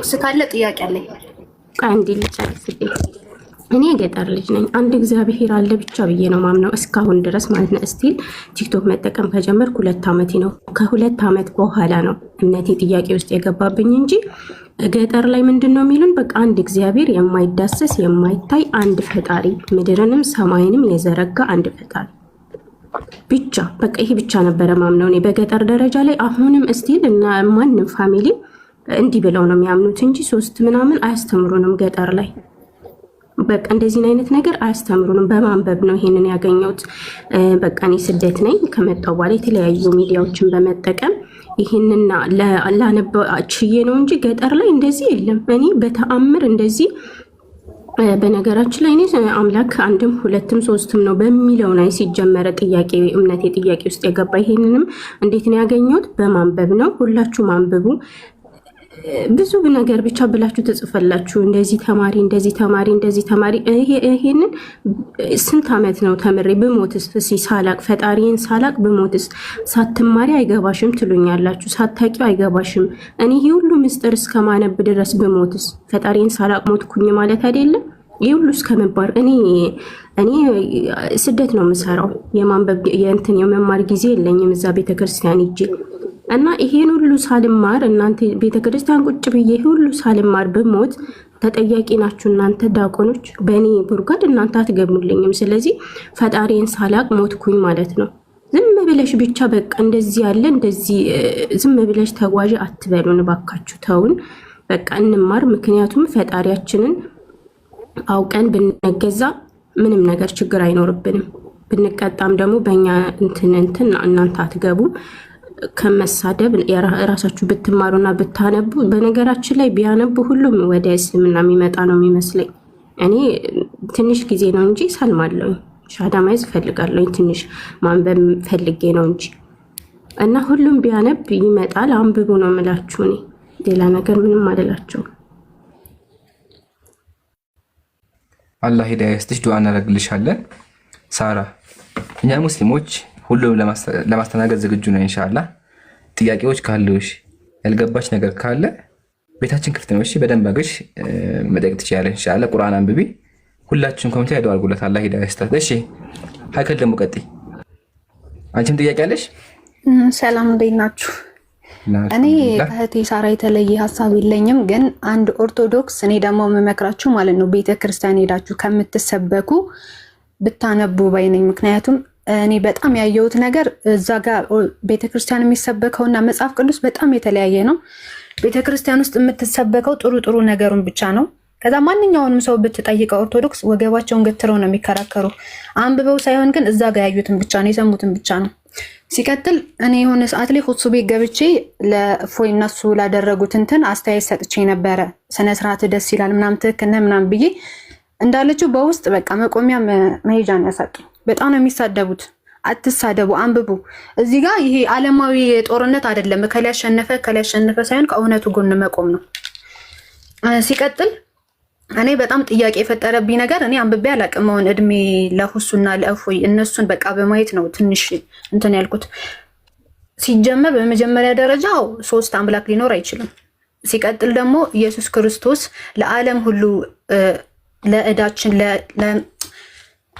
ኦርቶዶክስ ካለ ጥያቄ አለኝ። አንዴ ልጨርስልኝ። እኔ ገጠር ልጅ ነኝ። አንድ እግዚአብሔር አለ ብቻ ብዬ ነው ማምነው እስካሁን ድረስ ማለት ነው። እስቲል ቲክቶክ መጠቀም ከጀመርኩ 2 ዓመቴ ነው። ከ2 ዓመት በኋላ ነው እምነቴ ጥያቄ ውስጥ የገባብኝ እንጂ ገጠር ላይ ምንድን ነው የሚሉን? በቃ አንድ እግዚአብሔር የማይዳሰስ የማይታይ አንድ ፈጣሪ፣ ምድርንም ሰማይንም የዘረጋ አንድ ፈጣሪ ብቻ። በቃ ይሄ ብቻ ነበረ ማምነው እኔ በገጠር ደረጃ ላይ። አሁንም እስቲል እና ማንም ፋሚሊ እንዲህ ብለው ነው የሚያምኑት እንጂ 3 ምናምን አያስተምሩንም ገጠር ላይ። በቃ እንደዚህ አይነት ነገር አያስተምሩንም። በማንበብ ነው ይሄንን ያገኘሁት። በቃ እኔ ስደት ነኝ ከመጣሁ በኋላ የተለያዩ ሚዲያዎችን በመጠቀም ይሄንና ላነባችዬ ነው እንጂ ገጠር ላይ እንደዚህ የለም። እኔ በተአምር እንደዚህ በነገራችን ላይ እኔ አምላክ አንድም ሁለትም ሶስትም ነው በሚለው ላይ ሲጀመረ ጥያቄ እምነቴ ጥያቄ ውስጥ የገባ። ይሄንንም እንዴት ነው ያገኘሁት? በማንበብ ነው። ሁላችሁም አንብቡ። ብዙ ነገር ብቻ ብላችሁ ተጽፈላችሁ እንደዚህ ተማሪ እንደዚህ ተማሪ እንደዚህ ተማሪ። ይሄንን ስንት ዓመት ነው ተምሬ ብሞትስ ሳላቅ ፈጣሪን ሳላቅ ብሞትስ? ሳትማሪ አይገባሽም ትሉኛላችሁ፣ ሳታቂው አይገባሽም። እኔ ይሄ ሁሉ ምስጢር እስከማነብ ድረስ ብሞትስ ፈጣሪን ሳላቅ ሞትኩኝ ማለት አይደለም? ይሄ ሁሉ እስከመባር እኔ ስደት ነው የምሰራው። የማንበብ የመማር ጊዜ የለኝም እዛ ቤተክርስቲያን ሂጄ እና ይሄን ሁሉ ሳልማር እናንተ ቤተክርስቲያን ቁጭ ብዬ ሁሉ ሳልማር ብሞት ተጠያቂ ናችሁ እናንተ ዲያቆኖች። በእኔ ጉድጓድ እናንተ አትገቡልኝም። ስለዚህ ፈጣሪን ሳላቅ ሞትኩኝ ማለት ነው። ዝም ብለሽ ብቻ በቃ እንደዚህ ያለ እንደዚህ ዝም ብለሽ ተጓዥ አትበሉን ባካችሁ፣ ተውን። በቃ እንማር። ምክንያቱም ፈጣሪያችንን አውቀን ብንገዛ ምንም ነገር ችግር አይኖርብንም። ብንቀጣም ደግሞ በእኛ እንትን እናንተ አትገቡ። ከመሳደብ የራሳችሁ ብትማሩና ብታነቡ። በነገራችን ላይ ቢያነቡ ሁሉም ወደ እስልምና የሚመጣ ነው የሚመስለኝ። እኔ ትንሽ ጊዜ ነው እንጂ ሰልማለሁ፣ ሻዳ ማይዝ ፈልጋለሁ። ትንሽ ማንበብ ፈልጌ ነው እንጂ እና ሁሉም ቢያነብ ይመጣል። አንብቡ ነው የምላችሁ። እኔ ሌላ ነገር ምንም አይደላችሁ። አላህ ሂዳያ ይስጥሽ። ዱዓ እናደርግልሻለን ሳራ። እኛ ሙስሊሞች ሁሉም ለማስተናገድ ዝግጁ ነው ኢንሻአላህ። ጥያቄዎች ካሉሽ ያልገባሽ ነገር ካለ ቤታችን ክፍት ነው። እሺ በደንብ አግሽ መጠየቅ ትችያለሽ ኢንሻአላህ። ቁርአን አንብቢ። ሁላችሁም ኮሜንት ላይ ዱዓ አድርጉላት አላህ ሂዳያ ይስጣት። እሺ ሀይከል ደግሞ ቀጥይ። አንቺም ጥያቄ አለሽ? ሰላም እንዴት ናችሁ? እኔ ከእህቴ ሳራ የተለየ ሀሳብ የለኝም፣ ግን አንድ ኦርቶዶክስ እኔ ደግሞ የምመክራችሁ ማለት ነው ቤተክርስቲያን ሄዳችሁ ከምትሰበኩ ብታነቡ ባይ ነኝ። ምክንያቱም እኔ በጣም ያየሁት ነገር እዛ ጋር ቤተክርስቲያን የሚሰበከውና መጽሐፍ ቅዱስ በጣም የተለያየ ነው። ቤተክርስቲያን ውስጥ የምትሰበከው ጥሩ ነገሩን ብቻ ነው። ከዛ ማንኛውንም ሰው ብትጠይቀው ኦርቶዶክስ ወገባቸውን ገትረው ነው የሚከራከሩ። አንብበው ሳይሆን ግን እዛ ጋር ያዩትን ብቻ ነው የሰሙትን ብቻ ነው። ሲቀጥል እኔ የሆነ ሰዓት ላይ ኹጥሱ ቤት ገብቼ ለፎይ እነሱ ላደረጉት እንትን አስተያየት ሰጥቼ ነበረ። ስነስርዓት ደስ ይላል ምናምን ትክክል ነህ ምናምን ብዬ እንዳለችው በውስጥ በቃ መቆሚያ መሄጃን ያሳጡ። በጣም ነው የሚሳደቡት። አትሳደቡ፣ አንብቡ። እዚህ ጋር ይሄ ዓለማዊ ጦርነት አይደለም። ከላይ ያሸነፈ ሳይሆን ከእውነቱ ጎን መቆም ነው። ሲቀጥል እኔ በጣም ጥያቄ የፈጠረብኝ ነገር እኔ አንብቤ አላቅም። አሁን እድሜ ለሁሱና ለእፎይ እነሱን በቃ በማየት ነው ትንሽ እንትን ያልኩት። ሲጀመር በመጀመሪያ ደረጃ 3 አምላክ ሊኖር አይችልም። ሲቀጥል ደግሞ ኢየሱስ ክርስቶስ ለዓለም ሁሉ ለእዳችን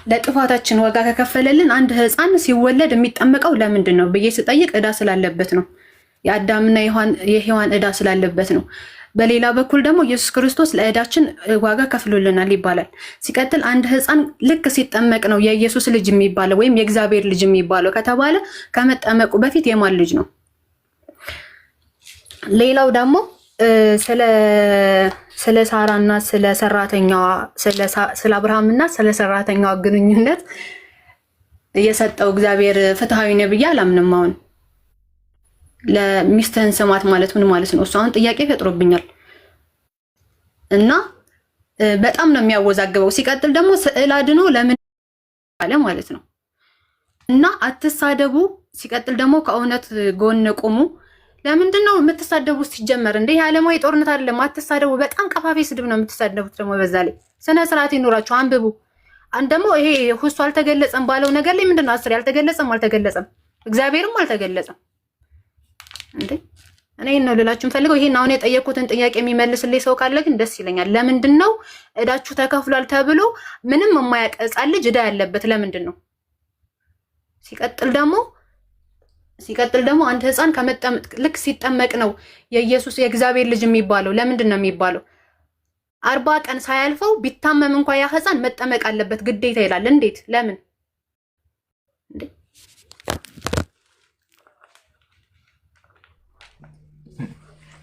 ለጥፋታችን ዋጋ ከከፈለልን አንድ ሕፃን ሲወለድ የሚጠመቀው ለምንድን ነው ብዬ ስጠይቅ እዳ ስላለበት ነው። የአዳምና የሔዋን እዳ ስላለበት ነው። በሌላ በኩል ደግሞ ኢየሱስ ክርስቶስ ለእዳችን ዋጋ ከፍሎልናል ይባላል። ሲቀጥል አንድ ሕፃን ልክ ሲጠመቅ ነው የኢየሱስ ልጅ የሚባለው ወይም የእግዚአብሔር ልጅ የሚባለው ከተባለ ከመጠመቁ በፊት የማን ልጅ ነው? ሌላው ደግሞ ስለ ሳራና ስለ ሰራተኛዋ ስለ አብርሃምና ስለ ሰራተኛዋ ግንኙነት የሰጠው እግዚአብሔር ፍትሃዊ ነው ብዬ አላምንም። አሁን ለሚስትህን ስማት ማለት ምን ማለት ነው? እሱ አሁን ጥያቄ ፈጥሮብኛል እና በጣም ነው የሚያወዛግበው። ሲቀጥል ደግሞ ስዕል አድኖ ለምን አለ ማለት ነው እና አትሳደቡ። ሲቀጥል ደግሞ ከእውነት ጎን ቁሙ። ለምንድን ነው የምትሳደቡ? ሲጀመር እንደ የዓለማዊ ጦርነት አይደለም። አትሳደቡ። በጣም ቀፋፊ ስድብ ነው የምትሳደቡት። ደግሞ በዛ ላይ ስነ ስርዓት ይኖራችሁ፣ አንብቡ። ደግሞ ይሄ ሁሱ አልተገለጸም ባለው ነገር ላይ ምንድነው አስር ያልተገለጸም እግዚአብሔርም አልተገለጸም እንዴ? እኔ ነው ልላችሁ ፈልገው ይሄን አሁን የጠየቁትን ጥያቄ የሚመልስልኝ ሰው ካለ ግን ደስ ይለኛል። ለምንድን ነው እዳችሁ ተከፍሏል ተብሎ ምንም የማያውቅ ሕፃን ልጅ እዳ ያለበት ለምንድን ነው? ሲቀጥል ደግሞ አንድ ሕፃን ልክ ሲጠመቅ ነው የኢየሱስ የእግዚአብሔር ልጅ የሚባለው። ለምንድን ነው የሚባለው? 40 ቀን ሳያልፈው ቢታመም እንኳን ያ ሕፃን መጠመቅ አለበት ግዴታ ይላል። እንዴት? ለምን?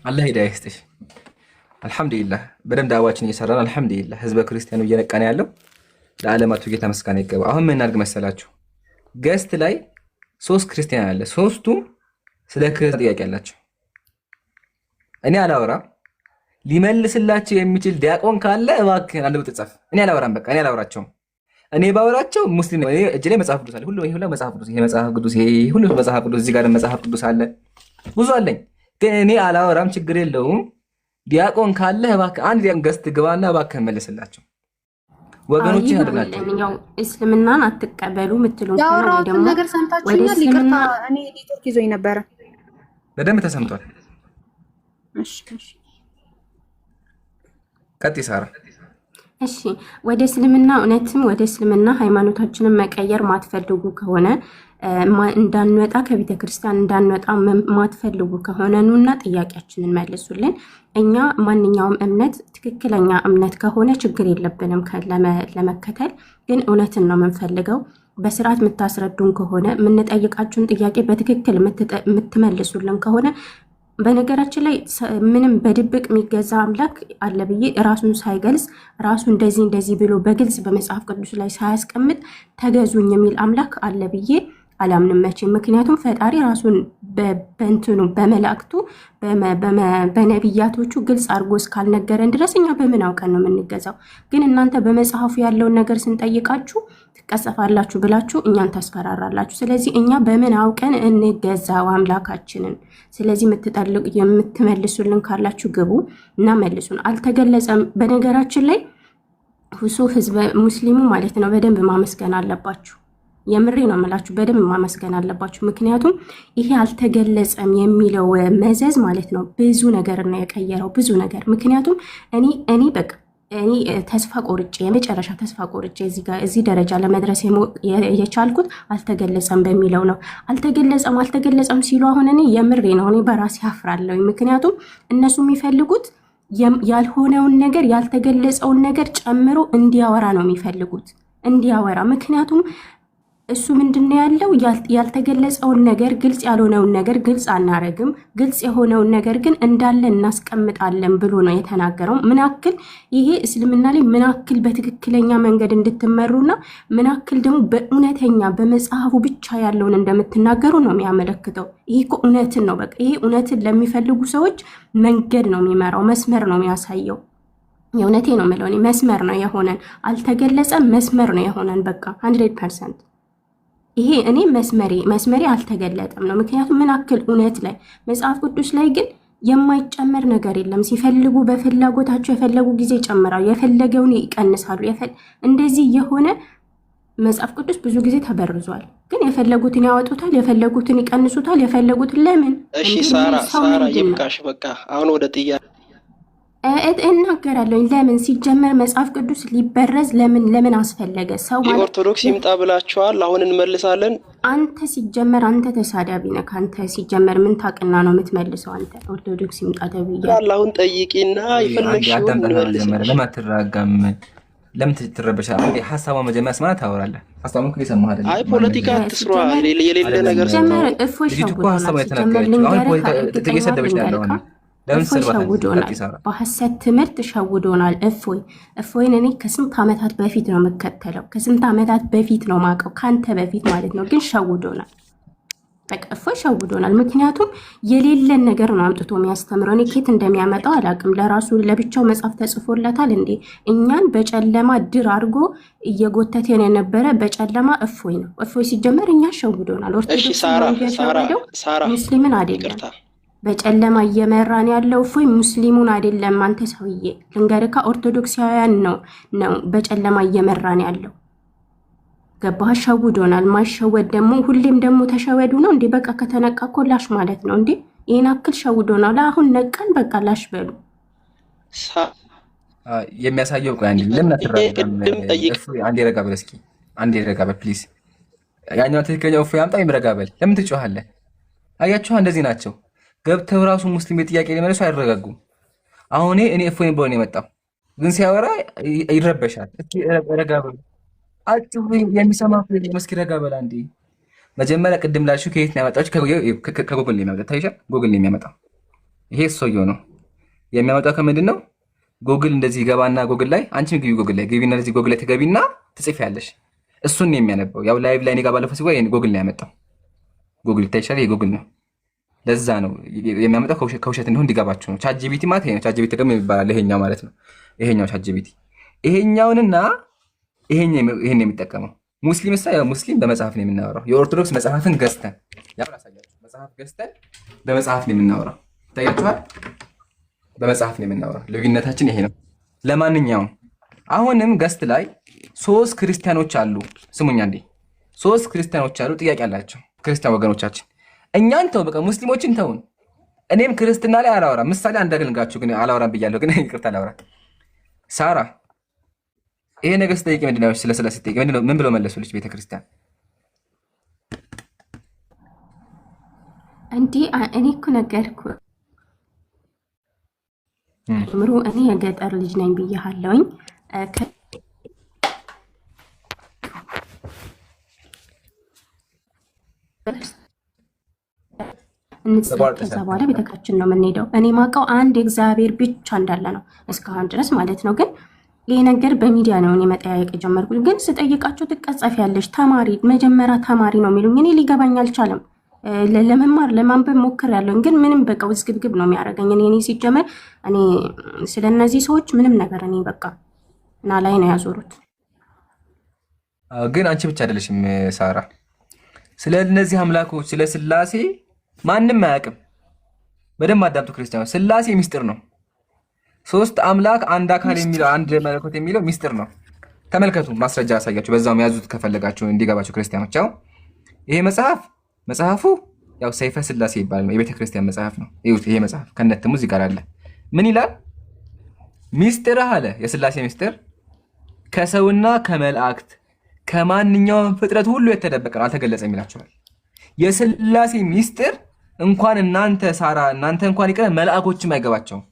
አላህ ሂዳያ ይስጥሽ። አልሐምዱሊላህ በደንብ ዳዕዋችን እየሰራን አልሐምዱሊላህ ህዝበ ክርስቲያኑ እየነቃን ያለው ለዓለማቱ ጌታ ምስጋና ይገባ። አሁን ምን እናድርግ መሰላችሁ? ገስት ላይ 3 ክርስቲያን አለ። 3ቱም ስለ ክርስቲያን ጥያቄ አላቸው። እኔ አላወራም። ሊመልስላቸው የሚችል ዲያቆን ካለ እባክህ አንድ ብት ጻፍ። እኔ አላወራም። በቃ እኔ አላወራቸውም። እኔ ባወራቸው ሙስሊም ነው። እጄ ላይ መጽሐፍ ቅዱስ አለ። ሁሉ መጽሐፍ ቅዱስ፣ ይሄ መጽሐፍ ቅዱስ፣ ይሄ ሁሉ መጽሐፍ ቅዱስ፣ እዚህ ጋር መጽሐፍ ቅዱስ አለ። ብዙ አለኝ። ግን እኔ አላወራም። ችግር የለውም። ዲያቆን ካለ እባክህ አንድ ዲያቆን ገስት ግባና እባክህ መልስላቸው። ወገኖች ያድናቸው። ያው እስልምናን አትቀበሉ ምትሉን ነው ደግሞ ነገር ሰምታችሁኛል። ይቅርታ እኔ ኔትወርክ ይዞኝ ነበረ። በደንብ ተሰምቷል። እሺ ቀጥይ ሳራ። እሺ ወደ እስልምና እውነትም ወደ እስልምና ሃይማኖታችንን መቀየር ማትፈልጉ ከሆነ እንዳንወጣ ከቤተ ክርስቲያን እንዳንወጣ ማትፈልጉ ከሆነ ኑና ጥያቄያችንን መልሱልን። እኛ ማንኛውም እምነት ትክክለኛ እምነት ከሆነ ችግር የለብንም ለመከተል። ግን እውነትን ነው የምንፈልገው። በስርዓት የምታስረዱን ከሆነ የምንጠይቃችሁን ጥያቄ በትክክል የምትመልሱልን ከሆነ በነገራችን ላይ ምንም በድብቅ የሚገዛ አምላክ አለ ብዬ ራሱን ሳይገልጽ ራሱ እንደዚህ ብሎ በግልጽ በመጽሐፍ ቅዱስ ላይ ሳያስቀምጥ ተገዙኝ የሚል አምላክ አለ ብዬ አላምንም መቼም። ምክንያቱም ፈጣሪ ራሱን በእንትኑ በመላእክቱ በነቢያቶቹ ግልጽ አድርጎ እስካልነገረን ድረስ እኛ በምን አውቀን ነው የምንገዛው? ግን እናንተ በመጽሐፉ ያለውን ነገር ስንጠይቃችሁ ትቀሰፋላችሁ ብላችሁ እኛን ታስፈራራላችሁ። ስለዚህ እኛ በምን አውቀን እንገዛው አምላካችንን? ስለዚህ የምትመልሱልን ካላችሁ ግቡ እና መልሱን። አልተገለጸም። በነገራችን ላይ ሁሱ ህዝበ ሙስሊሙ ማለት ነው በደንብ ማመስገን አለባችሁ። የምሬ ነው የምላችሁ፣ በደንብ ማመስገን አለባችሁ። ምክንያቱም ይሄ አልተገለጸም የሚለው መዘዝ ማለት ነው ብዙ ነገር ነው የቀየረው፣ ብዙ ነገር። ምክንያቱም እኔ በቃ እኔ ተስፋ ቆርጬ የመጨረሻ ተስፋ ቆርጬ እዚህ ደረጃ ለመድረስ የቻልኩት አልተገለጸም በሚለው ነው። አልተገለጸም ሲሉ አሁን እኔ የምሬ ነው እኔ በራሴ አፍራለሁ። ምክንያቱም እነሱ የሚፈልጉት ያልሆነውን ነገር ያልተገለጸውን ነገር ጨምሮ እንዲያወራ ነው የሚፈልጉት፣ እንዲያወራ። ምክንያቱም እሱ ምንድነው ያለው? ያልተገለጸውን ነገር ግልጽ ያልሆነውን ነገር ግልጽ አናረግም፣ ግልጽ የሆነውን ነገር ግን እንዳለ እናስቀምጣለን ብሎ ነው የተናገረው። ምናክል ይሄ እስልምና ላይ ምናክል በትክክለኛ መንገድ እንድትመሩና ምናክል ደግሞ በእውነተኛ በመጽሐፉ ብቻ ያለውን እንደምትናገሩ ነው የሚያመለክተው። ይሄ እኮ እውነትን ነው። በቃ ይሄ እውነትን ለሚፈልጉ ሰዎች መንገድ ነው የሚመራው፣ መስመር ነው የሚያሳየው። የእውነቴ ነው የምለው እኔ መስመር ነው የሆነን። አልተገለጸም፣ መስመር ነው የሆነን። በቃ 100% ይሄ እኔ መስመሬ አልተገለጠም ነው። ምክንያቱም ምን አክል እውነት ላይ መጽሐፍ ቅዱስ ላይ ግን የማይጨመር ነገር የለም። ሲፈልጉ በፍላጎታቸው የፈለጉ ጊዜ ይጨምራሉ፣ የፈለገውን ይቀንሳሉ። እንደዚህ የሆነ መጽሐፍ ቅዱስ ብዙ ጊዜ ተበርዟል። ግን የፈለጉትን ያወጡታል፣ የፈለጉትን ይቀንሱታል፣ የፈለጉትን ለምን? እሺ ሳራ ይብቃሽ። በቃ አሁን ወደ ጥያቄ እናገራለሁ። ለምን ሲጀመር መጽሐፍ ቅዱስ ሊበረዝ ለምን አስፈለገ? ሰው ማለት ኦርቶዶክስ ይምጣ ብላችኋል። አሁን እንመልሳለን። አንተ ሲጀመር አንተ ተሳዳቢ ነህ። አንተ ሲጀመር ምን ታውቅና ነው የምትመልሰው? አንተ ኦርቶዶክስ ይምጣ ተብያለሁ። አሁን ጠይቂና ይፈልግሽው እንመልሳለን። ለምን አትራጋም? ለምን ትረበሻለህ? አንዴ ሐሳቧ መጀመሪያ ስማ ታወራለህ። ሐሳቡን እኮ ይሰማህ አይደል? አይ ፖለቲካ አትስሯ። የሌለ ነገር ሲጀመር እፎይ ሸውዶናል። በሐሰት ትምህርት ሸውዶናል። እፎይን እኔ ከስንት ዓመታት በፊት ነው የምከተለው፣ ከስንት ዓመታት በፊት ነው ማውቀው፣ ከአንተ በፊት ማለት ነው። ግን ሸውዶናል። በቃ እፎይ ሸውዶናል። ምክንያቱም የሌለን ነገር ነው አምጥቶ የሚያስተምረው። እኔ ኬት እንደሚያመጣው አላውቅም። ለራሱ ለብቻው መጽሐፍ ተጽፎለታል እንዴ? እኛን በጨለማ ድር አድርጎ እየጎተተን የነበረ በጨለማ እፎይ ነው። እፎይ ሲጀመር እኛ ሸውዶናል። ኦርቶዶክስ ሙስሊምን አይደለም በጨለማ እየመራን ያለው እፎይ ሙስሊሙን አይደለም። አንተ ሰውዬ ልንገርካ፣ ኦርቶዶክሳውያን ነው በጨለማ እየመራን ያለው። ገባህ? ሸውዶናል። ማይሸወድ ደግሞ ሁሌም ደግሞ ተሸወዱ ነው እንዴ? በቃ ከተነቃ ኮላሽ ማለት ነው እንዴ? ይሄን አክል ሸውዶናል። አሁን ነቀን በቃ ላሽ በሉ የሚያሳየው ቆይ አንዴ ለምን አትራራም? አንዴ ረጋ በል እስኪ አንዴ ረጋ በል ፕሊዝ። ያኛው ትክክለኛው እፎይ አምጣ ረጋ በል። ለምን ትጮሃለህ? አያችሁ እንደዚህ ናቸው። ገብተው ራሱ ሙስሊም የጥያቄ ሊመልሱ አይረጋጉም። አሁን እኔ እፎይ ብሎ ነው የመጣው፣ ግን ሲያወራ ይረበሻል። እስኪ ረጋ በል አጭሩ የሚሰማ መስኪ ረጋ በል አንዴ። መጀመሪያ ቅድም ላልሽው ከየት ነው ያመጣችሁ? ከጉግል ነው የሚያመጣው። ታይሻል? ጉግል ነው የሚያመጣው። ይሄ ሰውየው ነው የሚያመጣው። ከምንድን ነው ጉግል እንደዚህ ገባና ጉግል ላይ አንቺም ግቢ፣ ጉግል ላይ ግቢና እንደዚህ ጉግል ላይ ትገቢና ትጽፊያለሽ። እሱን ነው የሚያነበው። ያው ላይቭ ላይ እኔ ጋር ባለፈው ሲወይ ጉግል ነው ያመጣው። ጉግል ይታይሻል? ይሄ ጉግል ነው። ለዛ ነው የሚያመጣው ከውሸት እንደሆነ እንዲገባችሁ ነው። ቻት ጂፒቲ ማለት ይሄ ነው። ቻት ጂፒቲ ደግሞ ይባላል ይሄኛው ማለት ነው። ይሄኛው ቻት ጂፒቲ ይሄኛውንና ይሄን የሚጠቀመው ሙስሊም ያው ሙስሊም በመጽሐፍ ነው የምናወራው። የኦርቶዶክስ መጽሐፍን ገዝተን ያው ራሳያችሁ መጽሐፍ ገዝተን በመጽሐፍ ነው የምናወራው። ታያችኋል? በመጽሐፍ ነው የምናወራው። ልዩነታችን ይሄ ነው። ለማንኛውም አሁንም ገስት ላይ 3 ክርስቲያኖች አሉ። ስሙኛ እንዴ 3 ክርስቲያኖች አሉ። ጥያቄ አላቸው ክርስቲያን ወገኖቻችን። እኛን ተው፣ በቃ ሙስሊሞችን ተውን። እኔም ክርስትና ላይ አላወራም። ምሳሌ አንዳገልጋችሁ ግን አላወራም ብያለሁ፣ ግን ይቅርታ አላወራም። ሳራ ይሄ ነገር ስጠይቅ ምንድነው? ስለ ስጠይቅ ምንድነው? ምን ብሎ መለሱልሽ? ቤተክርስቲያን እንዲህ እኔ እኮ ነገርኩ ምሩ፣ እኔ የገጠር ልጅ ነኝ ብያለሁኝ። ከዛ በኋላ ቤተክርስቲያን ነው የምንሄደው። እኔ ማውቀው አንድ እግዚአብሔር ብቻ እንዳለ ነው እስካሁን ድረስ ማለት ነው። ግን ይሄ ነገር በሚዲያ ነው እኔ መጠያየቅ የጀመርኩት። ግን ስጠይቃቸው ትቀጸፊያለሽ፣ ተማሪ መጀመሪያ ተማሪ ነው የሚሉኝ። እኔ ሊገባኝ አልቻለም። ለመማር ለማንበብ ሞክሬያለሁ፣ ግን ምንም በቃ ውዝግብግብ ነው የሚያደርገኝ። እኔ ሲጀመር እኔ ስለ እነዚህ ሰዎች ምንም ነገር እኔ በቃ እና ላይ ነው ያዞሩት። ግን አንቺ ብቻ አይደለሽም ሳራ፣ ስለ እነዚህ አምላኮች ስለ ስላሴ ማንም አያውቅም። በደንብ አዳምጡ ክርስቲያኖች። ስላሴ ሚስጥር ነው። 3 አምላክ አንድ አካል የሚለው አንድ መለኮት የሚለው ሚስጥር ነው። ተመልከቱ፣ ማስረጃ ያሳያችሁ። በዛውም ያዙት ከፈለጋችሁ እንዲገባችሁ ክርስቲያኖች። ያው ይሄ መጽሐፉ ያው ሰይፈ ስላሴ ይባላል። የቤተ ክርስቲያን መጽሐፍ ነው። ይሁት ይሄ መጽሐፍ ከነተሙ እዚህ ጋር አለ። ምን ይላል? ሚስጥር አለ የስላሴ ሚስጥር ከሰውና ከመላእክት ከማንኛውም ፍጥረት ሁሉ የተደበቀ ነው፣ አልተገለጸም ይላችኋል። የስላሴ ሚስጥር እንኳን እናንተ ሳራ እናንተ እንኳን ይቀር መላእኮችም አይገባቸውም።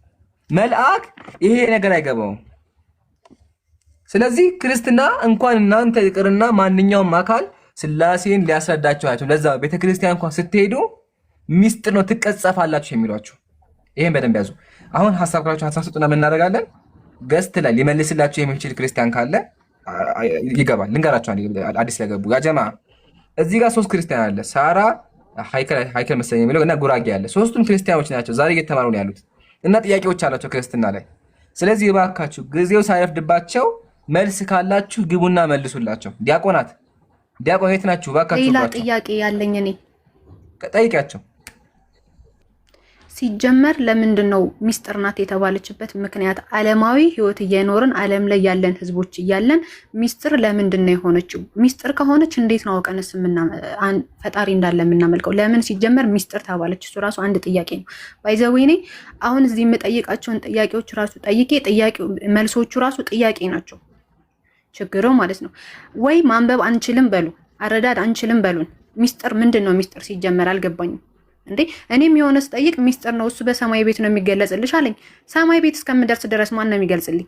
መልአክ ይሄ ነገር አይገባውም። ስለዚህ ክርስትና እንኳን እናንተ ይቅርና ማንኛውም አካል ስላሴን ሊያስረዳቸው አይችልም። ለዛ ቤተክርስቲያን እንኳን ስትሄዱ ሚስጥር ነው ትቀጸፋላችሁ የሚሏችሁ። ይሄን በደንብ ያዙ። አሁን ሐሳብ ካላችሁ ሐሳብ ስጡና ምን እናደርጋለን? ገስት ላይ ሊመልስላችሁ የሚችል ክርስቲያን ካለ ይገባል። ልንገራችሁ አዲስ ለገቡ ያጀማ እዚህ ጋር 3 ክርስቲያን አለ። ሳራ ሃይከል መሰለኝ የሚለው እና ጉራጌ አለ። 3ቱም ክርስቲያኖች ናቸው። ዛሬ እየተማሩ ነው ያሉት እና ጥያቄዎች አላቸው ክርስትና ላይ። ስለዚህ እባካችሁ ጊዜው ሳይረፍድባቸው መልስ ካላችሁ ግቡና መልሱላቸው። ዲያቆናት ዲያቆን የት ናችሁ? እባካችሁ ሌላ ጥያቄ ያለኝ እኔ ጠይቂያቸው። ሲጀመር ለምንድን ነው ሚስጥር ናት የተባለችበት ምክንያት? ዓለማዊ ህይወት እየኖርን ዓለም ላይ ያለን ህዝቦች እያለን ሚስጥር ለምንድን ነው የሆነችው? ሚስጥር ከሆነች እንዴት ነው አውቀንስ ፈጣሪ እንዳለ የምናመልከው? ለምን ሲጀመር ሚስጥር ተባለች? እሱ ራሱ አንድ ጥያቄ ነው። ባይዘዌኔ አሁን እዚህ የምጠይቃቸውን ጥያቄዎች ራሱ ጠይቄ መልሶቹ ራሱ ጥያቄ ናቸው። ችግሩ ማለት ነው ወይ ማንበብ አንችልም በሉ፣ አረዳድ አንችልም በሉን። ሚስጥር ምንድን ነው? ሚስጥር ሲጀመር አልገባኝም። እንዴ እኔም የሆነ ስጠይቅ ሚስጥር ነው እሱ በሰማይ ቤት ነው የሚገለጽልሽ አለኝ። ሰማይ ቤት እስከምደርስ ድረስ ማን ነው የሚገልጽልኝ?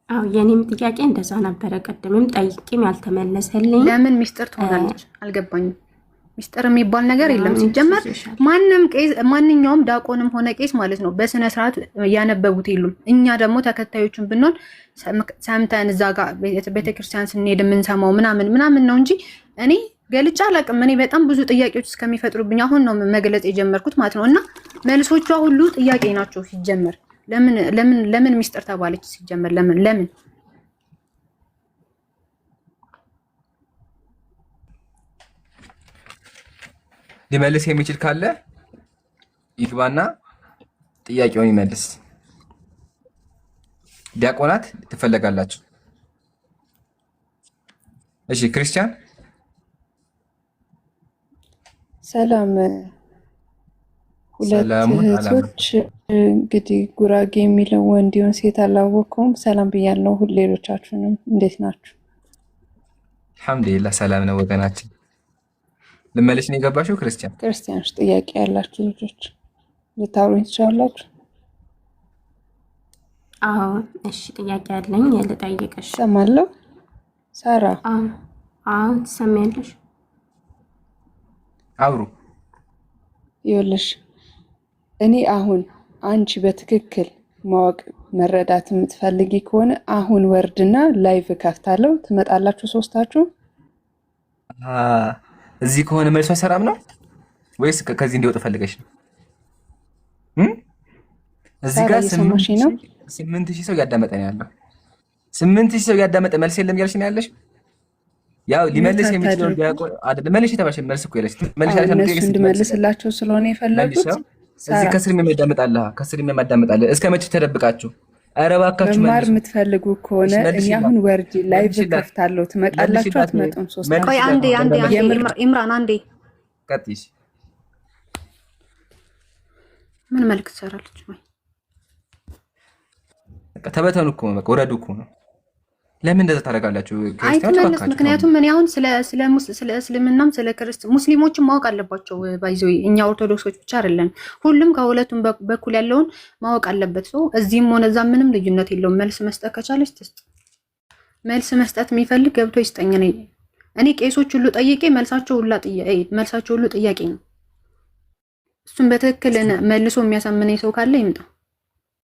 አዎ የኔም ጥያቄ እንደዛ ነበረ። ቀደምም ጠይቄም ያልተመለሰልኝ ለምን ሚስጥር ትሆናለች አልገባኝም። ሚስጥር የሚባል ነገር የለም ሲጀመር። ማንኛውም ዳቆንም ሆነ ቄስ ማለት ነው በስነ ስርዓት ያነበቡት የሉም። እኛ ደግሞ ተከታዮችን ብንሆን ሰምተን እዛ ጋር ቤተክርስቲያን ስንሄድ የምንሰማው ምናምን ነው እንጂ እኔ ገልጫ አላውቅም። እኔ በጣም ብዙ ጥያቄዎች እስከሚፈጥሩብኝ አሁን ነው መግለጽ የጀመርኩት ማለት ነው። እና መልሶቿ ሁሉ ጥያቄ ናቸው ሲጀመር። ለምን ሚስጥር ተባለች ሲጀመር? ለምን ሊመልስ የሚችል ካለ ይግባና ጥያቄውን ይመልስ። ዲያቆናት ትፈለጋላችሁ። እሺ ክርስቲያን ሰላም ሁለት እህቶች እንግዲህ ጉራጌ የሚለው ወንዲውን ሴት አላወቅኩም። ሰላም ብያለሁ። ሌሎቻችሁንም እንዴት ናችሁ? አልሐምዱሊላህ ሰላም ነው ወገናችን። ልመለስ ነው የገባሽው? ክርስቲያኖች ጥያቄ ያላችሁ ልጆች ልታወሩኝ ትችላላችሁ? አዎ እሺ፣ ጥያቄ አለኝ ልጠይቅሽ። ሰማለሁ። ሳራ አዎ ትሰሚያለሽ? አብሩ ይኸውልሽ እኔ አሁን አንቺ በትክክል ማወቅ መረዳት የምትፈልጊ ከሆነ አሁን ወርድና ላይቭ ከፍታለሁ። ትመጣላችሁ ሶስታችሁ። እዚህ ከሆነ መልሶ ሰላም ነው ወይስ ከዚህ እንዲወጥ ፈልገሽ ነው? እዚህ ጋር 8000 ሰው ያዳመጠኝ ያለው 8000 ሰው ያዳመጠ መልስ የለም ያልሽ ነው ያለሽ? ያው ሊመልስ የሚችለው አይደለም። መልሽ የተባልሽ መልስ እኮ ያለሽ መልሽ ያለሽ እንድመልስላቸው ስለሆነ የፈለጉት። እዚህ ከስር የሚያዳምጣለህ ከስር የሚያዳምጣለህ እስከ መቼ ተደብቃችሁ? ኧረ እባካችሁ መማር የምትፈልጉ ከሆነ እኔ አሁን ወርድ ላይቭ ከፍታለሁ። ትመጣላችሁ አትመጡም? ሶስት ቆይ አንዴ ኢምራን አንዴ ቀጥይሽ። ምን መልክ ትሰራለች? ወይ ተበተኑ እኮ በቃ ወረዱ እኮ ነው። ለምን እንደዛ ታደርጋላችሁ? አይተመለስ። ምክንያቱም ምን አሁን ስለ እስልምናም ስለ ክርስቲያን ሙስሊሞችን ማወቅ አለባቸው። ባይዘው እኛ ኦርቶዶክሶች ብቻ አይደለም፣ ሁሉም ከሁለቱም በኩል ያለውን ማወቅ አለበት። ሰው እዚህም ሆነ እዛ ምንም ልዩነት የለውም። መልስ መስጠት ከቻለች ትስጥ። መልስ መስጠት የሚፈልግ ገብቶ ይስጠኝ። እኔ ቄሶች ሁሉ ጠይቄ መልሳቸው ሁሉ ጥያቄ ነው። እሱም በትክክል መልሶ የሚያሳምነኝ ሰው ካለ ይምጣ።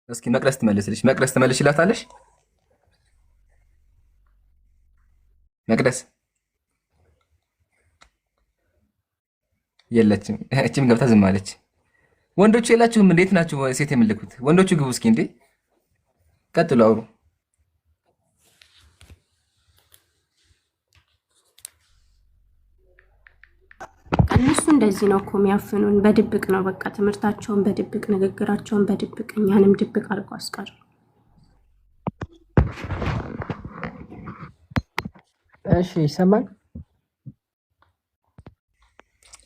እስኪ መቅደስ ትመልስልሽ። መቅደስ ትመልሽላታለሽ? መቅደስ የለችም። እቺም ገብታ ዝም አለች። ወንዶቹ የላችሁም? እንዴት ናችሁ? ሴት የምልኩት ወንዶቹ ግቡ እስኪ። እንዴ ቀጥሉ፣ አውሩ። እነሱ እንደዚህ ነው እኮ የሚያፍኑን፣ በድብቅ ነው በቃ። ትምህርታቸውን በድብቅ ንግግራቸውን በድብቅ እኛንም ድብቅ አድርገው አስቀሩ። እሺ ይሰማል?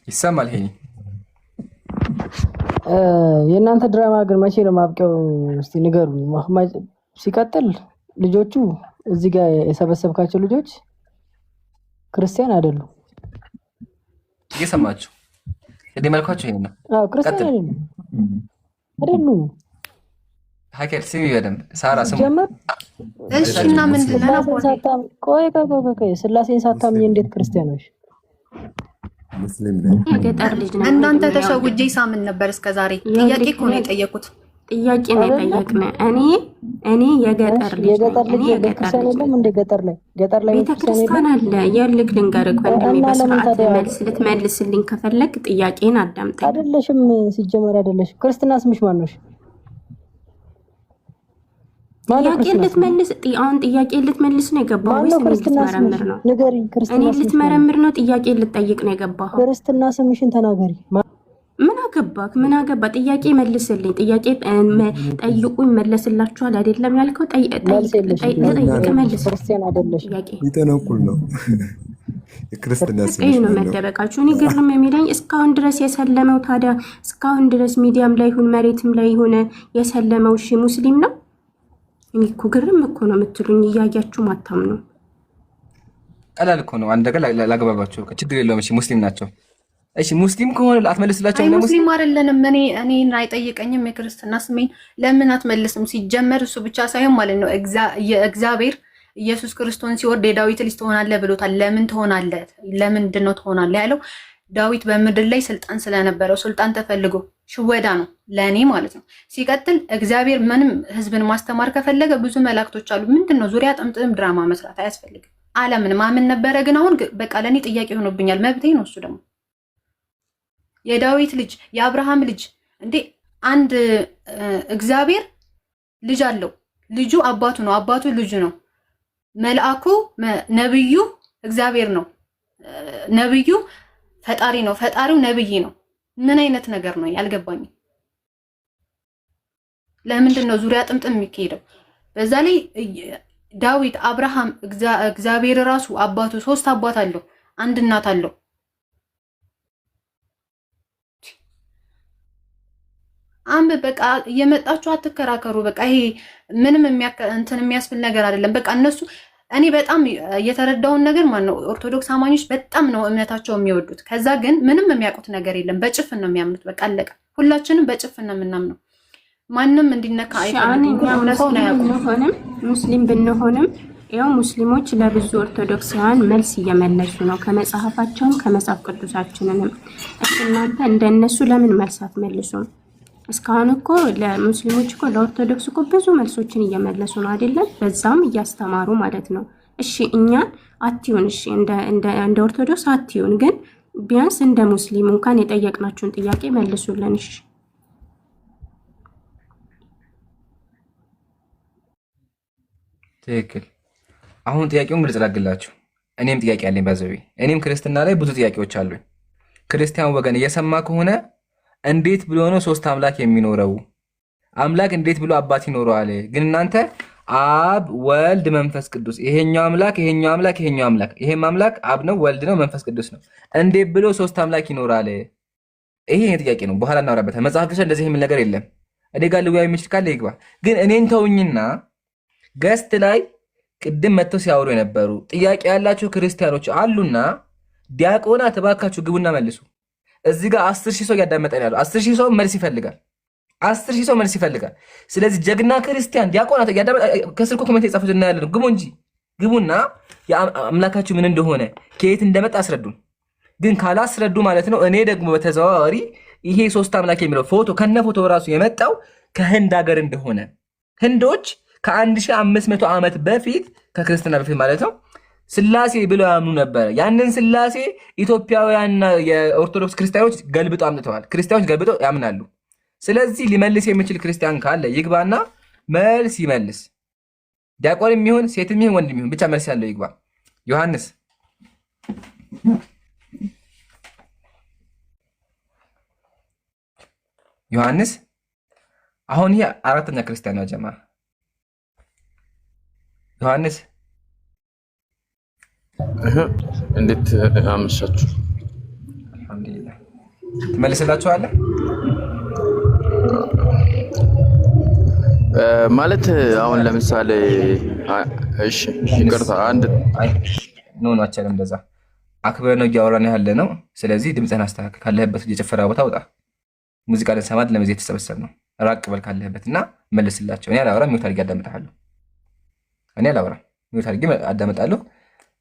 ይሰማል። ሄኒ የእናንተ ድራማ ግን መቼ ነው ማብቂያው? እስቲ ንገሩኝ። ሲቀጥል ልጆቹ እዚህ ጋር የሰበሰብካቸው ልጆች ክርስቲያን አይደሉም። እየሰማችሁ እንዴ? መልኳቸው ይሄን ነው። አዎ ክርስቲያን አይደሉም። ሀከል ስሚ በደንብ ሳራ ስሙ። እሺ እና ምንድን ነው? ቆይ ስላሴን ሳታምኝ እንዴት ክርስቲያኖች? የገጠር ልጅ ነው። እናንተ ተሸውጄ ሳምን ነበር እስከዛሬ። ጥያቄ እኮ ነው የጠየቁት። ጥያቄ ነው የጠየቅን። እኔ የገጠር ልጅ ነኝ። ቤተክርስቲያን የለም እንደ ገጠር ላይ ቤተክርስቲያን አለ። የልክ ልንገርህ ወንድሜ፣ በስርዓት ልትመልስልኝ ከፈለግ ጥያቄን አዳምጠኝ። አይደለሽም ሲጀመር አይደለሽም። ክርስትና ስምሽ ማን ነው? ጥያቄ ልትመልስ አሁን ጥያቄ ልትመልስ ነው የገባው ወይስ ልትመረምር ነው? እኔ ልትመረምር ነው? ጥያቄ ልትጠይቅ ነው የገባው? ክርስትና ስምሽን ተናገሪ። ምን አገባ? ጥያቄ መልስልኝ። ጥያቄ ጠይቁኝ መለስላችኋል አይደለም ያልከው? ጠይቅ መልስ። ክርስቲያን አይደለሽ። ይተነቁል ነው የክርስትና ስምሽ ነው መደበቃችሁ። እኔ ግርም የሚለኝ እስካሁን ድረስ የሰለመው ታዲያ እስካሁን ድረስ ሚዲያም ላይ ይሁን መሬትም ላይ ይሁን የሰለመው እሺ ሙስሊም ነው? እኔ እኮ ግርም እኮ ነው የምትሉኝ። እያያችሁ ማታም ነው። ቀላል እኮ ነው። አንድ ነገር ላግባባቸው ችግር የለውም። እሺ ሙስሊም ናቸው። እሺ ሙስሊም ከሆነ አትመልስላቸው። ሙስሊም አይደለንም። እኔን አይጠይቀኝም። የክርስትና ስሜን ለምን አትመልስም? ሲጀመር እሱ ብቻ ሳይሆን ማለት ነው እግዚአብሔር ኢየሱስ ክርስቶስን ሲወርድ የዳዊት ልጅ ትሆናለህ ብሎታል። ለምን ትሆናለህ? ለምንድን ነው ትሆናለህ ያለው? ዳዊት በምድር ላይ ስልጣን ስለነበረው ስልጣን ተፈልጎ ሽወዳ ነው ለእኔ ማለት ነው። ሲቀጥል እግዚአብሔር ምንም ህዝብን ማስተማር ከፈለገ ብዙ መላእክቶች አሉ። ምንድን ነው ዙሪያ ጥምጥም ድራማ መስራት አያስፈልግም። ዓለምን ማመን ነበረ። ግን አሁን በቃ ለእኔ ጥያቄ ሆኖብኛል። መብቴ ነው እሱ ደግሞ የዳዊት ልጅ የአብርሃም ልጅ እንዴ! አንድ እግዚአብሔር ልጅ አለው። ልጁ አባቱ ነው፣ አባቱ ልጁ ነው። መልአኩ ነብዩ እግዚአብሔር ነው። ነብዩ ፈጣሪ ነው፣ ፈጣሪው ነብይ ነው። ምን አይነት ነገር ነው ያልገባኝ? ለምንድን ነው ዙሪያ ጥምጥም የሚካሄደው? በዛ ላይ ዳዊት፣ አብርሃም፣ እግዚአብሔር ራሱ አባቱ ሶስት አባት አለው፣ አንድ እናት አለው። አንብብ። በቃ እየመጣችሁ አትከራከሩ። በቃ ይሄ ምንም እንትን የሚያስብል ነገር አይደለም። በቃ እነሱ እኔ በጣም የተረዳውን ነገር ማለት ነው ኦርቶዶክስ አማኞች በጣም ነው እምነታቸው የሚወዱት። ከዛ ግን ምንም የሚያውቁት ነገር የለም። በጭፍን ነው የሚያምኑት። በቃ አለቀ። ሁላችንም በጭፍን ነው የምናምነው። ማንም እንዲነካ አይፈልግም። ሙስሊም ብንሆንም ያው ሙስሊሞች ለብዙ ኦርቶዶክሳውያን መልስ እየመለሱ ነው ከመጽሐፋቸውም ከመጽሐፍ ቅዱሳችንንም። እናንተ እንደነሱ ለምን መልስ አትመልሱም? እስካሁን እኮ ለሙስሊሞች እኮ ለኦርቶዶክስ እኮ ብዙ መልሶችን እየመለሱ ነው አይደለም? በዛም እያስተማሩ ማለት ነው። እሺ እኛን አትዩን፣ እሺ እንደ ኦርቶዶክስ አትዩን፣ ግን ቢያንስ እንደ ሙስሊም እንኳን የጠየቅናችሁን ጥያቄ መልሱልን። እሺ ትክክል። አሁን ጥያቄውን ግልጽ ላድርግላችሁ። እኔም ጥያቄ አለኝ። ባዘዊ እኔም ክርስትና ላይ ብዙ ጥያቄዎች አሉኝ። ክርስቲያን ወገን እየሰማ ከሆነ እንዴት ብሎ ነው ሶስት አምላክ የሚኖረው? አምላክ እንዴት ብሎ አባት ይኖረዋል? ግን እናንተ አብ ወልድ መንፈስ ቅዱስ፣ ይሄኛው አምላክ ይሄኛው አምላክ ይሄኛው አምላክ፣ ይሄም አምላክ አብ ነው ወልድ ነው መንፈስ ቅዱስ ነው። እንዴት ብሎ ሶስት አምላክ ይኖራል? ይሄ ጥያቄ ነው። በኋላ እናወራበታለን። መጽሐፍ ቅዱስ እንደዚህ የሚል ነገር የለም። እኔ ጋር ልወያይ የሚችል ካለ ይግባ። ግን እኔን ተውኝና ገስት ላይ ቅድም መጥተው ሲያወሩ የነበሩ ጥያቄ ያላችሁ ክርስቲያኖች አሉና ዲያቆናት እባካችሁ ግቡና መልሱ። እዚህ ጋር 10,000 ሰው እያዳመጠን ያለው 10,000 ሰው መልስ ይፈልጋል። 10,000 ሰው መልስ ይፈልጋል። ስለዚህ ጀግና ክርስቲያን ዲያቆናት ከስልኮ ኮሜንት የጻፉት እናያለን። ግቡ እንጂ ግቡና አምላካችሁ ምን እንደሆነ ከየት እንደመጣ አስረዱን። ግን ካላስረዱ ማለት ነው እኔ ደግሞ በተዘዋዋሪ ይሄ ሶስት አምላክ የሚለው ፎቶ ከነ ፎቶ ራሱ የመጣው ከህንድ ሀገር እንደሆነ ህንዶች ከ1500 ዓመት በፊት ከክርስትና በፊት ማለት ነው ስላሴ ብለው ያምኑ ነበር። ያንን ስላሴ ኢትዮጵያውያንና የኦርቶዶክስ ክርስቲያኖች ገልብጠው አምጥተዋል። ክርስቲያኖች ገልብጠው ያምናሉ። ስለዚህ ሊመልስ የሚችል ክርስቲያን ካለ ይግባና መልስ ይመልስ። ዲያቆን የሚሆን ሴትም ይሁን ወንድም ይሁን ብቻ መልስ ያለው ይግባ። ዮሐንስ አሁን ይሄ አራተኛ ክርስቲያን ነው ጀማ ዮሐንስ እንዴት አመሻችሁ? አልሐምዱሊላህ። ትመልስላችኋለህ ማለት አሁን ለምሳሌ እሺ ይቅርታ አንድ ኖ አቻለም እንደዛ አክብረን ነው እያወራን ያለ ነው። ስለዚህ ድምፅህን አስተካክል። ካለህበት የጭፈራ ቦታ ውጣ። ሙዚቃ ለሰማት ለመዚህ የተሰበሰብ ነው። ራቅ በል ካለህበትና መልስላቸው። እኔ አላወራም፣ ሚውት አድርጌ አዳምጣለሁ። እኔ አላወራም፣ ሚውት አድርጌ አዳምጣለሁ።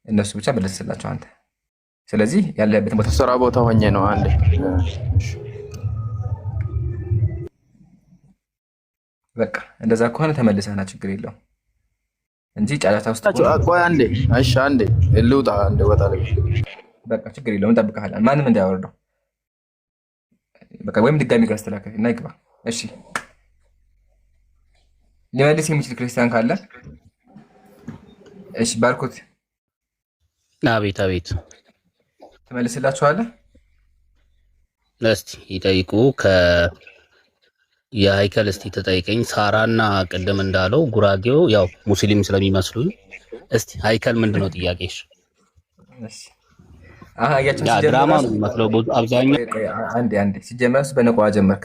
እነሱ ብቻ መልስላቸው አንተ። ስለዚህ ያለህበትን ቦታ ስራ ቦታ ሆኜ ነው። አንዴ በቃ እንደዛ ከሆነ ተመልሰህና ችግር የለውም እንጂ ጫጫታ ውስጥ ቆይ አንዴ። እሺ አንዴ ልውጣ፣ አንዴ ወጣ ላይ በቃ ችግር የለውም እንጠብቅሃለን። ማንም እንዳያወርደው በቃ ወይም ድጋሚ ጋር አስተላከፍ እና ይግባ። እሺ ሊመልስ የሚችል ክርስቲያን ካለ እሺ ባርኩት። አቤት አቤት ትመልስላችኋለህ? እስቲ ይጠይቁ። የሀይከል እስቲ ተጠይቀኝ። ሳራና ቅድም እንዳለው ጉራጌው ያው ሙስሊም ስለሚመስሉኝ እስቲ ሀይከል ምንድነው ጥያቄሽ? እሺ አያችሁ ድራማ ነው የሚመስለው አብዛኛው። አንዴ ሲጀመርስ በነቋዋ ጀመርክ።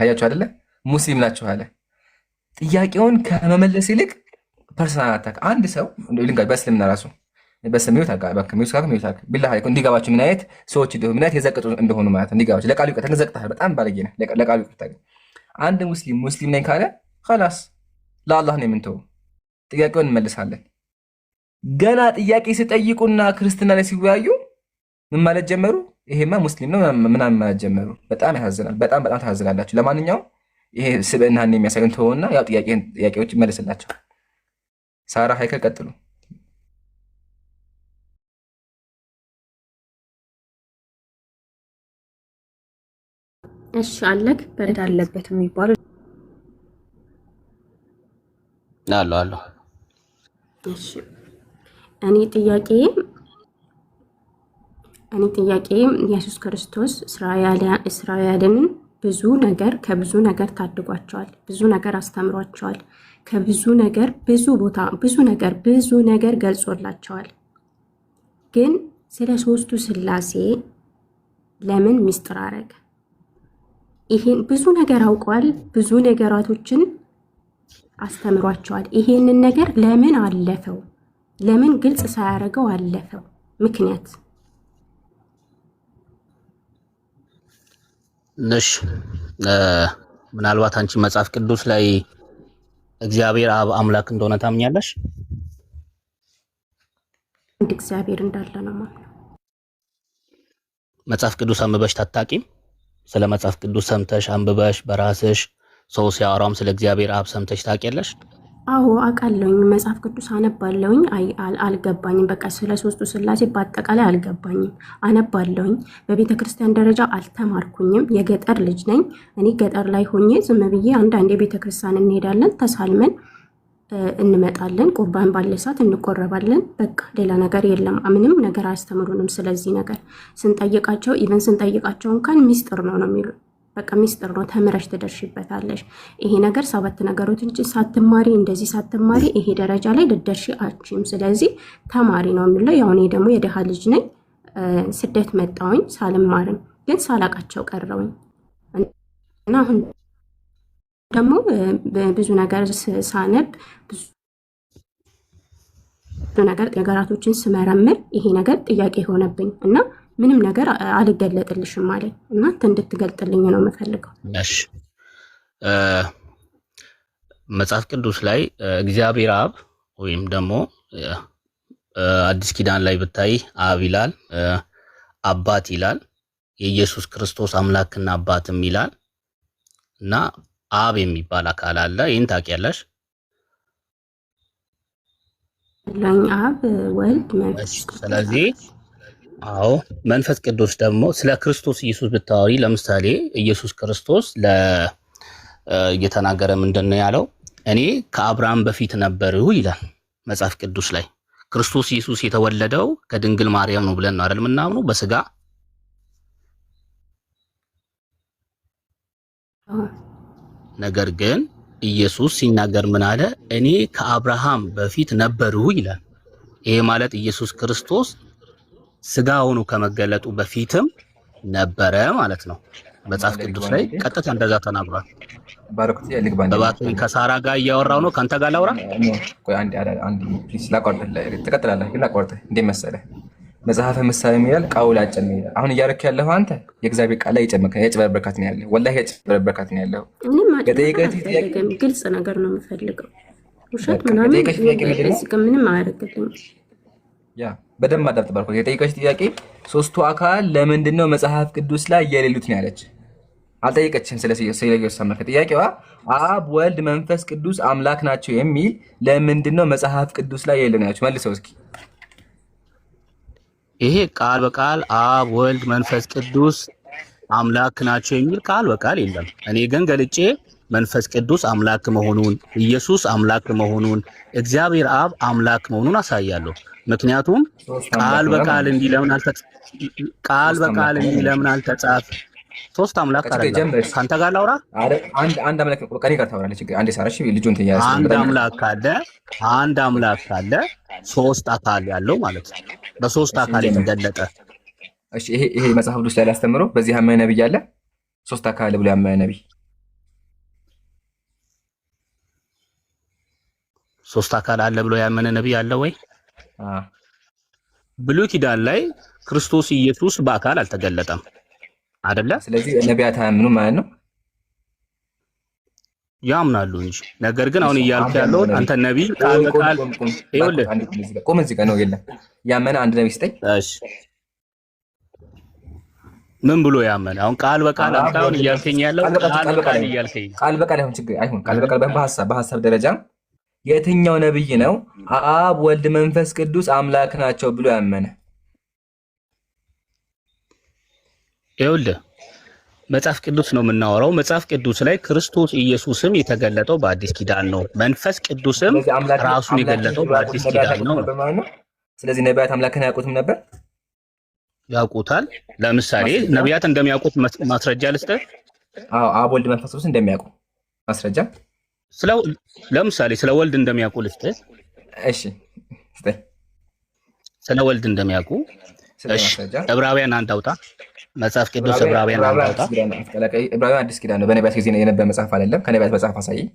አያችሁ አይደለ? ሙስሊም ናችሁ አለ። ጥያቄውን ከመመለስ ይልቅ ፐርሰናል አታክ። አንድ ሰው ልንጋር በእስልምና ራሱ በስሚውት አጋባክ ሚውት ቢላህ እንዲገባችሁ ምን አይነት ሰዎች እንደሆኑ ምን አይነት የዘቀጡ እንደሆኑ ማለት እንዲገባችሁ። ለቃሉ ይቀር ተዘቅተሃል። በጣም ባለጌ ነህ። ለቃሉ ይቀር። አንድ ሙስሊም ነኝ ካለ خلاص ለአላህ ነው የምንተው። ጥያቄውን እንመልሳለን። ገና ጥያቄ ሲጠይቁና ክርስትና ላይ ሲወያዩ ምን ማለት ጀመሩ? ይሄማ ሙስሊም ነው ምናምን ማለት ጀመሩ። በጣም ያሳዝናል። በጣም ታሳዝናላችሁ። ለማንኛውም ይሄ ስብዕናህን የሚያሳዩን ተወውና ያው ጥያቄዎች ይመልስላቸው። ሳራ ሀይከል ቀጥሉ። እሺ አለክ በረድ አለበት የሚባለው አሎ እሺ እኔ ጥያቄ ኢየሱስ ክርስቶስ እስራኤልን ከብዙ ነገር ታድጓቸዋል። ብዙ ነገር አስተምሯቸዋል። ከብዙ ነገር ብዙ ነገር ገልጾላቸዋል። ግን ስለ ሶስቱ ስላሴ ለምን ሚስጥር አረገ? ይሄን ብዙ ነገር አውቀዋል። ብዙ ነገራቶችን አስተምሯቸዋል። ይሄንን ነገር ለምን አለፈው? ለምን ግልጽ ሳያደርገው አለፈው? ምክንያት ነሽ። ምናልባት አንቺ መጽሐፍ ቅዱስ ላይ እግዚአብሔር አብ አምላክ እንደሆነ ታምኛለሽ? አንድ እግዚአብሔር እንዳለ ነው ማለት ነው። መጽሐፍ ቅዱስ አንብበሽ ታጣቂም? ስለ መጽሐፍ ቅዱስ ሰምተሽ አንብበሽ በራስሽ ሰው ሲያወራም ስለ እግዚአብሔር አብ ሰምተሽ ታውቂያለሽ? አዎ አውቃለሁኝ። መጽሐፍ ቅዱስ አነባለሁኝ። አልገባኝም። በቃ ስለ ሶስቱ ስላሴ በአጠቃላይ አልገባኝም። አነባለሁኝ። በቤተ ክርስቲያን ደረጃ አልተማርኩኝም። የገጠር ልጅ ነኝ እኔ። ገጠር ላይ ሆኜ ዝም ብዬ አንዳንድ የቤተ ክርስቲያን እንሄዳለን፣ ተሳልመን እንመጣለን። ቁርባን ባለ ሰዓት እንቆረባለን። በቃ ሌላ ነገር የለም። ምንም ነገር አያስተምሩንም። ስለዚህ ነገር ስንጠይቃቸው እንኳን ሚስጥር ነው የሚሉ። በቃ ሚስጥር ነው፣ ተምረሽ ትደርሽበታለሽ። ይሄ ነገር 7 ነገሮችን ሳትማሪ እንደዚህ ሳትማሪ ይሄ ደረጃ ላይ ልደርሺ አችም። ስለዚህ ተማሪ ነው የሚለው። ያው እኔ ደግሞ የደሃ ልጅ ነኝ። ስደት መጣሁኝ ሳልማርም፣ ግን ሳላቃቸው ቀረውኝ እና አሁን ደግሞ ብዙ ነገር ሳነብ ብዙ ነገር ነገራቶችን ስመረምር ይሄ ነገር ጥያቄ ሆነብኝ እና ምንም ነገር አልገለጥልሽም አለኝ እና እንድትገልጥልኝ ነው የምፈልገው። እሺ መጽሐፍ ቅዱስ ላይ እግዚአብሔር አብ ወይም ደግሞ አዲስ ኪዳን ላይ ብታይ አብ ይላል፣ አባት ይላል፣ የኢየሱስ ክርስቶስ አምላክና አባትም ይላል እና አብ የሚባል አካል አለ። ይህን ታውቂያለሽ? አብ፣ ወልድ፣ መንፈስ ቅዱስ። ስለዚህ አዎ መንፈስ ቅዱስ ደግሞ ስለ ክርስቶስ ኢየሱስ ብታወሪ፣ ለምሳሌ ኢየሱስ ክርስቶስ እየተናገረ ምንድን ነው ያለው? እኔ ከአብርሃም በፊት ነበርሁ ይላል መጽሐፍ ቅዱስ ላይ። ክርስቶስ ኢየሱስ የተወለደው ከድንግል ማርያም ነው ብለን ነው አይደል የምናምነው በስጋ። ነገር ግን ኢየሱስ ሲናገር ምን አለ? እኔ ከአብርሃም በፊት ነበርሁ ይላል። ይሄ ማለት ኢየሱስ ክርስቶስ ስጋ ሆኖ ከመገለጡ በፊትም ነበረ ማለት ነው። መጽሐፍ ቅዱስ ላይ ቀጥታ እንደዛ ተናግሯል። ባረኩት ያልግባኝ በባትሪ ከሳራ ጋር እያወራው ነው። ካንተ ጋር ላውራ? ቆይ አንድ ፕሊስ ላቋርጥልህ። ትቀጥላለህ ግን ላቋርጥህ። እንዴት መሰለህ መጽሐፈ ምሳሌ የሚላል ቃል አጨም ይላል። አሁን እያረክ ያለው አንተ የእግዚአብሔር ቃል ላይ የጨበረበርካት ነው ያለው። ወላሂ የጨበረበርካት ነው ያለው። የጠየቀኝ ጥያቄ ግልጽ ነገር ነው የምፈልገው። ውሸት ምናምን ምንም አያደርግልኝም። ያ በደንብ አዳምጥ ባልኩት። የጠየቀች ጥያቄ ሶስቱ አካል ለምንድን ነው መጽሐፍ ቅዱስ ላይ የሌሉት ነው ያለች። አልጠየቀችም ስለ ኢየሱስ አምላክ። ጥያቄዋ አብ፣ ወልድ፣ መንፈስ ቅዱስ አምላክ ናቸው የሚል ለምንድን ነው መጽሐፍ ቅዱስ ላይ የሌለው ነው ያለች። መልሰው እስኪ። ይሄ ቃል በቃል አብ፣ ወልድ፣ መንፈስ ቅዱስ አምላክ ናቸው የሚል ቃል በቃል የለም። እኔ ግን ገልጬ መንፈስ ቅዱስ አምላክ መሆኑን፣ ኢየሱስ አምላክ መሆኑን፣ እግዚአብሔር አብ አምላክ መሆኑን አሳያለሁ። ምክንያቱም ቃል በቃል እንዲህ ለምን አልተጻፈ? ሶስት አምላክ አይደለም። ካንተ ጋር ላውራ? አንድ አምላክ ነው። ቀሪ ጋር ታወራለች። አንዴ ሳራሽ ልጁን ተያያዘ። አንድ አምላክ ካለ ሶስት አካል ያለው ማለት ነው። በሶስት አካል የተገለጠ። እሺ ይሄ መጽሐፍ ቅዱስ ላይ ያስተምረው በዚህ ያመነ ነብይ አለ? ሶስት አካል ብሎ ያመነ ነብይ ሶስት አካል አለ ብሎ ያመነ ነብይ አለ ወይ? ብሉይ ኪዳን ላይ ክርስቶስ ኢየሱስ በአካል አልተገለጠም አይደለ? ስለዚህ ነቢያት አያምኑ ማለት ነው። ያምናሉ እንጂ። ነገር ግን አሁን እያልኩ ያለው አንተ ነብይ ቃል በቃል ይኸውልህ፣ ቆም እዚህ ጋር ነው። የለም ያመነ አንድ ነብይ ስጠኝ። እሺ ምን ብሎ ያመነ? አሁን ቃል በቃል አንተ አሁን እያልከኝ ያለው ቃል በቃል እያልከኝ ቃል በቃል አይሆን ችግር አይሆን። ቃል በቃል በሐሳብ ደረጃ የትኛው ነብይ ነው አብ፣ ወልድ፣ መንፈስ ቅዱስ አምላክ ናቸው ብሎ ያመነ? ይኸውልህ መጽሐፍ ቅዱስ ነው የምናወራው። መጽሐፍ ቅዱስ ላይ ክርስቶስ ኢየሱስም የተገለጠው በአዲስ ኪዳን ነው። መንፈስ ቅዱስም ራሱን የገለጠው በአዲስ ኪዳን ነው። ስለዚህ ነቢያት አምላክን አያውቁትም ነበር? ያውቁታል። ለምሳሌ ነቢያት እንደሚያውቁት ማስረጃ ልስጥህ። አዎ አብ፣ ወልድ፣ መንፈስ ቅዱስ እንደሚያውቁ ማስረጃ። ለምሳሌ ስለ ወልድ እንደሚያውቁ ልስጥህ። እሺ ስጠኝ። ስለ ወልድ እንደሚያውቁ። እሺ ዕብራውያን አንድ አውጣ። መጽሐፍ ቅዱስ ዕብራውያን አንተ ዕብራውያን አዲስ ኪዳን ነው። በነቢያት ጊዜ የነበረ መጽሐፍ አይደለም። ከነቢያት መጽሐፍ አሳየኝ።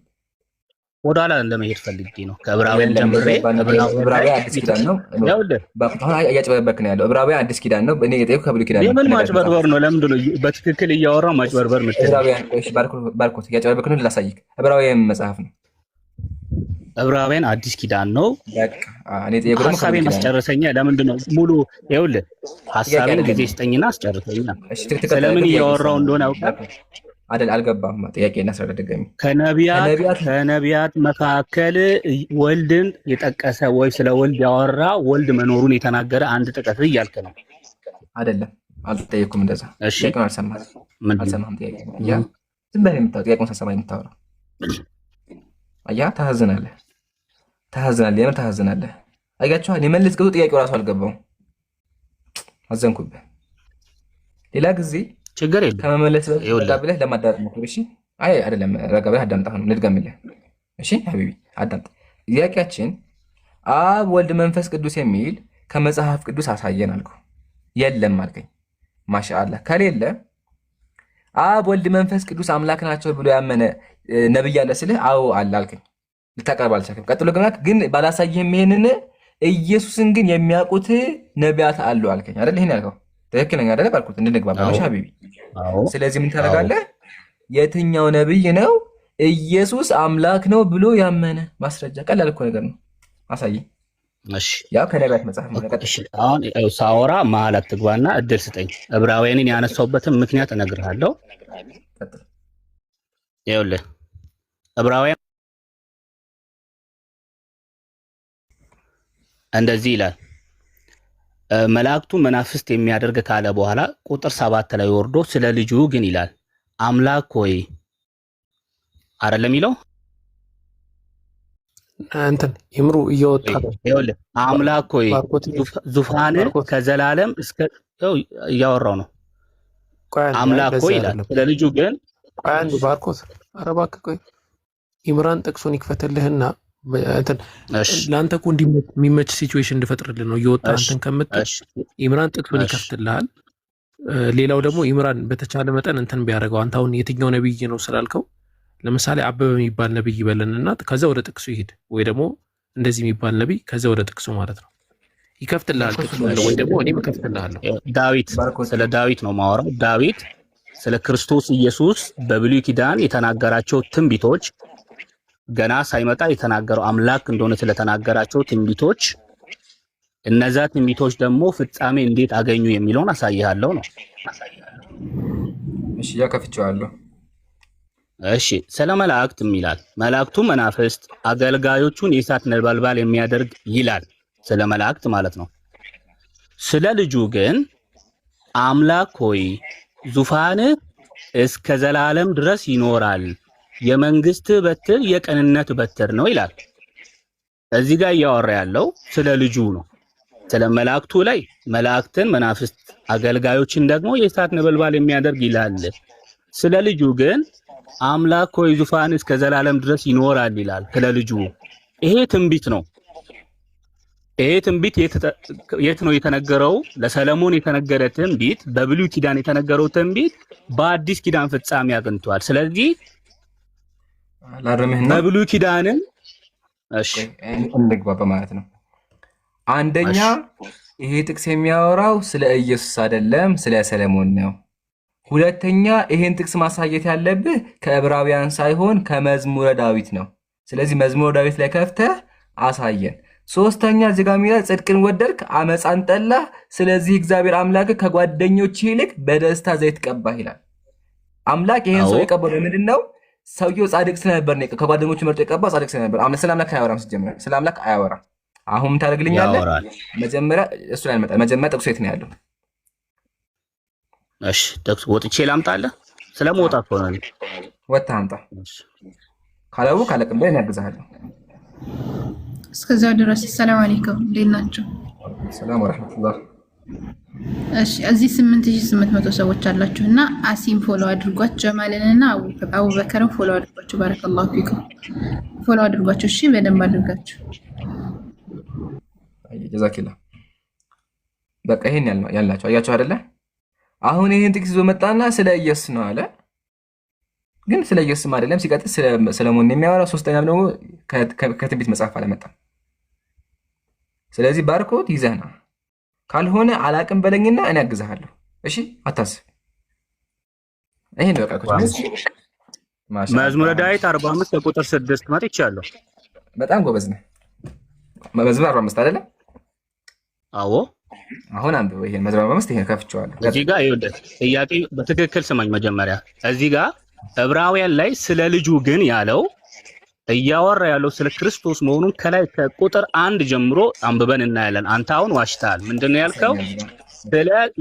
ወደኋላ ለመሄድ ፈልጌ ነው። ከዕብራውያን ጀምሬ ዕብራውያን አዲስ ኪዳን ነው። አሁን እያጭበረበርክ ነው ያለው። ዕብራውያን አዲስ ኪዳን ነው። እኔ የጠየኩህ ከብሉይ ኪዳን ነው። የምን ማጭበርበር ነው? ለምንድን ነው በትክክል እያወራሁ ማጭበርበር የምትለው? ዕብራውያን ባርኮት እያጭበረበርክ ነው። ላሳይክ። ዕብራውያን መጽሐፍ ነው። ዕብራውያን አዲስ ኪዳን ነው። እኔ የጠየኩህ ደግሞ ሀሳቤን አስጨርሰኛ። ለምንድን ነው ሙሉ ይኸውልህ፣ ሀሳቤን ጊዜ ስጠኝና አስጨርሰኛ። ስለምን እያወራሁ እንደሆነ አውቃለሁ አይደል? አልገባም። ጥያቄ እናስረዳ ድጋሚ። ከነቢያት መካከል ወልድን የጠቀሰ ወይ ስለ ወልድ ያወራ ወልድ መኖሩን የተናገረ አንድ ጥቀስ እያልክ ነው አይደለም? አልጠየኩም እንደዛ። እሺ አልሰማህም። ጥያቄ ያ ዝም ብለህ የምታወራው ጥያቄውን ሳሰማ የምታወራው አያ ታዝናለህ። የምር ታዝናለህ። አያችኋል? የመለስ ገቡ ጥያቄው ራሱ አልገባውም። አዘንኩብህ። ሌላ ጊዜ ችግር የለም ከመመለስ ረጋ ብለህ ለማዳመጥ ሞክር። እሺ አይ አይደለም፣ ረጋ ብለህ አዳምጣ ነው ልድገምልህ። እሺ ሀቢቢ አዳምጥ። ጥያቄያችን አብ ወልድ መንፈስ ቅዱስ የሚል ከመጽሐፍ ቅዱስ አሳየን አልኩ። የለም አልከኝ። ማሻአላህ። ከሌለ አብ ወልድ መንፈስ ቅዱስ አምላክ ናቸው ብሎ ያመነ ነብይ አለ ስልህ አዎ አለ አልከኝ። ልታቀርብ አልቻልክም። ቀጥሎ ግን ባላሳየህም ይሄንን ኢየሱስን ግን የሚያውቁት ነቢያት አሉ አልከኝ አይደል? ይሄን ያልከው ትክክለኛ አይደለ? ባልኩት እንድንግባባ ነው ሀቢቢ። ስለዚህ ምን ታደርጋለህ? የትኛው ነብይ ነው ኢየሱስ አምላክ ነው ብሎ ያመነ? ማስረጃ ቀላል እኮ ነገር ነው። አሳየኝ። እሺ ያው ከነቢያት መጽሐፍ ነው። እሺ አሁን ሳወራ መሀል አትግባና እድል ስጠኝ። ዕብራውያንን ያነሳውበትን ምክንያት እነግርሃለሁ። ይኸውልህ ዕብራውያን እንደዚህ ይላል፣ መላእክቱ መናፍስት የሚያደርግ ካለ በኋላ ቁጥር 7 ላይ ወርዶ ስለ ልጁ ግን ይላል አምላክ ሆይ አይደለም ይለው እንትን ይምሩ እየወጣ ይኸውልህ አምላክ ሆይ ዙፋን ከዘላለም እስከ እያወራው ነው። አምላክ ሆይ ይላል ስለ ልጁ ግን አንድ ባርኮት አረባክ ቆይ ኢምራን ጥቅሱን ይክፈትልህና እንትን ለአንተ እኮ የሚመች ሲቹዌሽን እንድፈጥርልህ ነው እየወጣ እንትን ከምትል ኢምራን ጥቅሱን ይከፍትልሃል። ሌላው ደግሞ ኢምራን በተቻለ መጠን እንትን ቢያደርገው አንተ አሁን የትኛው ነብይ ነው ስላልከው ለምሳሌ አበበ የሚባል ነብይ ይበለንና ከዛ ወደ ጥቅሱ ይሄድ፣ ወይ ደግሞ እንደዚህ የሚባል ነብይ ከዛ ወደ ጥቅሱ ማለት ነው ይከፍትልሃል። ጥቅሱ ወይ ደግሞ እኔም እከፍትልሃለሁ። ዳዊት ስለ ዳዊት ነው ማወራው። ዳዊት ስለ ክርስቶስ ኢየሱስ በብሉይ ኪዳን የተናገራቸው ትንቢቶች ገና ሳይመጣ የተናገረው አምላክ እንደሆነ ስለተናገራቸው ትንቢቶች እነዛ ትንቢቶች ደግሞ ፍጻሜ እንዴት አገኙ የሚለውን አሳይሃለሁ ነው። እሺ ያከፍቻለሁ። እሺ ስለ መላእክትም ይላል መላእክቱ መናፍስት አገልጋዮቹን የእሳት ነበልባል የሚያደርግ ይላል። ስለ መላእክት ማለት ነው። ስለ ልጁ ግን አምላክ ሆይ ዙፋንህ እስከ ዘላለም ድረስ ይኖራል፣ የመንግስት በትር የቀንነት በትር ነው ይላል። እዚህ ጋር እያወራ ያለው ስለ ልጁ ነው። ስለ መላእክቱ ላይ መላእክትን መናፍስት አገልጋዮችን ደግሞ የእሳት ነበልባል የሚያደርግ ይላል። ስለ ልጁ ግን አምላክ ሆይ ዙፋን እስከ ዘላለም ድረስ ይኖራል ይላል። ስለ ልጁ ይሄ ትንቢት ነው። ይሄ ትንቢት የት ነው የተነገረው? ለሰለሞን የተነገረ ትንቢት፣ በብሉይ ኪዳን የተነገረው ትንቢት በአዲስ ኪዳን ፍጻሜ አግኝቷል። ስለዚህ በብሉይ ኪዳንን እሺ እንግባባ ማለት ነው። አንደኛ ይሄ ጥቅስ የሚያወራው ስለ ኢየሱስ አይደለም፣ ስለ ሰለሞን ነው። ሁለተኛ ይሄን ጥቅስ ማሳየት ያለብህ ከዕብራውያን ሳይሆን ከመዝሙረ ዳዊት ነው። ስለዚህ መዝሙረ ዳዊት ላይ ከፍተህ አሳየን። ሶስተኛ እዚህ ጋር የሚለው ጽድቅን ወደድክ አመፃን ጠላህ፣ ስለዚህ እግዚአብሔር አምላክ ከጓደኞች ይልቅ በደስታ ዘይት ቀባህ ይላል። አምላክ ይሄን ሰው የቀባው ምንድን ነው? ሰውየው ጻድቅ ስለነበር ነው። ከጓደኞቹ መርጦ የቀባው ጻድቅ ስለነበር። ስለ አምላክ አያወራም። ሲጀምር ስለ አምላክ አያወራም። አሁን ታደርግልኛለህ? መጀመሪያ እሱ ላይ እንመጣለን። መጀመሪያ ጥቅሱ የት ነው ያለው? እሺ ጥቅሱ ወጥቼ ላምጣልህ? ስለመውጣት ሆነ ወጥተህ አምጣ። ካለው ካለቅም ላይ ያግዛለሁ። እስከዛው ድረስ ሰላም አለይኩም፣ እንዴት ናቸው? ሰላም ወራህመቱላህ። እሺ እዚህ 8800 ሰዎች አላችሁ እና አሲም ፎሎ አድርጓቸው፣ ጀማልንና አቡበከርን ፎሎ አድርጓቸው። ባረከላሁ ፊኩም፣ ፎሎ አድርጓቸው። እሺ በደንብ አድርጋችሁ። ጀዛኪላ። በቃ ይሄን ያልናቸው አያችሁ አይደለ? አሁን ይሄን ጥቅስ ይዞ መጣና ስለ ኢየሱስ ነው አለ። ግን ስለ ኢየሱስም አይደለም። ሲቀጥል ስለ ሰለሞን የሚያወራ ሶስተኛም ደግሞ ከትንቢት መጽሐፍ አለመጣም። ስለዚህ ባርኮት ይዘህና ካልሆነ አላቅም በለኝና እኔ አግዝሃለሁ። እሺ አታስብ። ይሄን ነው በቃ። መዝሙረ ዳዊት 45 ከቁጥር 6 መጥቻለሁ። በጣም ጎበዝ ነህ። መዝሙር 45 አይደለ? አዎ። አሁን አንብበው ይሄን መዝሙር 45 ይሄን ከፍቼዋለሁ። እዚህ ጋር ይኸውልህ ጥያቄ በትክክል ስማኝ። መጀመሪያ እዚህ ጋር ዕብራውያን ላይ ስለ ልጁ ግን ያለው እያወራ ያለው ስለ ክርስቶስ መሆኑን ከላይ ከቁጥር 1 ጀምሮ አንብበን እናያለን። አንተ አሁን ዋሽተሃል። ምንድነው ያልከው?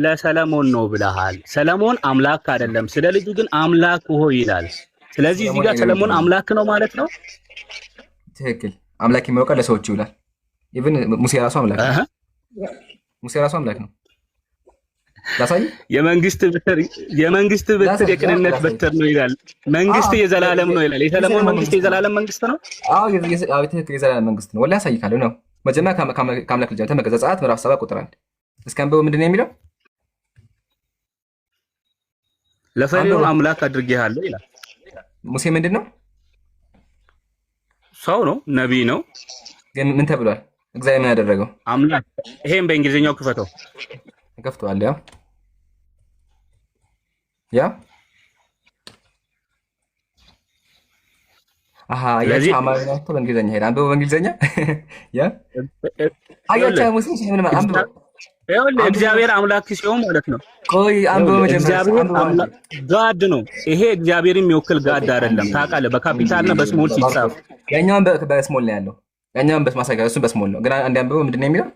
ለሰለሞን ነው ብለሃል። ሰለሞን አምላክ አይደለም፣ ስለ ልጁ ግን አምላክ ሆይ ይላል። ስለዚህ እዚህ ጋር ሰለሞን አምላክ ነው ማለት ነው። ትክክል። አምላክ የሚያውቀው ለሰዎች ይውላል። ኢቭን ሙሴ ራሱ አምላክ ነው። ሙሴ ራሱ አምላክ ነው። ላሳይ። የመንግስት ብትር የቅንነት ብትር ነው ይላል። መንግስት የዘላለም ነው ይላል። የሰለሞን መንግስት የዘላለም መንግስት ነው። አዎ ትክክል፣ የዘላለም መንግስት ነው። ወላሂ ያሳይካለሁ ነው። መጀመሪያ ከአምላክ ልጅ ተመከዘ ዘጸአት ምዕራፍ 7 ቁጥር 1 እስከ አንብበው። ምንድን ነው የሚለው? ለፈርዖን አምላክ አድርጌሃለሁ ይላል። ሙሴ ምንድን ነው? ሰው ነው፣ ነቢይ ነው። ግን ምን ተብሏል? እግዚአብሔር ምን ያደረገው? አምላክ። ይሄን በእንግሊዝኛው ክፈተው። ከፍተዋል። ያ አሃ ያቺ አማርኛ ነው። በእንግሊዝኛ ሄዳ አንብበው። በእንግሊዝኛ ያ አያቻ ሙሴ ምን ማለት አንብበው። ይኸውልህ እግዚአብሔር አምላክ ሲሆን ማለት ነው። ቆይ አንብበው መጀመሪያ። እግዚአብሔር አምላክ ጋድ ነው። ይሄ እግዚአብሔርን የሚወክል ጋድ አይደለም። ታውቃለህ፣ በካፒታልና በስሞል ሲጻፍ ያኛውን በስሞል ነው ያለው። ያኛውን በማሳያ እሱን በስሞል ነው። ግን አንድ አንብበው። ምንድን ነው የሚለው?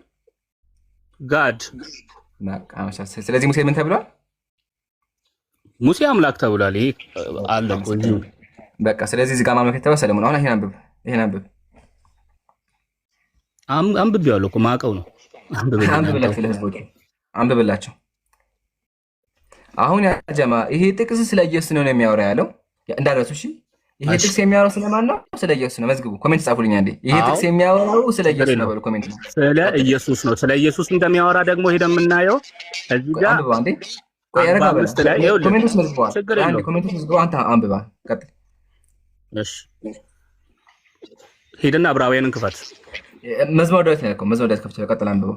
ጋድ። ስለዚህ ሙሴ ምን ተብሏል? ሙሴ አምላክ ተብሏል። ይሄ አለ ቆይ በቃ። ስለዚህ እዚህ ጋር ማመልከት ተባለ ሰለሞን። አሁን ይሄን አንብብ። አንብቤዋለሁ እኮ ማቀው ነው። አንብብላቸው። አሁን ያ ጀማ ይሄ ጥቅስ ስለ ኢየሱስ ነው የሚያወራ ያለው እንዳረሱ። እሺ ይሄ ጥቅስ የሚያወራው ስለማን ነው? ስለ ኢየሱስ ነው። መዝግቡ፣ ኮሜንት ጻፉልኝ አንዴ። ይሄ ጥቅስ የሚያወራው ስለ ኢየሱስ ነው በሉ ኮሜንት ነው። ስለ ኢየሱስ ነው። ስለ ኢየሱስ እንደሚያወራ ደግሞ ሄደን የምናየው እዚህ ጋር አንብባ አንዴ። ቆይ ያረጋ ኮሜንት ውስጥ መዝግቡ። አንዴ ኮሜንት ውስጥ መዝግቡ። አንተ አንብባ ቀጥል። እሺ ሄደና ዕብራውያንን ክፈት። መዝሙረ ዳዊት ነው ያልከው። መዝሙረ ዳዊት ከፍቼ ቀጥል አንብበው።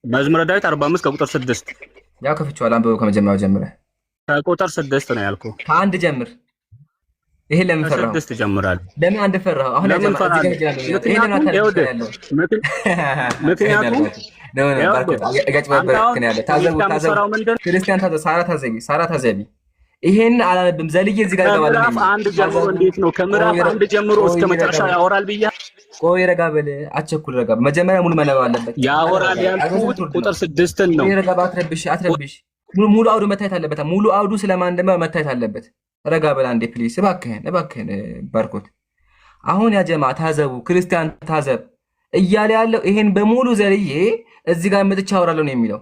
መዝሙረ ዳዊት 45 ከቁጥር 6 ያው ከፍቼዋለሁ። አንብበው ከመጀመሪያው ጀምረህ። ከቁጥር 6 ነው ያልከው። ከአንድ ጀምር። ይሄ ለምን ፈራህ? 6 ጀምራል። ለምን አንድ ፈራህ? አሁን ለምን ፈራህ? ምክንያቱም ሳራ ታዘቢ። ይሄን አላነብም ዘልዬ እዚህ ጋር ገባለሁ። ከምዕራፍ 1 ጀምሮ እንዴት ነው? ከምዕራፍ 1 ጀምሮ እስከ መጨረሻ ያወራል ብያ። ቆይ ረጋ በል፣ አትቸኩል። ረጋ መጀመሪያ ሙሉ መነበብ አለበት። ያወራል ያልኩት ቁጥር 6 ነው። ረጋ አትረብሽ። ሙሉ አውዱ መታየት አለበት። ሙሉ አውዱ ስለማን እንደማ መታየት አለበት። ረጋ በል አንዴ ፕሊስ፣ እባክህን ባርኮት። አሁን ያ ጀማ ታዘቡ፣ ክርስቲያን ታዘብ እያለ ያለው ይሄን በሙሉ ዘልዬ እዚህ ጋር መጥቻ አወራለሁ ነው የሚለው።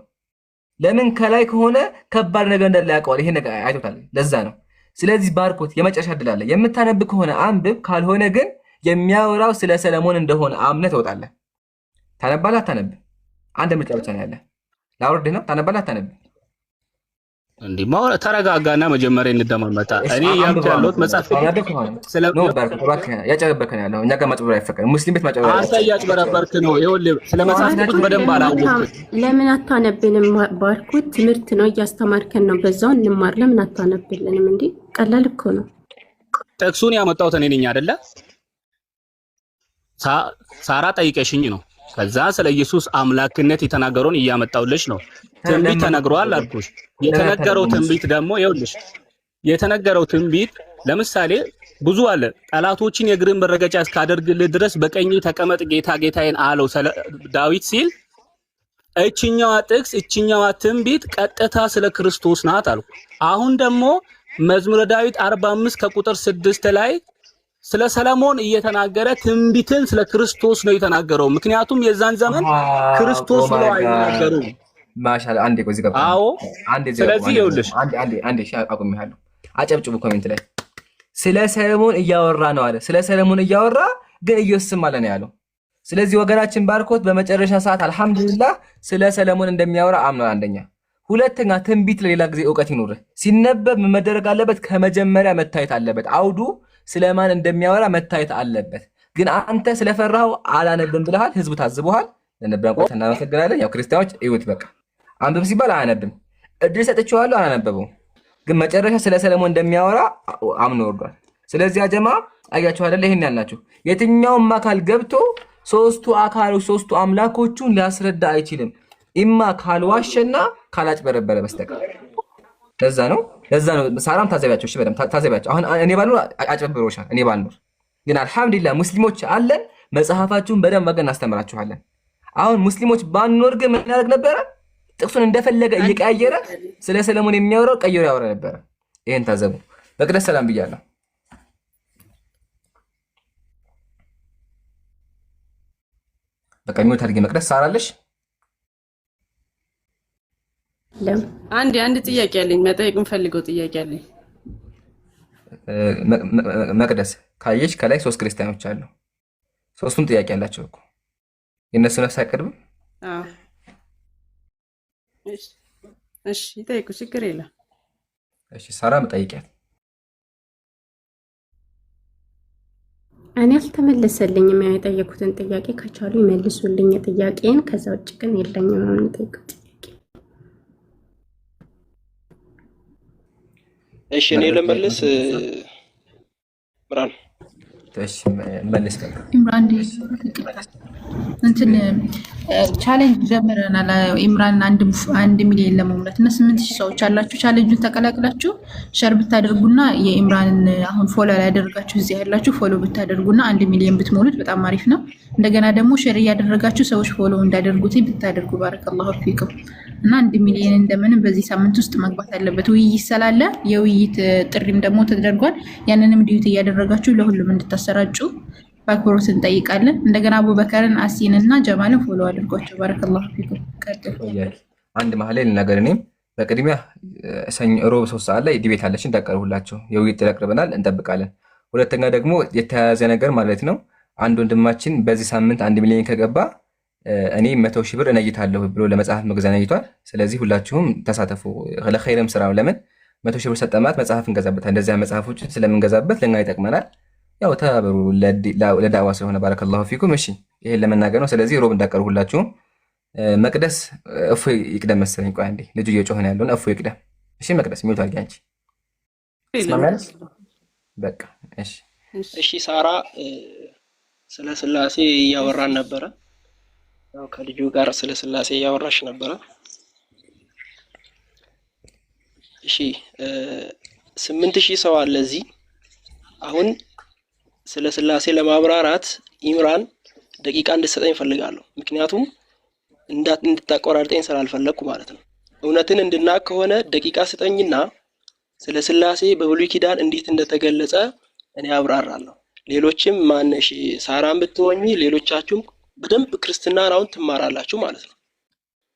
ለምን ከላይ ከሆነ ከባድ ነገር እንዳለ ያውቀዋል። ይሄ ነገር አይቶታል። ለዛ ነው። ስለዚህ ባርኮት የመጨረሻ እድል አለ። የምታነብ ከሆነ አንብብ፣ ካልሆነ ግን የሚያወራው ስለ ሰለሞን እንደሆነ አምነህ ትወጣለህ። ታነባለህ አታነብም? አንድ ምርጫ ብቻ ነው ያለ። ላውርድህ ነው። ታነባለህ አታነብም? እንዴ ማወራ ተረጋጋና መጀመሪያ እንደማመጣ እኔ ያልኩት መጽሐፍ ስለ ነው ባርኮት እባክህ ያጨበበከ ነው ያለው። እኛ ጋር ማጭበርበር አይፈቀድም። ሙስሊም ቤት ማጭበርበር አንተ ያጭበረበርክ ነው። ይኸውልህ ስለ መጽሐፍ ቅዱስ በደንብ አላወቅም። ለምን አታነብንም? ባርኮት ትምህርት ነው እያስተማርከን ነው። በዛው እንማር። ለምን አታነብልንም? እንዴ ቀላል እኮ ነው። ጥቅሱን ያመጣሁት እኔ ነኝ አይደለ? ሳራ ጠይቀሽኝ ነው። ከዛ ስለ ኢየሱስ አምላክነት የተናገረውን እያመጣውልሽ ነው። ትንቢት ተነግሯል አልኩሽ። የተነገረው ትንቢት ደግሞ ይኸውልሽ፣ የተነገረው ትንቢት ለምሳሌ ብዙ አለ። ጠላቶችን የእግርን መረገጫ እስካደርግልህ ድረስ በቀኝ ተቀመጥ ጌታ ጌታዬን አለው ዳዊት ሲል፣ እችኛዋ ጥቅስ እችኛዋ ትንቢት ቀጥታ ስለ ክርስቶስ ናት አልኩ። አሁን ደግሞ መዝሙረ ዳዊት 45 ከቁጥር 6 ላይ ስለ ሰለሞን እየተናገረ ትንቢትን ስለ ክርስቶስ ነው የተናገረው። ምክንያቱም የዛን ዘመን ክርስቶስ ብለው አይናገሩም። ማሻአላ አንዴ ቆይ ዝጋ። አዎ ስለዚህ ይኸውልሽ አንዴ አቁሜሃለሁ። አጨብጭቡ ኮሜንት ላይ። ስለ ሰለሞን እያወራ ነው አለ። ስለ ሰለሞን እያወራ ግን ኢየሱስም አለ ነው ያለው። ስለዚህ ወገናችን ባርኮት በመጨረሻ ሰዓት አልሐምዱሊላህ ስለ ሰለሞን እንደሚያወራ አምኗል። አንደኛ። ሁለተኛ ትንቢት ለሌላ ጊዜ ዕውቀት ይኖር። ሲነበብ መደረግ አለበት ከመጀመሪያ መታየት አለበት። አውዱ ስለማን እንደሚያወራ መታየት አለበት። ግን አንተ ስለፈራው አላነብም ብለሃል። ህዝቡ ታዝበዋል። ለነበረን ቆይታ እናመሰግናለን። ያው ክርስቲያኖች እዩት፣ በቃ አንብብ ሲባል አያነብም። እድል ሰጥቼዋለሁ አላነበበው። ግን መጨረሻ ስለ ሰለሞን እንደሚያወራ አምኖ ወርዷል። ስለዚህ አጀማ አያችሁ አይደል? ይሄን ያልናችሁ የትኛውም አካል ገብቶ ሶስቱ አካሎች ሶስቱ አምላኮቹን ሊያስረዳ አይችልም። ኢማ ካልዋሸና ካላጭበረበረ በስተቀር። ለዛ ነው ሳራም ታዘቢያቸው። እሺ በደም ታዘቢያቸው። አሁን እኔ ባልኖር አጭበርብሮሻል። እኔ ባልኖር ግን አልሐምዱሊላህ ሙስሊሞች አለን። መጽሐፋችሁን በደም ወገን እናስተምራችኋለን። አሁን ሙስሊሞች ባንኖር ግን ምን ያደርግ ነበረ? ጥቅሱን እንደፈለገ እየቀያየረ ስለ ሰለሞን የሚያወራው ቀይሮ ያወራ ነበረ። ይሄን ታዘቡ። መቅደስ ሰላም ብያለሁ። በቃ ሚውት አድርጌ መቅደስ ሳራለሽ። አንድ ጥያቄ አለኝ፣ መጠየቅ የምፈልገው ጥያቄ አለኝ። መቅደስ ካየሽ ከላይ 3 ክርስቲያኖች አሉ። ሶስቱም ጥያቄ አላቸው እኮ የነሱ ነፍስ አይቀርብም? አዎ እሺ ይጠይቁ፣ ችግር የለም። እሺ ሳራ መጠይቂያት። እኔ አልተመለሰልኝም። ያው የጠየኩትን ጥያቄ ከቻሉ ይመልሱልኝ ጥያቄን። ከዛ ውጭ ግን የለኝም ነው የምጠይቀው ጥያቄ። እሺ እኔ ለመለስ ብራን እሺ መልስ በቃ ኢምራን እንትን ቻሌንጅ ጀምረናል። ኢምራን 1 ሚሊዮን ለመሙላት እና 8000 ሰዎች አላችሁ። ቻሌንጁን ተቀላቅላችሁ ሸር ብታደርጉና የኢምራንን አሁን ፎሎ ያደረጋችሁ እዚህ ያላችሁ ፎሎ ብታደርጉና 1 ሚሊዮን ብትሞሉት በጣም አሪፍ ነው። እንደገና ደግሞ ሸር እያደረጋችሁ ሰዎች ፎሎ እንዳደርጉት ብታደርጉ ባረከላሁ ፊኩም እና 1 ሚሊዮን እንደምንም በዚህ ሳምንት ውስጥ መግባት አለበት። ውይይት ስላለ የውይይት ጥሪም ደግሞ ተደርጓል። ያንንም ዲዩት እያደረጋችሁ ለሁሉም እንድታሰራጩ በአክብሮት እንጠይቃለን። እንደገና አቡበከርን አሲን እና ጀማልን ፎሎ አድርጓቸው ባረከላሁ ፊኩም። ቀጥሉ። አንድ መሀል ላይ ልናገር። እኔም በቅድሚያ ሰኞ ሮብ 3 ሰዓት ላይ ዲቤት አለች እንዳቀርቡላቸው የውይይት ተለቅርበናል፣ እንጠብቃለን። ሁለተኛ ደግሞ የተያያዘ ነገር ማለት ነው። አንድ ወንድማችን በዚህ ሳምንት 1 ሚሊዮን ከገባ እኔ 100,000 ብር እነይታለሁ ብሎ ለመጽሐፍ መግዣ ነይቷል። ስለዚህ ሁላችሁም ተሳተፉ። ለኸይርም ስራው ለምን 100,000 ብር ሰጠማት መጽሐፍ እንገዛበታለን። እንደዚያ መጽሐፎች ስለምንገዛበት ለኛ ይጠቅመናል። ያው ተባበሩ ለዳዋ ስለሆነ ባረከላሁ ፊኩም። እሺ ይሄን ለመናገር ነው። ስለዚህ ሮብ እንዳቀርቡ ሁላችሁም። መቅደስ እፎ ይቅደም መሰለኝ። ቆይ አንዴ ልጁ እየጮኸ ነው ያለውን እፎ ይቅደም። እሺ መቅደስ ሚውት አድርጊ አንቺ። ስማማለሽ? በቃ እሺ እሺ። ሳራ ስለ ስላሴ እያወራን ነበረ። ያው ከልጁ ጋር ስለ ስላሴ እያወራሽ ነበረ። እሺ 8000 ሰው አለ እዚህ። አሁን ስለ ስላሴ ለማብራራት ኢምራን ደቂቃ እንድትሰጠኝ ፈልጋለሁ። ምክንያቱም እንድታቆራርጠኝ ስላልፈለኩ ማለት ነው። እውነትን እንድናቅ ከሆነ ደቂቃ ስጠኝና ስለ ስላሴ በብሉይ ኪዳን እንዴት እንደተገለጸ እኔ አብራራለሁ። ሌሎችም ማነሽ ሳራን ብትሆኚ ሌሎቻችሁም በደንብ ክርስትናን አሁን ትማራላችሁ ማለት ነው።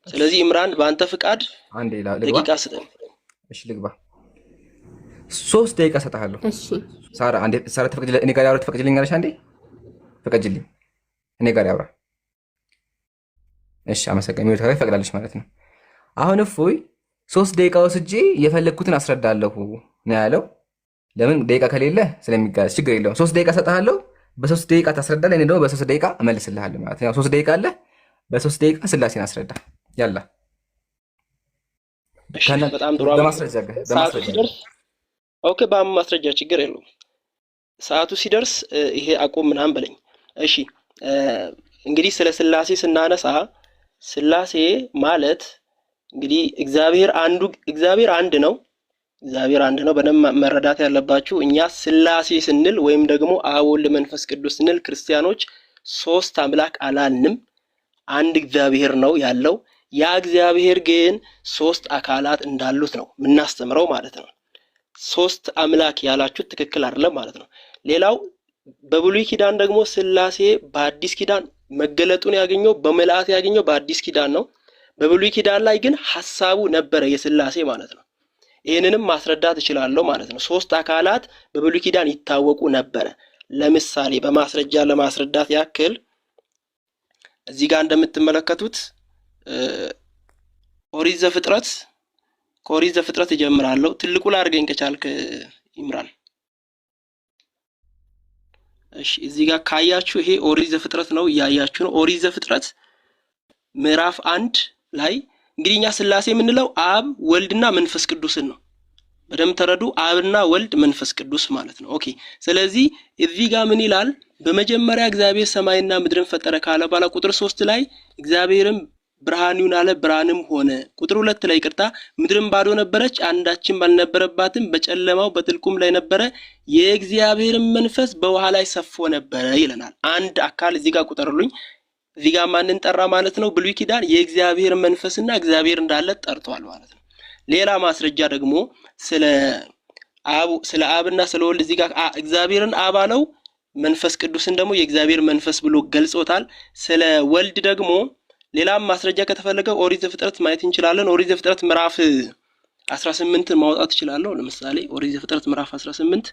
ስለዚህ ኢምራን በአንተ ፍቃድ ደቂቃ ስጠኝ። እሺ ልግባ። 3 ደቂቃ ሰጣለሁ። እሺ ሳራ አንዴ ሳራ ተፈቅጅልኝ። እኔ ጋር ያወራ ተፈቅጅልኛለሽ? አንዴ ፈቅጅልኝ። እኔ ጋር ያወራ። እሺ አመሰግናለሁ። ሚውት ላይ ፈቅዳለሽ ማለት ነው። አሁን እፎይ 3 ደቂቃ ወስጄ የፈለግኩትን አስረዳለሁ ነው ያለው። ለምን ደቂቃ ከሌለ ስለሚጋዝ ችግር የለውም። 3 ደቂቃ ሰጣለሁ። በ3 ደቂቃ ታስረዳለህ። እኔ ደግሞ በ3 ደቂቃ እመልስልሃለሁ ማለት ነው። 3 ደቂቃ አለ። በ3 ደቂቃ ስላሴን አስረዳ። ያላ እሺ በጣም ጥሩ። በማስረጃ ሲደርስ ኦኬ፣ በማስረጃ ችግር የለውም። ሰዓቱ ሲደርስ ይሄ አቁም ምናምን በለኝ። እሺ እንግዲህ ስለ ስላሴ ስናነሳ ስላሴ ማለት እንግዲህ እግዚአብሔር አንድ ነው። እግዚአብሔር አንድ ነው። በደንብ መረዳት ያለባችሁ እኛ ስላሴ ስንል ወይም ደግሞ አብ ወልድ መንፈስ ቅዱስ ስንል ክርስቲያኖች 3 አምላክ አላልንም። አንድ እግዚአብሔር ነው ያለው። ያ እግዚአብሔር ግን 3 አካላት እንዳሉት ነው የምናስተምረው ማለት ነው። 3 አምላክ ያላችሁት ትክክል አይደለም ማለት ነው። ሌላው በብሉይ ኪዳን ደግሞ ስላሴ በአዲስ ኪዳን መገለጡን ያገኘው በመላእክት ያገኘው በአዲስ ኪዳን ነው። በብሉይ ኪዳን ላይ ግን ሐሳቡ ነበረ የስላሴ ማለት ነው። ይሄንንም ማስረዳት እችላለሁ ማለት ነው። 3 አካላት በብሉይ ኪዳን ይታወቁ ነበረ። ለምሳሌ በማስረጃ ለማስረዳት ያክል እዚህ ጋር እንደምትመለከቱት ኦሪት ዘፍጥረት ከኦሪት ዘፍጥረት እጀምራለሁ። ትልቁ ላድርገኝ ከቻልክ ኢምራን። እሺ እዚህ ጋር ካያችሁ ይሄ ኦሪት ዘፍጥረት ነው፣ እያያችሁ ነው። ኦሪት ዘፍጥረት ምዕራፍ 1 ላይ እንግዲህ እኛ ሥላሴ የምንለው አብ ወልድና መንፈስ ቅዱስን ነው። በደምብ ተረዱ። አብና ወልድ መንፈስ ቅዱስ ማለት ነው። ኦኬ። ስለዚህ እዚህ ጋር ምን ይላል? በመጀመሪያ እግዚአብሔር ሰማይና ምድርን ፈጠረ ካለ በኋላ ቁጥር 3 ላይ እግዚአብሔርም ብርሃን ይሁን አለ፣ ብርሃንም ሆነ። ቁጥር 2 ላይ ይቅርታ፣ ምድርም ባዶ ነበረች፣ አንዳችም አልነበረባትም፣ በጨለማው በጥልቁም ላይ ነበረ፣ የእግዚአብሔርም መንፈስ በውሃ ላይ ሰፎ ነበረ ይለናል። አንድ አካል እዚህ ጋር ቁጠሩልኝ። እዚህ ጋር ማንን ጠራ ማለት ነው? ብሉይ ኪዳን የእግዚአብሔር መንፈስና እግዚአብሔር እንዳለ ጠርቷል ማለት ነው። ሌላ ማስረጃ ደግሞ ስለ አብና ስለ ወልድ እዚህ ጋር እግዚአብሔርን አብ አለው፣ መንፈስ ቅዱስን ደግሞ የእግዚአብሔር መንፈስ ብሎ ገልጾታል። ስለ ወልድ ደግሞ ሌላም ማስረጃ ከተፈለገ ኦሪት ዘፍጥረት ማየት እንችላለን። ኦሪት ዘፍጥረት ምዕራፍ 18 ማውጣት እችላለሁ። ለምሳሌ ኦሪት ዘፍጥረት ምዕራፍ 18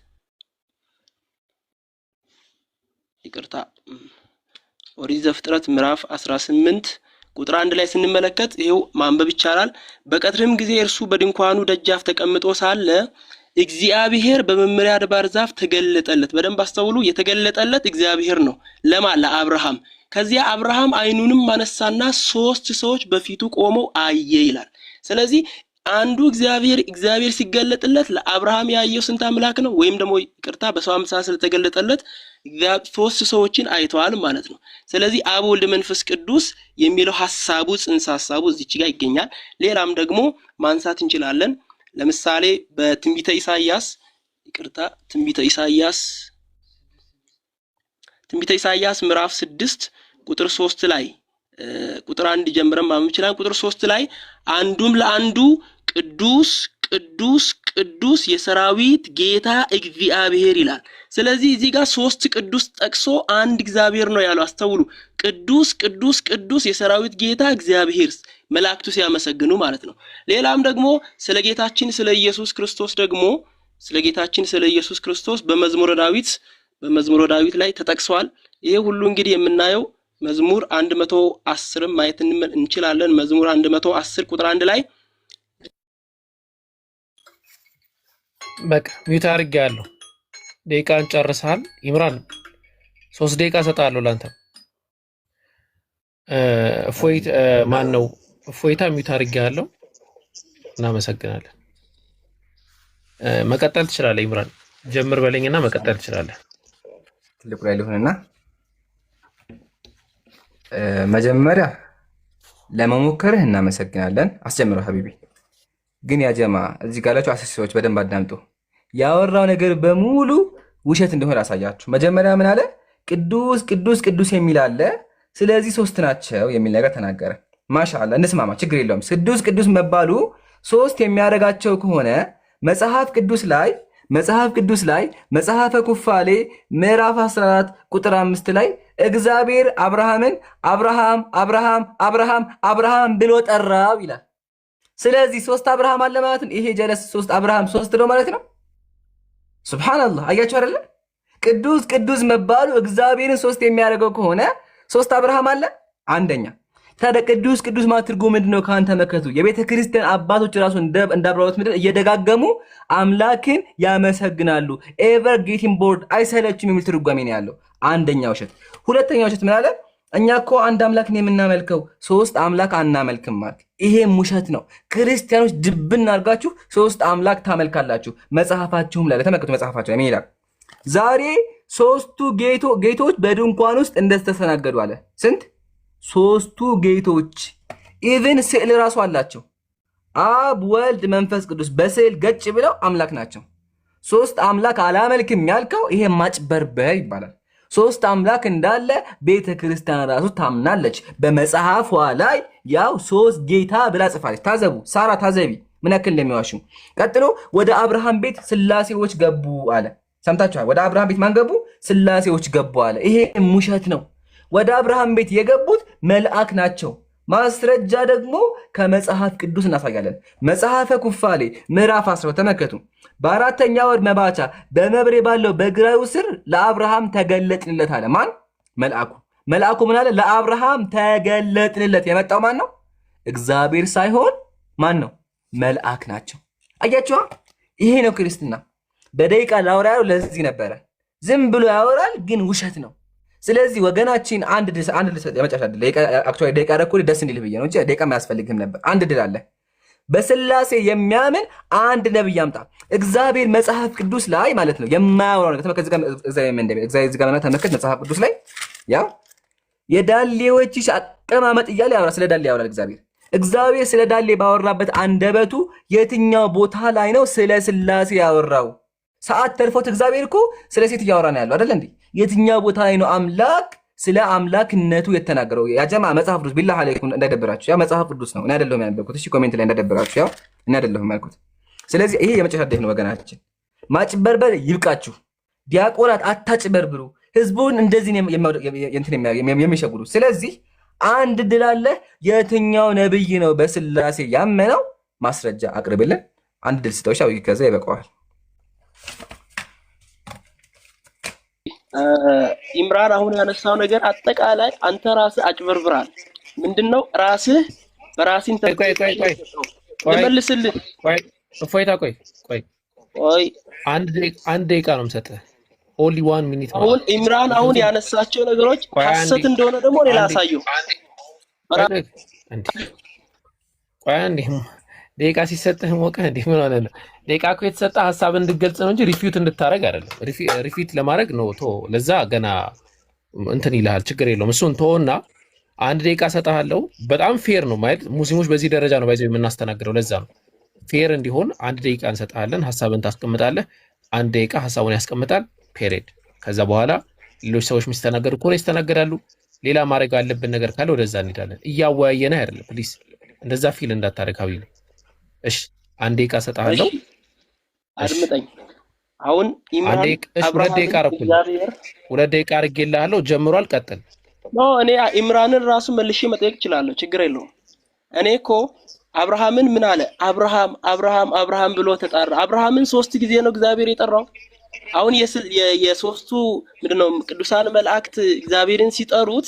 ይቅርታ፣ ኦሪት ዘፍጥረት ምዕራፍ 18 ቁጥር 1 ላይ ስንመለከት ይሄው ማንበብ ይቻላል። በቀትርም ጊዜ እርሱ በድንኳኑ ደጃፍ ተቀምጦ ሳለ እግዚአብሔር በመምሪያ አድባር ዛፍ ተገለጠለት። በደንብ አስተውሉ። የተገለጠለት እግዚአብሔር ነው። ለማን? ለአብርሃም። ከዚያ አብርሃም አይኑንም አነሳና 3 ሰዎች በፊቱ ቆመው አየ ይላል። ስለዚህ አንዱ እግዚአብሔር ሲገለጥለት ለአብርሃም ያየው ስንት አምላክ ነው? ወይም ደግሞ ይቅርታ በሰው አምሳል ስለተገለጠለት 3 ሰዎችን አይተዋል ማለት ነው። ስለዚህ አብ ወልድ መንፈስ ቅዱስ የሚለው ሐሳቡ ጽንሰ ሐሳቡ እዚች ጋር ይገኛል። ሌላም ደግሞ ማንሳት እንችላለን። ለምሳሌ በትንቢተ ኢሳይያስ ይቅርታ ትንቢተ ኢሳይያስ ምዕራፍ 6 ቁጥር 3 ላይ ቁጥር 1 ጀምረን ማንበብ ይችላል። ቁጥር 3 ላይ አንዱም ለአንዱ ቅዱስ ቅዱስ ቅዱስ የሰራዊት ጌታ እግዚአብሔር ይላል። ስለዚህ እዚህ ጋር 3 ቅዱስ ጠቅሶ አንድ እግዚአብሔር ነው ያለው። አስተውሉ። ቅዱስ ቅዱስ ቅዱስ የሰራዊት ጌታ እግዚአብሔር መላእክቱ ሲያመሰግኑ ማለት ነው። ሌላም ደግሞ ስለ ጌታችን ስለ ኢየሱስ ክርስቶስ ደግሞ ስለ ጌታችን ስለ ኢየሱስ ክርስቶስ በመዝሙረ ዳዊት ላይ ተጠቅሷል። ይሄ ሁሉ እንግዲህ የምናየው መዝሙር 110 ማየት እንችላለን። መዝሙር 110 ቁጥር 1 ላይ በቃ ሚውት አድርጌያለሁ። ደቂቃን ጨርሰሃል ኢምራን። 3 ደቂቃ ሰጣለሁ ላንተ። እፎይታ ሚውት አድርጌያለሁ። እናመሰግናለን። መቀጠል ትችላለህ ኢምራን። ጀምር በለኝና መቀጠል ትችላለህ። ትልቁ ላይ ሊሆንና መጀመሪያ ለመሞከርህ እናመሰግናለን። አስጀምረው ሀቢቢ። ግን ያ ጀማ እዚህ ጋር ያላችሁ 10 ሰዎች በደንብ አዳምጡ። ያወራው ነገር በሙሉ ውሸት እንደሆነ አሳያችሁ። መጀመሪያ ምን አለ? ቅዱስ ቅዱስ ቅዱስ የሚል አለ። ስለዚህ 3 ናቸው የሚል ነገር ተናገረ። ማሻአላ እንስማማ፣ ችግር የለውም። ቅዱስ ቅዱስ መባሉ 3 የሚያደርጋቸው ከሆነ መጽሐፍ ቅዱስ ላይ መጽሐፈ ኩፋሌ ምዕራፍ 14 ቁጥር 5 ላይ እግዚአብሔር አብርሃምን አብርሃም አብርሃም አብርሃም አብርሃም ብሎ ጠራው ይላል። ስለዚህ 3 አብርሃም አለ ማለት ነው። ይሄ ጀለስ 3 አብርሃም 3 ነው ማለት ነው። ሱብሃንአላህ። አያችሁ አይደለ? ቅዱስ ቅዱስ መባሉ እግዚአብሔርን 3 የሚያደርገው ከሆነ 3 አብርሃም አለ። አንደኛ ታዲያ ቅዱስ ቅዱስ ማለት ትርጉሙ ምንድነው? ካንተ መከቱ የቤተ ክርስቲያን አባቶች ራሱ እንዳብራሩት ምድር እየደጋገሙ አምላክን ያመሰግናሉ። ኤቨር ጌቲንግ ቦርድ አይሰለችም የሚል ትርጓሜ ነው ያለው። አንደኛ ውሸት። ሁለተኛ ውሸት ምን አለ? እኛ እኮ አንድ አምላክን የምናመልከው 3 አምላክ አናመልክም ማለት ይሄም ውሸት ነው። ክርስቲያኖች ድብን አድርጋችሁ 3 አምላክ ታመልካላችሁ። መጽሐፋችሁም ላይ ተመልከቱ። መጽሐፋችሁ ላይ ይላል ዛሬ 3ቱ ጌቶች በድንኳን ውስጥ እንደተስተናገዱ አለ። ስንት? 3ቱ ጌቶች ኢቭን ስዕል ራሱ አላቸው። አብ ወልድ መንፈስ ቅዱስ በስዕል ገጭ ብለው አምላክ ናቸው። 3 አምላክ አላመልክም ያልከው ይሄ ማጭበርበር ይባላል። 3 አምላክ እንዳለ ቤተ ክርስቲያን ራሱ ታምናለች። በመጽሐፏ ላይ ያው 3 ጌታ ብላ ጽፋለች። ታዘቡ፣ ሳራ ታዘቢ ምን ያክል እንደሚዋሹ። ቀጥሎ ወደ አብርሃም ቤት ስላሴዎች ገቡ አለ። ሰምታችኋል? ወደ አብርሃም ቤት ማን ገቡ? ስላሴዎች ገቡ አለ። ይሄ ውሸት ነው። ወደ አብርሃም ቤት የገቡት መልአክ ናቸው። ማስረጃ ደግሞ ከመጽሐፍ ቅዱስ እናሳያለን። መጽሐፈ ኩፋሌ ምዕራፍ 10 ተመልከቱ። በ4ኛ ወር መባቻ በመብሬ ባለው በግራዩ ስር ለአብርሃም ተገለጥንለት አለ። ማን? መልአኩ። መልአኩ ምን አለ? ለአብርሃም ተገለጥንለት። የመጣው ማን ነው? እግዚአብሔር ሳይሆን ማን ነው? መልአክ ናቸው። አያችኋ? ይሄ ነው ክርስትና። በደቂቃ ላውራ ያለው ለዚህ ነበረ። ዝም ብሎ ያወራል ግን ውሸት ነው። ስለዚህ ወገናችን አንድ የመጨረሻ ደቂቃ ረኩል ደስ እንዲልህ ብዬ ነው እንጂ ደቂቃ አያስፈልግም ነበር። አንድ ድል አለ። በስላሴ የሚያምን አንድ ነብይ ያምጣ። እግዚአብሔር መጽሐፍ ቅዱስ ላይ ማለት ነው የማያወራው ነገር ተመልከት። እግዚአብሔር ጋር ተመልከት። መጽሐፍ ቅዱስ ላይ ያ የዳሌዎችሽ አቀማመጥ እያለ ያወራ። ስለ ዳሌ ያወራል እግዚአብሔር ስለ ዳሌ ባወራበት አንደበቱ የትኛው ቦታ ላይ ነው ስለ ስላሴ ያወራው? ሰዓት ተርፎት እግዚአብሔር እኮ ስለ ሴት እያወራ ነው ያለው አይደል እንዴ? የትኛው ቦታ ላይ ነው አምላክ ስለ አምላክነቱ የተናገረው? ያ ጀማ መጽሐፍ ቅዱስ ቢላህ አለይኩም እንዳይደብራችሁ፣ ያ መጽሐፍ ቅዱስ ነው። እኔ አይደለሁም ያነበብኩት። እሺ ኮሜንት ላይ እንዳይደብራችሁ፣ ያው እኔ አይደለሁም ያልኩት። ስለዚህ ይሄ የመጨረሻ ደህ ነው ወገናችን። ማጭበርበር ይብቃችሁ። ዲያቆናት አታጭበርብሩ። ህዝቡን እንደዚህ የሚሸጉሩ። ስለዚህ አንድ ድል አለ። የትኛው ነብይ ነው በስላሴ ያመነው? ማስረጃ አቅርብልን። አንድ ድል ስጠው። ከዛ ይበቃዋል። ኢምራን አሁን ያነሳው ነገር አጠቃላይ አንተ ራስህ አጭበርብራል። ምንድነው ራስህ በራስህ ልመልስልህ። እፎይታ ቆይ አንድ ደቂቃ ነው የምሰጥህ። ኦንሊ 1 ሚኒት። አሁን ኢምራን አሁን ያነሳቸው ነገሮች ሐሰት እንደሆነ ደግሞ ሌላ አሳየው። ቆይ አንዴ ደቂቃ ሲሰጥህ ሞቀህ እንዴ? ምን ሆነ ነው? ደቂቃ እኮ የተሰጠህ ሐሳብ እንድትገልጽ ነው እንጂ ሪፊዩት እንድታረግ አይደለም። ሪፊዩት ለማድረግ ነው ለዛ ገና እንትን ይልሃል። ችግር የለውም። እሱን ተወና አንድ ደቂቃ ሰጥሃለሁ። በጣም ፌር ነው ማለት ሙስሊሞች በዚህ ደረጃ ነው ባይዘው የምናስተናግደው። ለዛ ነው ፌር እንዲሆን አንድ ደቂቃ እንሰጥሃለን። ሐሳብን ታስቀምጣለህ። አንድ ደቂቃ ሐሳቡን ያስቀምጣል። ፔሬድ። ከዛ በኋላ ሌሎች ሰዎች የሚስተናገዱ ከሆነ ይስተናገዳሉ። ሌላ ማድረግ አለብን ነገር ካለ ወደዛ እንሄዳለን። እያወያየን አይደለም። ፕሊዝ እንደዛ ፊል እንዳታረግ ሀቢብ። እሺ አንድ ደቂቃ ሰጥሃለሁ። አድምጠኝ። አሁን ኢምራን ሁለት ደቂቃ አረኩኝ። ሁለት ደቂቃ አድርጌልሃለሁ። ጀምሯል። ቀጥል። እኔ ኢምራንን ራሱ መልሼ መጠየቅ እችላለሁ። ችግር የለውም። እኔ እኮ አብርሃምን ምን አለ? አብርሃም አብርሃም አብርሃም ብሎ ተጣራ። አብርሃምን 3 ጊዜ ነው እግዚአብሔር የጠራው። አሁን የሶስቱ ምንድነው ቅዱሳን መላእክት እግዚአብሔርን ሲጠሩት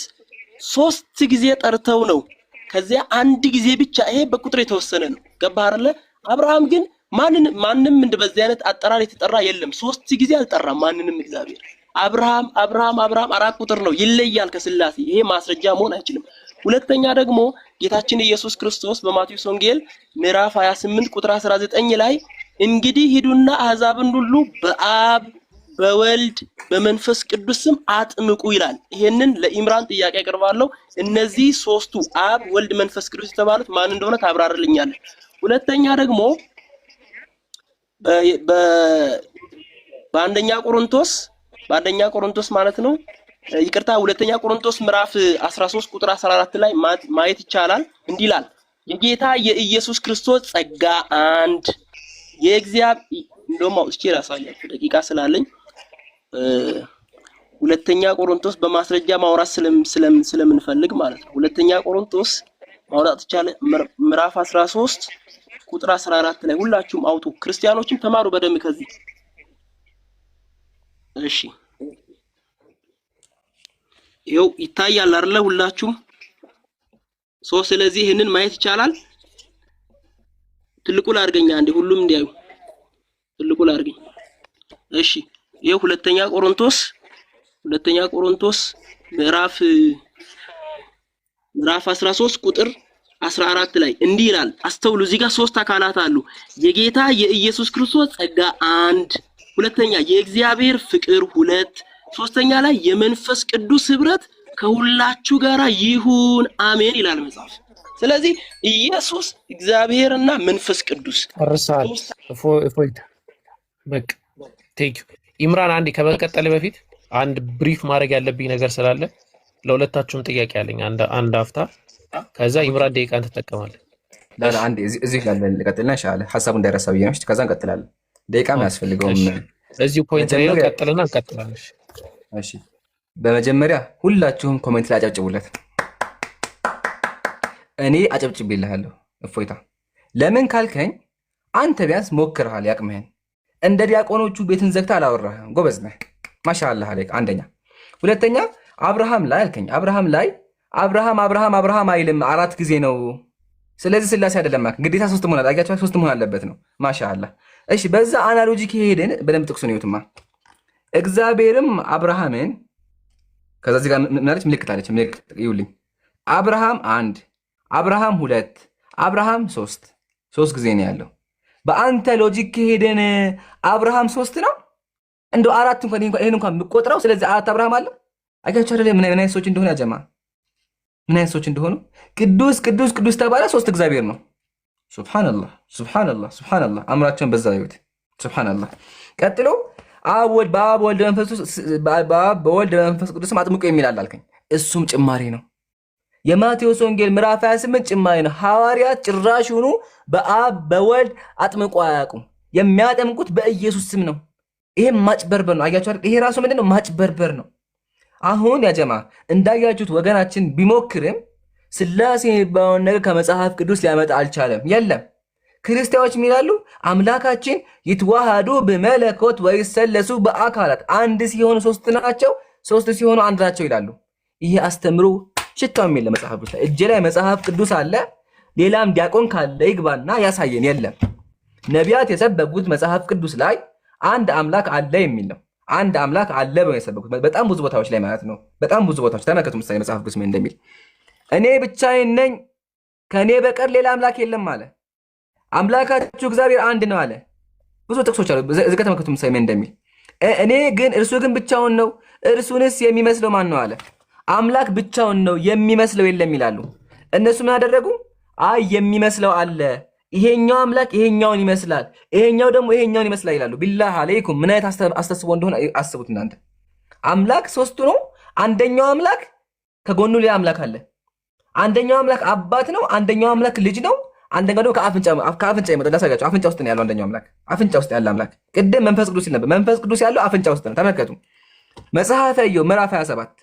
3 ጊዜ ጠርተው ነው። ከዚያ አንድ ጊዜ ብቻ። ይሄ በቁጥር የተወሰነ ነው። ገባህ አይደለ? አብርሃም ግን ማንንም በዚህ አይነት አጠራር የተጠራ የለም። 3 ጊዜ አልጠራም ማንንም እግዚአብሔር። አብርሃም አብርሃም አብርሃም 4 ቁጥር ነው። ይለያል ከስላሴ። ይሄ ማስረጃ መሆን አይችልም። ሁለተኛ ደግሞ ጌታችን ኢየሱስ ክርስቶስ በማቴዎስ ወንጌል ምዕራፍ 28 ቁጥር 19 ላይ እንግዲህ ሂዱና አሕዛብን ሁሉ በአብ በወልድ በመንፈስ ቅዱስ ስም አጥምቁ ይላል። ይሄንን ለኢምራን ጥያቄ አቀርባለሁ። እነዚህ 3ቱ አብ ወልድ መንፈስ ቅዱስ የተባሉት ማን እንደሆነ ታብራራልኛለህ። ሁለተኛ ደግሞ በአንደኛ ቆሮንቶስ ማለት ነው ይቅርታ ሁለተኛ ቆሮንቶስ ምዕራፍ 13 ቁጥር 14 ላይ ማየት ይቻላል። እንዲህ ይላል የጌታ የኢየሱስ ክርስቶስ ጸጋ አንድ የእግዚአብሔር እንደውም አውጥቼ ላሳያችሁ ደቂቃ ስላለኝ ሁለተኛ ቆሮንቶስ በማስረጃ ማውራት ስለምንፈልግ ማለት ነው። ሁለተኛ ቆሮንቶስ ማውራት ይቻላል። ምዕራፍ 13 ቁጥር 14 ላይ ሁላችሁም አውጡ። ክርስቲያኖችም ተማሩ በደም ከዚህ። እሺ ይኸው ይታያል አይደለ? ሁላችሁም ስለዚህ ይሄንን ማየት ይቻላል። ትልቁ ላድርገኛ አንዴ ሁሉም እንዲያዩ ትልቁ ላድርገኝ። እሺ ይኸው ሁለተኛ ቆሮንቶስ ምዕራፍ 13 ቁጥር 14 ላይ እንዲህ ይላል። አስተውሉ። እዚህ ጋር 3 አካላት አሉ። የጌታ የኢየሱስ ክርስቶስ ጸጋ 1፣ ሁለተኛ የእግዚአብሔር ፍቅር 2፣ ሶስተኛ ላይ የመንፈስ ቅዱስ ህብረት ከሁላችሁ ጋራ ይሁን አሜን ይላል መጽሐፍ። ስለዚህ ኢየሱስ እግዚአብሔርና መንፈስ ቅዱስ አርሳል እፎይታ በቃ ቴንክ ዩ ኢምራን። አንዴ ከመቀጠል በፊት አንድ ብሪፍ ማድረግ ያለብኝ ነገር ስላለ ለሁለታችሁም ጥያቄ አለኝ። አንድ አፍታ ከዛ ኢምራን ደቂቃን ትጠቀማለህ። ዳላ አንዴ እዚህ ጋር ልቀጥልና ኢንሻአላህ ሐሳቡ እንዳይረሳ ብዬ ነው። ከዛ እንቀጥላለን። ደቂቃም ያስፈልገውም እዚሁ ፖይንት ላይ ነው። ቀጥልና እንቀጥላለን። እሺ በመጀመሪያ ሁላችሁም ኮሜንት ላይ አጨብጭቡለት። እኔ አጨብጭብልሃለሁ እፎይታ። ለምን ካልከኝ አንተ ቢያንስ ሞክረሃል ያቅምህን። እንደ ዲያቆኖቹ ቤትን ዘግታ አላወራህም። ጎበዝ ነህ ማሻአላህ አለይክ። አንደኛ። ሁለተኛ አብርሃም ላይ አልከኝ። አብርሃም ላይ አብርሃም አይልም 4 ጊዜ ነው ስለዚህ ስላሴ አይደለም ማለት ግዴታ ሶስት መሆን አላያችሁ፣ ሶስት መሆን አለበት ነው። ማሻአላህ። እሺ በዛ አናሎጂ ከሄድን በደንብ ጥቅሱን ይዩትማ። እግዚአብሔርም አብርሃምን ከዛ እዚህ ጋር ምናለች ምልክት አለች፣ ምልክት ይዩልኝ። አብርሃም 1 አብርሃም 2 አብርሃም 3 ጊዜ ነው ያለው። በአንተ ሎጂክ ከሄድን አብርሃም 3 ነው እንደው 4 እንኳን ይሄን እንኳን ብቆጥረው፣ ስለዚህ 4 አብርሃም አለ። አያችሁ አይደል ምን አይነት ሰዎች እንደሆነ ያጀማ፣ ምን አይነት ሰዎች እንደሆኑ። ቅዱስ ቅዱስ ቅዱስ ተባለ 3 እግዚአብሔር ነው። ሱብሃንአላህ ሱብሃንአላህ ሱብሃንአላህ። አምራቸውን በዛ ይሁት ሱብሃንአላህ። ቀጥሎ በአብ በወልድ በመንፈስ ቅዱስም አጥምቆ የሚላል አልከኝ። እሱም ጭማሪ ነው። የማቴዎስ ወንጌል ምዕራፍ 28 ጭማሪ ነው። ሐዋርያት ጭራሽ ሆኑ በአብ በወልድ አጥምቆ አያውቁም። የሚያጠምቁት በኢየሱስ ስም ነው። ይሄም ማጭበርበር ነው። አያችሁ አይደል? ይሄ ራሱ ምንድነው? ማጭበርበር ነው። አሁን ያጀማ እንዳያችሁት ወገናችን ቢሞክርም ስላሴ የሚባለውን ነገር ከመጽሐፍ ቅዱስ ሊያመጣ አልቻለም። የለም ክርስቲያኖች የሚላሉ አምላካችን ይትዋሃዱ በመለኮት ወይሰለሱ በአካላት፣ አንድ ሲሆኑ 3 ናቸው፣ 3 ሲሆኑ 1 ናቸው ይላሉ። ይሄ አስተምሮ ሽታውም የለም መጽሐፍ ቅዱስ ላይ። እጄ ላይ መጽሐፍ ቅዱስ አለ። ሌላም ዲያቆን ካለ ይግባና ያሳየን። የለም ነቢያት የሰበኩት መጽሐፍ ቅዱስ ላይ አንድ አምላክ አለ የሚል ነው። አንድ አምላክ አለ ብለው የሰበኩት በጣም ብዙ ቦታዎች ላይ ማለት ነው። በጣም ብዙ ቦታዎች ተመልከቱ። ምሳሌ መጽሐፍ ቅዱስ ምን እንደሚል እኔ ብቻዬን ነኝ ከኔ በቀር ሌላ አምላክ የለም አለ። አምላካችሁ እግዚአብሔር አንድ ነው አለ። ብዙ ጥቅሶች አሉ። እዚህ ጋር ተመልከቱ ምሳሌ ምን እንደሚል እኔ ግን እርሱ ግን ብቻውን ነው፣ እርሱንስ የሚመስለው ማን ነው አለ። አምላክ ብቻውን ነው የሚመስለው የለም ይላሉ። እነሱ ምን አደረጉ? አይ የሚመስለው አለ፣ ይሄኛው አምላክ ይሄኛውን ይመስላል፣ ይሄኛው ደግሞ ይሄኛውን ይመስላል ይላሉ። ቢላህ አለይኩም ምን አይነት አስተስቦ እንደሆነ አስቡት እናንተ። አምላክ 3 ነው። አንደኛው አምላክ ከጎኑ ሌላ አምላክ አለ። አንደኛው አምላክ አባት ነው፣ አንደኛው አምላክ ልጅ ነው፣ አንደኛው ደግሞ ከአፍንጫ ይመጣል። ላሳያችሁ። አፍንጫ ውስጥ ነው ያለው አንደኛው አምላክ። አፍንጫ ውስጥ ያለ አምላክ ቅድም መንፈስ ቅዱስ ሲል ነበር። መንፈስ ቅዱስ ያለው አፍንጫ ውስጥ ነው። ተመልከቱ መጽሐፈ ኢዮብ ምዕራፍ 27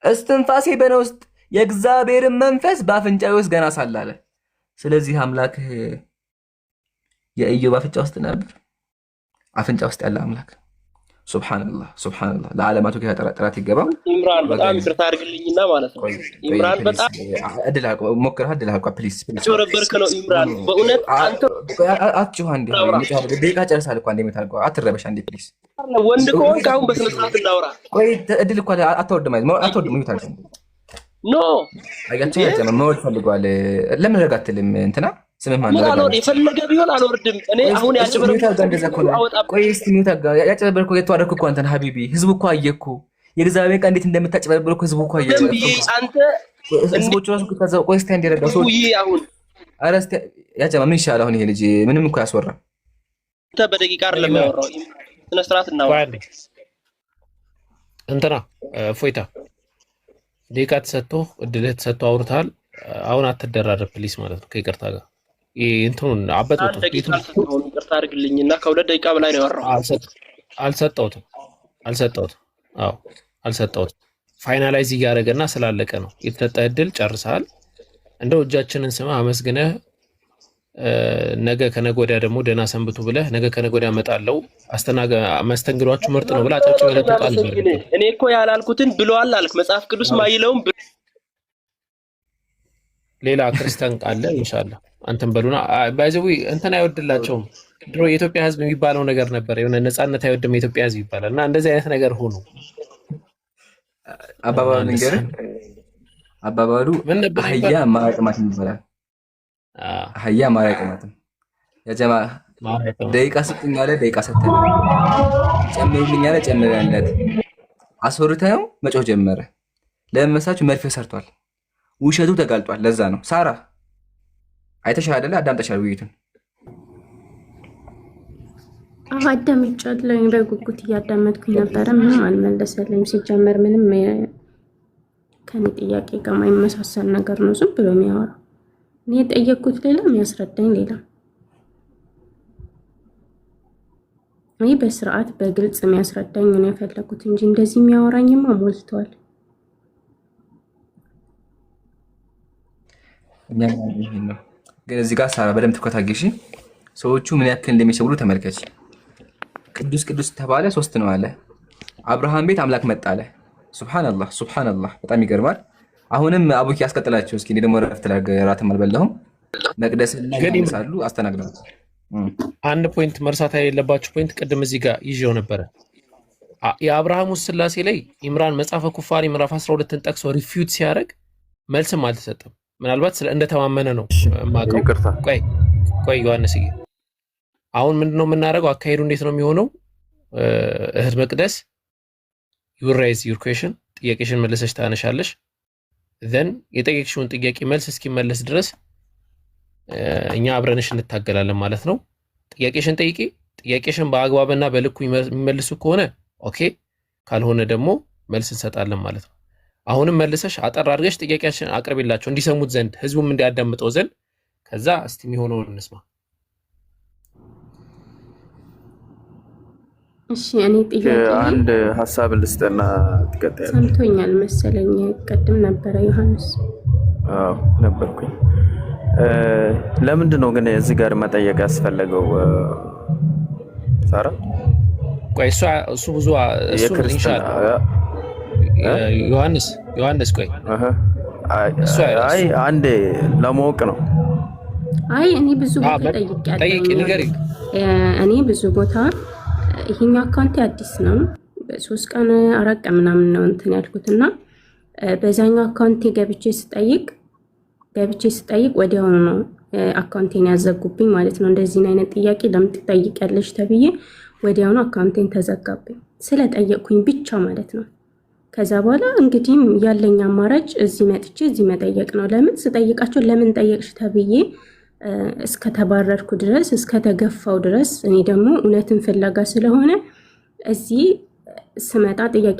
እስትንፋሴ በእኔ ውስጥ የእግዚአብሔርን መንፈስ በአፍንጫዬ ውስጥ ገና ሳለ አለ። ስለዚህ አምላክ የኢዮብ አፍንጫ ውስጥ ነበር። አፍንጫ ውስጥ ያለ አምላክ ሱብሃንአላህ ሱብሃንአላህ። ለዓለማቱ ጥራት ይገባው። ኢምራን በጣም ይቅርታ አድርግልኝና ማለት ነው። ኢምራን በጣም ሞክረህ እድል አልኳ። ፕሊዝ ጨረበርክ ነው ኢምራን። በእውነት አንተ አትጩህ። አንዴ ደቂቃ ጨርሳል እኮ አንዴ የምታልቀው አትረበሽ። አንዴ ፕሊዝ ወንድ ከሆንክ አሁን በስነ ስርዓት እናውራ። ቆይ እድል እኮ አትወርድም ይታል ኖ አያቸው ያጀማ መወድ ፈልጓል። ለምን ረጋትልም እንትና ስምህ ማን ነው? የፈለገ ቢሆን አልወርድም። እኔ አሁን ያጨበርኩ የተዋረድኩ እኮ አንተን ሀቢቢ። ህዝቡ እኮ አየኩ የእግዚአብሔር ቃል እንዴት እንደምታጨበርብር እኮ ህዝቡ እኮ አየኩ። አንተ ህዝቦቹ ራሱ ከዛው ቆይ እስቲ እንዲረጋው ሰው አሁን አረስተ ያጀማ ምን ይሻላል? አሁን ይሄ ልጅ ምንም እኮ ያስወራም። አንተ በደቂቃ አይደለም ያወራው። ስነ ስርዓት እናወራ። እንትና ፎይታ ደቂቃ ተሰጥቶ እድልህ ተሰጥቶ አውርተሃል። አሁን አትደራረብ ፕሊስ ማለት ነው ከይቅርታ ጋር እንትኑን አበጥቶ ይቅርታ አድርግልኝና ከ2 ደቂቃ በላይ ነው ያወራው። አልሰጠሁትም። አዎ አልሰጠሁትም። ፋይናላይዝ እያደረገና ስላለቀ ነው የተሰጠህ እድል ጨርሰሃል። እንደው እጃችንን ስማ አመስግነህ ነገ ከነገ ወዲያ ደግሞ ደህና ሰንብቱ ብለህ ነገ ከነገ ወዲያ እመጣለሁ መስተንግዷችሁ ምርጥ ነው ብለህ አጨብጭበህ ለተጣል ነበር። እኔ እኮ ያላልኩትን ብለዋል አልክ። መጽሐፍ ቅዱስ ማይለውም ሌላ ክርስቲያን ቃል ኢንሻአላህ አንተም በሉና ባይዘው እንትን አይወድላቸውም። ድሮ የኢትዮጵያ ሕዝብ የሚባለው ነገር ነበር። የሆነ ነፃነት አይወድም የኢትዮጵያ ሕዝብ ይባላል እና እንደዚህ አይነት ነገር ሆኖ አባባሉ ንገር። አባባሉ አህያ ማራቅማት ይባላል። አህያ ማራቅማትም ያጀማ ደቂቃ ስጥኝ አለ፣ ደቂቃ ሰጠኝ። ጨምሩልኝ አለ፣ ጨምረንለት። አስወርተው መጮህ ጀመረ። ለመሳችሁ መርፌ ሰርቷል። ውሸቱ ተጋልጧል። ለዛ ነው ሳራ አይተሻል አይደለ? አዳምጠሻል ውይይቱን? አዳምጫለሁ። በጉጉት እያዳመጥኩኝ ነበረ። ምንም አልመለሰልኝም። ሲጀመር ምንም ከኔ ጥያቄ ጋር የማይመሳሰል ነገር ነው ዝም ብሎ የሚያወራው። እኔ የጠየቅኩት ሌላ የሚያስረዳኝ ሌላ። እኔ በስርዓት በግልጽ የሚያስረዳኝ ነው የፈለኩት እንጂ እንደዚህ የሚያወራኝማ ሞልቷል። ግን እዚህ ጋር ሳራ በደንብ ትኮታጊሽ። ሰዎቹ ምን ያክል እንደሚሰብሩ ተመልከች። ቅዱስ ቅዱስ ተባለ 3 ነው አለ። አብርሃም ቤት አምላክ መጣ አለ። ሱብሃንአላህ ሱብሃንአላህ፣ በጣም ይገርማል። አሁንም አቡኪ ያስቀጥላችሁ እስኪ። ደግሞ ረፍት ላገራትም አልበላሁም። መቅደስን ይመልሳሉ። አስተናግደው አንድ ፖይንት መርሳት የሌለባችሁ ፖይንት ቅድም እዚህ ጋር ይዤው ነበረ። የአብርሃሙ ስላሴ ላይ ኢምራን መጽሐፈ ኩፋሌ ምዕራፍ 12ን ጠቅሶ ሪፊዩት ሲያደርግ መልስም አልተሰጠም። ምናልባት እንደተማመነ ነው ማቀው። ቆይ ዮሐንስ፣ አሁን ምንድነው የምናደርገው? አካሄዱ እንዴት ነው የሚሆነው? እህት መቅደስ you raise your question፣ ጥያቄሽን መልሰሽ ታነሻለሽ። then የጠየቅሽውን ጥያቄ መልስ እስኪመለስ ድረስ እኛ አብረንሽ እንታገላለን ማለት ነው። ጥያቄሽን ጠይቂ። ጥያቄሽን በአግባብና በልኩ የሚመልሱ ከሆነ ኦኬ፣ ካልሆነ ደግሞ መልስ እንሰጣለን ማለት ነው። አሁንም መልሰሽ አጠር አድርገሽ ጥያቄሽን አቅርቢላቸው እንዲሰሙት ዘንድ ህዝቡም እንዲያዳምጠው ዘንድ። ከዛ እስቲ የሚሆነውን እንስማ። እሺ፣ እኔ ጥያቄ አንድ ሐሳብ ልስጥና ትቀጥያለሽ። ሰምቶኛል መሰለኝ። ቅድም ነበረ ዮሐንስ። አዎ ነበርኩኝ። ለምንድን ነው ግን እዚህ ጋር መጠየቅ ያስፈለገው? ሳራ ቆይ እሱ ብዙ እሱ ኢንሻአላህ ዮሐንስ ቆይ አይ አንዴ ለማወቅ ነው። አይ እኔ ብዙ ቦታ ጠይቄያለሁ። እኔ ብዙ ቦታ ይሄኛው አካውንት አዲስ ነው። በ3 ቀን 4 ቀን ምናምን ነው እንትን ያልኩትና በዛኛው አካውንት ገብቼ ስጠይቅ ወዲያውኑ ነው አካውንቴን ያዘጉብኝ ማለት ነው። እንደዚህ አይነት ጥያቄ ለምን ትጠይቂያለሽ ተብዬ ወዲያውኑ አካውንቴን ተዘጋብኝ ስለጠየቅኩኝ ብቻ ማለት ነው። ከዛ በኋላ እንግዲህ ያለኝ አማራጭ እዚህ መጥቼ እዚህ መጠየቅ ነው። ለምን ስጠይቃቸው ለምን ጠየቅሽ ተብዬ እስከተባረርኩ ድረስ እስከተገፋው ድረስ እኔ ደግሞ እውነትን ፍለጋ ስለሆነ እዚህ ስመጣ ጥያቄ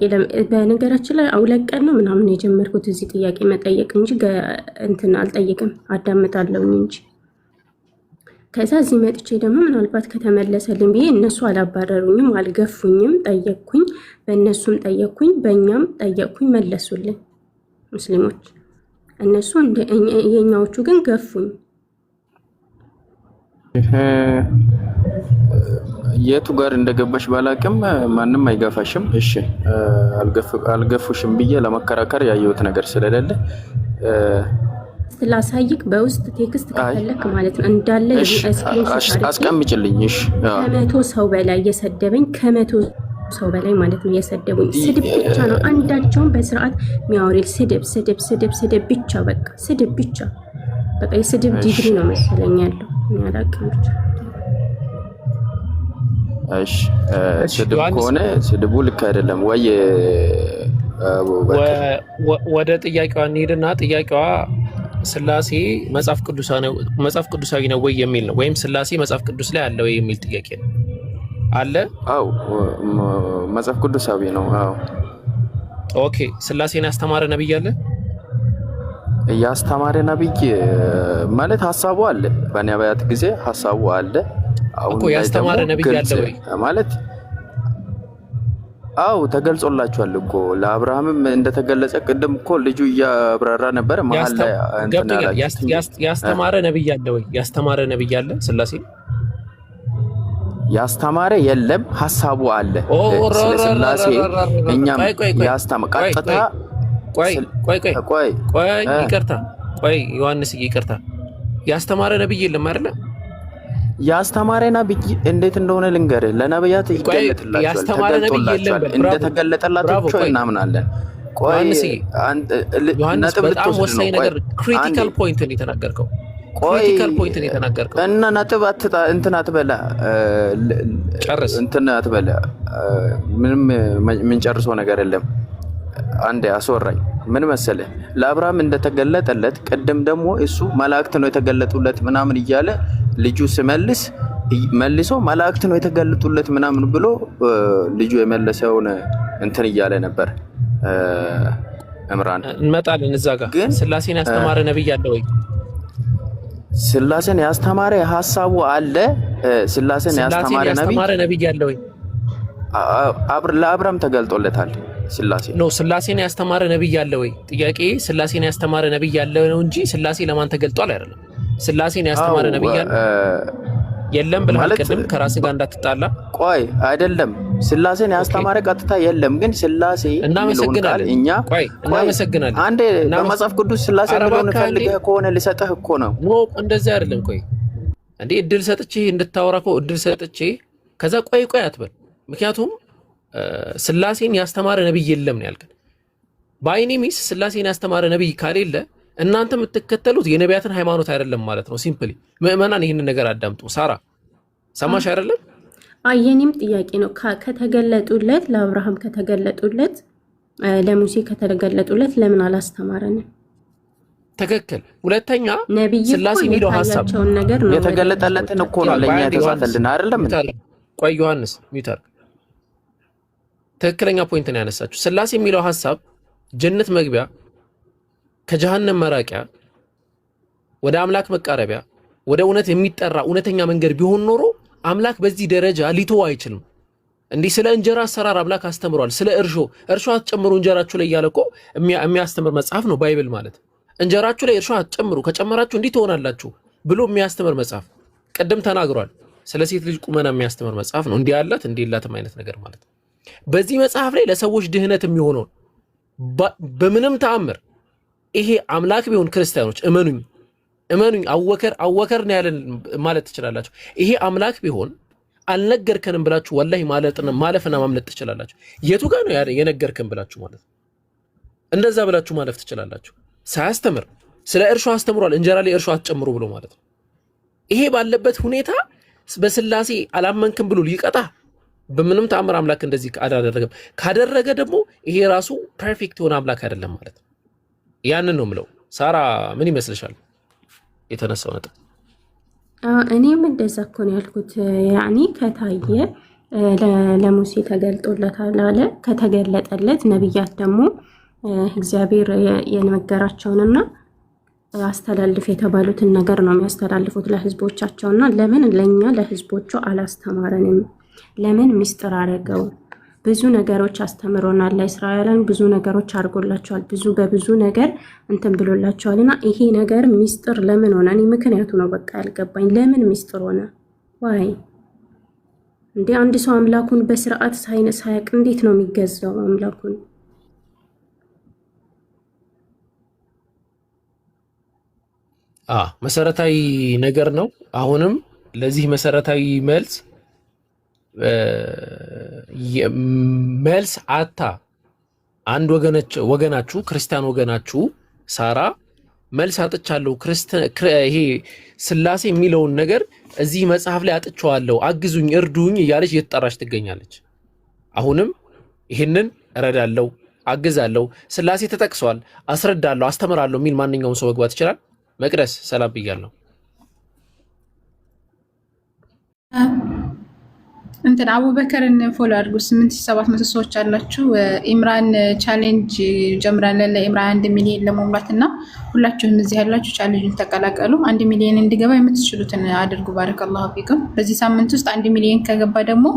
በነገራችን ላይ 2 ቀን ነው ምናምን የጀመርኩት እዚህ ጥያቄ መጠየቅ እንጂ እንትን አልጠይቅም፣ አዳምጣለሁኝ እንጂ። ከዛ እዚህ መጥቼ ደግሞ ምናልባት ከተመለሰልኝ ብዬ እነሱ አላባረሩኝም፣ አልገፉኝም። ጠየቅኩኝ፣ በእነሱም ጠየቅኩኝ፣ በእኛም ጠየቅኩኝ፣ መለሱልኝ ሙስሊሞች። እነሱ የኛዎቹ ግን ገፉኝ። የቱ ጋር እንደገባሽ ባላቅም ማንም አይገፋሽም። እሺ አልገፉሽም ብዬ ለመከራከር ያየሁት ነገር ስለሌለ ስላሳይክ በውስጥ ቴክስት ከፈለክ ማለት ነው እንዳለ አስቀምጭልኝ። እሺ ከ100 ሰው በላይ የሰደበኝ ከ100 ሰው በላይ ማለት ነው የሰደቡኝ። ስድብ ብቻ ነው አንዳቸውን በስርዓት የሚያወሪል ስድብ ብቻ፣ በቃ ስድብ ብቻ፣ በቃ የስድብ ዲግሪ ነው መሰለኝ ያለው ያላቀም ብቻ። እሺ ስድብ ከሆነ ስድቡ ልክ አይደለም ወይ? ወደ ጥያቄዋ እንሂድና ጥያቄዋ ስላሴ መጽሐፍ ቅዱሳዊ ነው ወይ የሚል ነው፣ ወይም ስላሴ መጽሐፍ ቅዱስ ላይ አለ ወይ የሚል ጥያቄ ነው። አለ? አዎ መጽሐፍ ቅዱሳዊ ነው። አዎ ኦኬ። ስላሴን ያስተማረ ነብይ አለ? ያስተማረ ነብይ ማለት ሐሳቡ አለ፣ በነቢያት ጊዜ ሐሳቡ አለ። እኮ ያስተማረ ነብይ አለ ወይ ማለት? አው ተገልጾላችኋል እኮ ለአብርሃምም እንደተገለጸ ቅድም እኮ ልጁ እያብራራ ነበር መሀል ላይ ያስተማረ ነብይ አለ ወይ? ያስተማረ ነብይ አለ? ስላሴ ያስተማረ የለም፣ ሐሳቡ አለ። ስላሴ እኛም ቀጥታ ቆይ ይቅርታ፣ ቆይ ዮሐንስ ይቅርታ፣ ያስተማረ ነብይ የለም አይደለ? ያስተማረ ነብይ እንዴት እንደሆነ ልንገርህ። ለነብያት ያስተማረ ነብይ የለም እንደተገለጠላቸው እናምናለን። ቆይ ዮሐንስ በጣም ወሳኝ ነገር ክሪቲካል ፖይንት ነው የተናገርከው። ክሪቲካል ፖይንት ነው የተናገርከው እና ነጥብ እንትን አትበላ፣ ጨርስ፣ እንትን አትበላ። ምንም ምን ጨርሶ ነገር የለም። አንዴ አስወራኝ። ምን መሰለህ ለአብርሃም እንደተገለጠለት ቅድም ደግሞ እሱ መላእክት ነው የተገለጡለት ምናምን እያለ ልጁ ሲመልስ መልሶ መላእክት ነው የተገለጡለት ምናምን ብሎ ልጁ የመለሰውን እንትን እያለ ነበር። እምራን እንመጣለን እዛ ጋር። ግን ስላሴን ያስተማረ ነብይ አለ ወይ? ስላሴን ያስተማረ ሐሳቡ አለ። ስላሴን ያስተማረ ነብይ አለ ወይ? ለአብርሃም ተገልጦለታል። ስላሴን ያስተማረ ነብይ አለ ወይ? ጥያቄ ስላሴን ያስተማረ ነብይ አለ ነው እንጂ ስላሴ ለማን ተገልጧል አይደለም። ስላሴን ያስተማረ ነብይ አለ? የለም ብለሃል ቅድም ከራስ ጋር እንዳትጣላ። ቆይ አይደለም ስላሴን ያስተማረ ቀጥታ የለም፣ ግን ስላሴ እናመሰግናለን። እኛ እናመሰግናለን። አንዴ በመጽሐፍ ቅዱስ ስላሴ የሚለውን ፈልገህ ከሆነ ልሰጥህ እኮ ነው። እንደዚህ አይደለም። ቆይ እንዴ እድል ሰጥቼ እንድታወራ እኮ እድል ሰጥቼ ከዛ ቆይ አትበል። ምክንያቱም ስላሴን ያስተማረ ነብይ የለም ነው ያልከን። ባይኔ ሚስ ስላሴን ያስተማረ ነብይ ካሌለ እናንተ የምትከተሉት የነቢያትን ሃይማኖት አይደለም ማለት ነው። ሲምፕሊ ምእመናን ይህንን ነገር አዳምጡ። ሳራ ሰማሽ አይደለም? የኔም ጥያቄ ነው። ከተገለጡለት ለአብርሃም ከተገለጡለት ለሙሴ ከተገለጡለት ለምን አላስተማረንም? ትክክል። ሁለተኛ ስላሴ የሚለው ሐሳብ የተገለጠለትን እኮ ነው ለኛ የተጻፈልን አይደለም? ቆይ ዮሐንስ ሚውተር ትክክለኛ ፖይንት ነው ያነሳችሁ። ስላሴ የሚለው ሐሳብ ጀነት መግቢያ ከጀሃነም መራቂያ ወደ አምላክ መቃረቢያ ወደ እውነት የሚጠራ እውነተኛ መንገድ ቢሆን ኖሮ አምላክ በዚህ ደረጃ ሊተው አይችልም። እንዲህ ስለ እንጀራ አሰራር አምላክ አስተምሯል። ስለ እርሾ አትጨምሩ እንጀራችሁ ላይ ያለቆ የሚያስተምር መጽሐፍ ነው ባይብል ማለት። እንጀራችሁ ላይ እርሾ አትጨምሩ ከጨመራችሁ እንዲህ ትሆናላችሁ ብሎ የሚያስተምር መጽሐፍ ቀደም ተናግሯል። ስለ ሴት ልጅ ቁመና የሚያስተምር መጽሐፍ ነው። እንዲህ ያላት እንዲህ ያላትም አይነት ነገር ማለት። በዚህ መጽሐፍ ላይ ለሰዎች ድህነት የሚሆነው በምንም ተአምር ይሄ አምላክ ቢሆን ክርስቲያኖች እመኑኝ አወከር ነው ያለን ማለት ትችላላችሁ። ይሄ አምላክ ቢሆን አልነገርከንም ብላችሁ ወላሂ ማለፍና ማምለጥ ትችላላችሁ። የቱ ጋር ነው የነገርከን ብላችሁ ማለት እንደዛ ብላችሁ ማለፍ ትችላላችሁ። ሳያስተምር ስለ እርሾ አስተምሯል እንጀራ ላይ እርሾ አትጨምሩ ብሎ ማለት ነው። ይሄ ባለበት ሁኔታ በስላሴ አላመንክም ብሎ ሊቀጣ በምንም ተአምር አምላክ እንደዚህ አላደረገም። ካደረገ ደግሞ ይሄ ራሱ ፐርፌክት የሆነ አምላክ አይደለም ማለት ነው። ያንን ነው ምለው። ሳራ ምን ይመስልሻል የተነሳው ነጥብ? እኔም እንደዛ እኮ ነው ያልኩት። ያኒ ከታየ ለሙሴ ተገልጦለታል አለ። ከተገለጠለት ነብያት ደግሞ እግዚአብሔር የነገራቸውንና አስተላልፍ የተባሉትን ነገር ነው የሚያስተላልፉት ለህዝቦቻቸውና ለምን ለኛ ለህዝቦቹ አላስተማረንም? ለምን ምስጢር አረገው? ብዙ ነገሮች አስተምሮናል። ለእስራኤላውያን ብዙ ነገሮች አድርጎላቸዋል። በብዙ ነገር እንትን ብሎላቸዋልና ይሄ ነገር ምስጢር ለምን ሆነ? እኔ ምክንያቱ ነው በቃ ያልገባኝ። ለምን ምስጢር ሆነ? ዋይ እንዴ አንድ ሰው አምላኩን በስርዓት ሳያውቅ እንዴት ነው የሚገዛው አምላኩን? መሰረታዊ ነገር ነው። አሁንም ለዚህ መሰረታዊ መልስ አታ አንድ ወገናችሁ ክርስቲያን ወገናችሁ ሳራ መልስ አጥቻለሁ ይሄ ስላሴ የሚለውን ነገር እዚህ መጽሐፍ ላይ አጥቻለሁ አግዙኝ እርዱኝ እያለች እየተጣራች ትገኛለች። አሁንም ይሄንን እረዳለሁ አግዛለሁ ስላሴ ተጠቅሷል አስረዳለሁ አስተምራለሁ የሚል ማንኛውም ሰው መግባት ይችላል። መቅደስ ሰላም ብያለሁ። እንትን አቡበከርን ፎሎ አድርጉ። 8700 ሰዎች አላችሁ። ኢምራን ቻሌንጅ ጀምራለን ለኢምራን 1 ሚሊዮን ለመሙላት እና ሁላችሁም እዚህ ያላችሁ ቻሌንጅን ተቀላቀሉ። 1 ሚሊዮን እንዲገባ የምትችሉትን አድርጉ። ባረከላሁ ፊኩም። በዚህ ሳምንት ውስጥ 1 ሚሊዮን ከገባ ደግሞ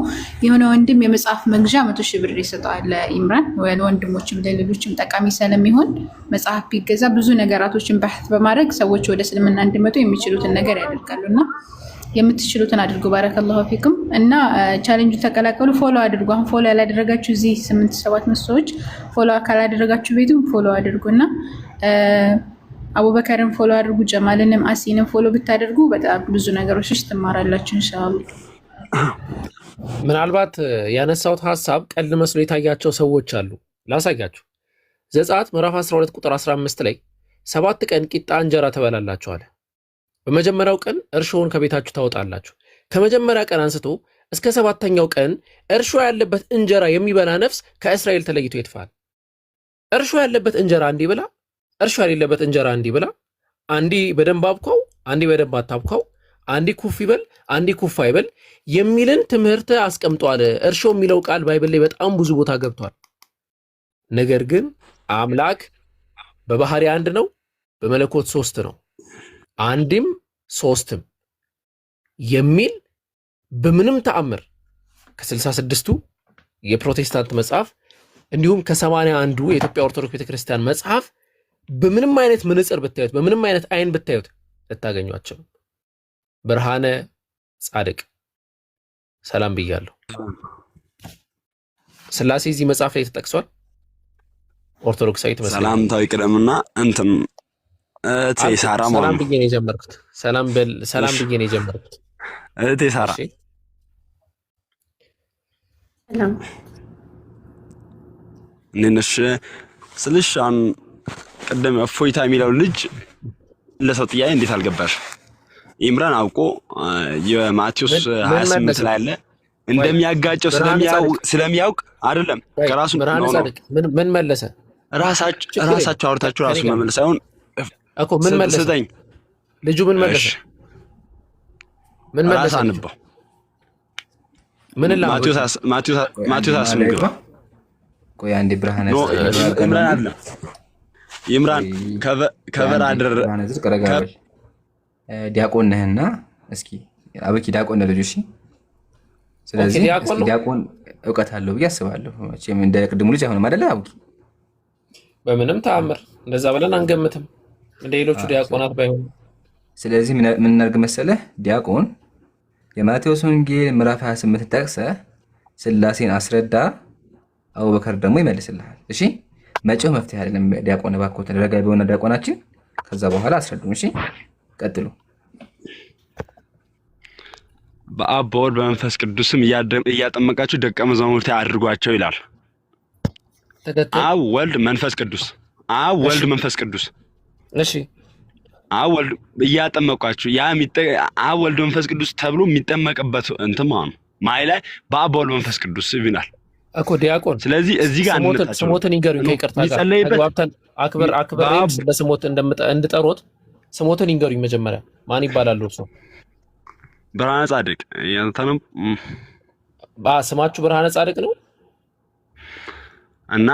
የሆነ ወንድም የመጽሐፍ መግዣ 100,000 ብር ይሰጣል ለኢምራን ወንድሞችም ለሌሎችም ጠቃሚ ስለሚሆን መጽሐፍ ቢገዛ ብዙ ነገራቶችን በህት በማድረግ ሰዎች ወደ እስልምና እንዲመጡ የሚችሉትን ነገር ያደርጋሉና የምትችሉትን አድርጉ። ባረከላሁ ፊኩም እና ቻሌንጁ ተቀላቀሉ። ፎሎ አድርጉ። አሁን ፎሎ ያላደረጋችሁ እዚህ 8700 ሰዎች ፎሎ ካላደረጋችሁ ቤቱም ፎሎ አድርጉና አቡበከርን ፎሎ አድርጉ። ጀማልንም አሲንም ፎሎ ብታደርጉ በጣም ብዙ ነገሮች ትማራላችሁ ኢንሻአላህ። ምናልባት ያነሳውት ሐሳብ ቀልድ መስሎ የታያቸው ሰዎች አሉ። ላሳያችሁ። ዘጸአት ምዕራፍ 12 ቁጥር 15 ላይ 7 ቀን ቂጣ እንጀራ ትበላላችሁ አለ። በመጀመሪያው ቀን እርሾውን ከቤታችሁ ታወጣላችሁ። ከመጀመሪያ ቀን አንስቶ እስከ 7ኛው ቀን እርሾ ያለበት እንጀራ የሚበላ ነፍስ ከእስራኤል ተለይቶ ይጥፋል። እርሾ ያለበት እንጀራ እንዲህ ብላ፣ እርሾ የሌለበት እንጀራ እንዲህ ብላ፣ አንዲ በደንብ አብኳው፣ አንዲ በደንብ አታብኳው፣ አንዲ ኩፍ ይበል፣ አንዲ ኩፍ አይበል የሚልን ትምህርት አስቀምጧል። እርሾ የሚለው ቃል ባይብል ላይ በጣም ብዙ ቦታ ገብቷል። ነገር ግን አምላክ በባህሪ አንድ ነው፣ በመለኮት 3 ነው። አንድም 3ም የሚል በምንም ተአምር ከ66ቱ የፕሮቴስታንት መጽሐፍ እንዲሁም ከ81ዱ የኢትዮጵያ ኦርቶዶክስ ቤተክርስቲያን መጽሐፍ በምንም አይነት መነጽር ብታዩት በምንም አይነት አይን ብታዩት ልታገኟቸው። ብርሃነ ጻድቅ ሰላም ብያለሁ። ስላሴ እዚህ መጽሐፍ ላይ ተጠቅሷል። ኦርቶዶክሳዊ ተመስገን ሰላምታዊ ቅደምና እንትን እቴ ሳራ ማለት ሰላም ብዬ ነው የጀመርኩት። ሰላም ብዬ ነው የጀመርኩት። እቴ ሳራ ሰላም ነሽ ስልሽ አሁን ቀደም እፎይታ የሚለው ልጅ ለሰው ጥያቄ እንዴት አልገባሽ? ኢምራን አውቆ የማቴዎስ 28 ላይ አለ እንደሚያጋጨው ስለሚያውቅ አይደለም ከራሱ ምን መለሰ? ራሳቸው አውርታችሁ ራሱ መመለስ አይሆን እኮ ምን መለሰ? ልጁ ምን መለሰ? ምን መለሰ? አንባው ምን ላ ማቴዎስ 28 ቆይ አንዴ ብርሃነ ኢምራን አለ ኢምራን ከበር አድር ዲያቆን ነህና እስኪ አበኪ ዲያቆን ነው ልጁ። እሺ ስለዚህ ዲያቆን እውቀት አለው ብዬ አስባለሁ። እቺም እንደ ቅድሙ ልጅ አይሆንም አይደለ? አብቂ በምንም ተአምር እንደዛ ብለን አንገምትም እንደ ሌሎቹ ዲያቆናት ባይሆን። ስለዚህ ምን እናድርግ መሰለህ? ዲያቆን የማቴዎስ ወንጌል ምዕራፍ 28 ጠቅሰህ ስላሴን አስረዳ፣ አቡበከር ደግሞ ይመልስልሃል። እሺ መጪው መፍትሄ አይደለም። ዲያቆን እባክዎ ተረጋጋ ቢሆን ዲያቆናችን፣ ከዛ በኋላ አስረዱን። እሺ ቀጥሉ። በአብ በወልድ በመንፈስ ቅዱስም እያጠመቃችሁ ደቀ መዛሙርቴ አድርጓቸው ይላል። አብ ወልድ መንፈስ ቅዱስ፣ አብ ወልድ መንፈስ ቅዱስ። እሺ አብ ወልድ እያጠመቋችሁ አብ ወልድ መንፈስ ቅዱስ ተብሎ የሚጠመቅበት እንትን ማለት ነው። ማይ ላይ በአብ ወልድ መንፈስ ቅዱስ ይብናል እኮ ዲያቆን። ስለዚህ እዚህ ጋር ስሞትን ይንገሩኝ ከይቅርታ ጋር ተግባብተን አክብሬ በስሞት እንድጠሮት ስሞትን ይንገሩኝ መጀመሪያ። ማን ይባላሉ እርሶ? ብርሃነ ጻድቅ ያንተንም ስማችሁ ብርሃነ ጻድቅ ነው። እና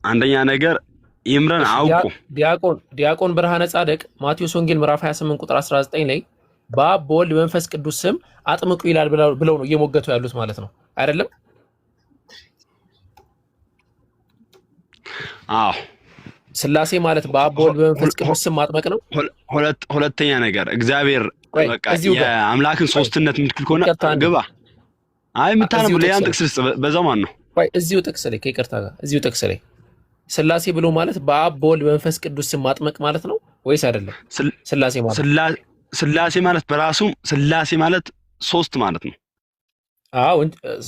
አንደኛ ነገር ኢምራን አውቁ ዲያቆን ብርሃነ ጻድቅ ማቴዎስ ወንጌል ምዕራፍ 28 ቁጥር 19 ላይ በአብ በወልድ መንፈስ ቅዱስ ስም አጥምቁ ይላል ብለው ነው እየሞገቱ ያሉት ማለት ነው አይደለም? አዎ ስላሴ ማለት በአብ በወልድ በመንፈስ ቅዱስ ስም ማጥመቅ ነው። ሁለተኛ ነገር እግዚአብሔር በቃ የአምላክን ሶስትነት ምትክል ከሆነ ግባ። አይ ምታነብ ለያን ጥቅስ በዛው ማን ነው? ቆይ እዚሁ ጥቅስ ላይ ከይቅርታ ጋር እዚሁ ጥቅስ ላይ ስላሴ ብሎ ማለት በአብ በወልድ በመንፈስ ቅዱስ ስም ማጥመቅ ማለት ነው ወይስ አይደለም? ስላሴ ማለት በራሱ ስላሴ ማለት ሶስት ማለት ነው። አዎ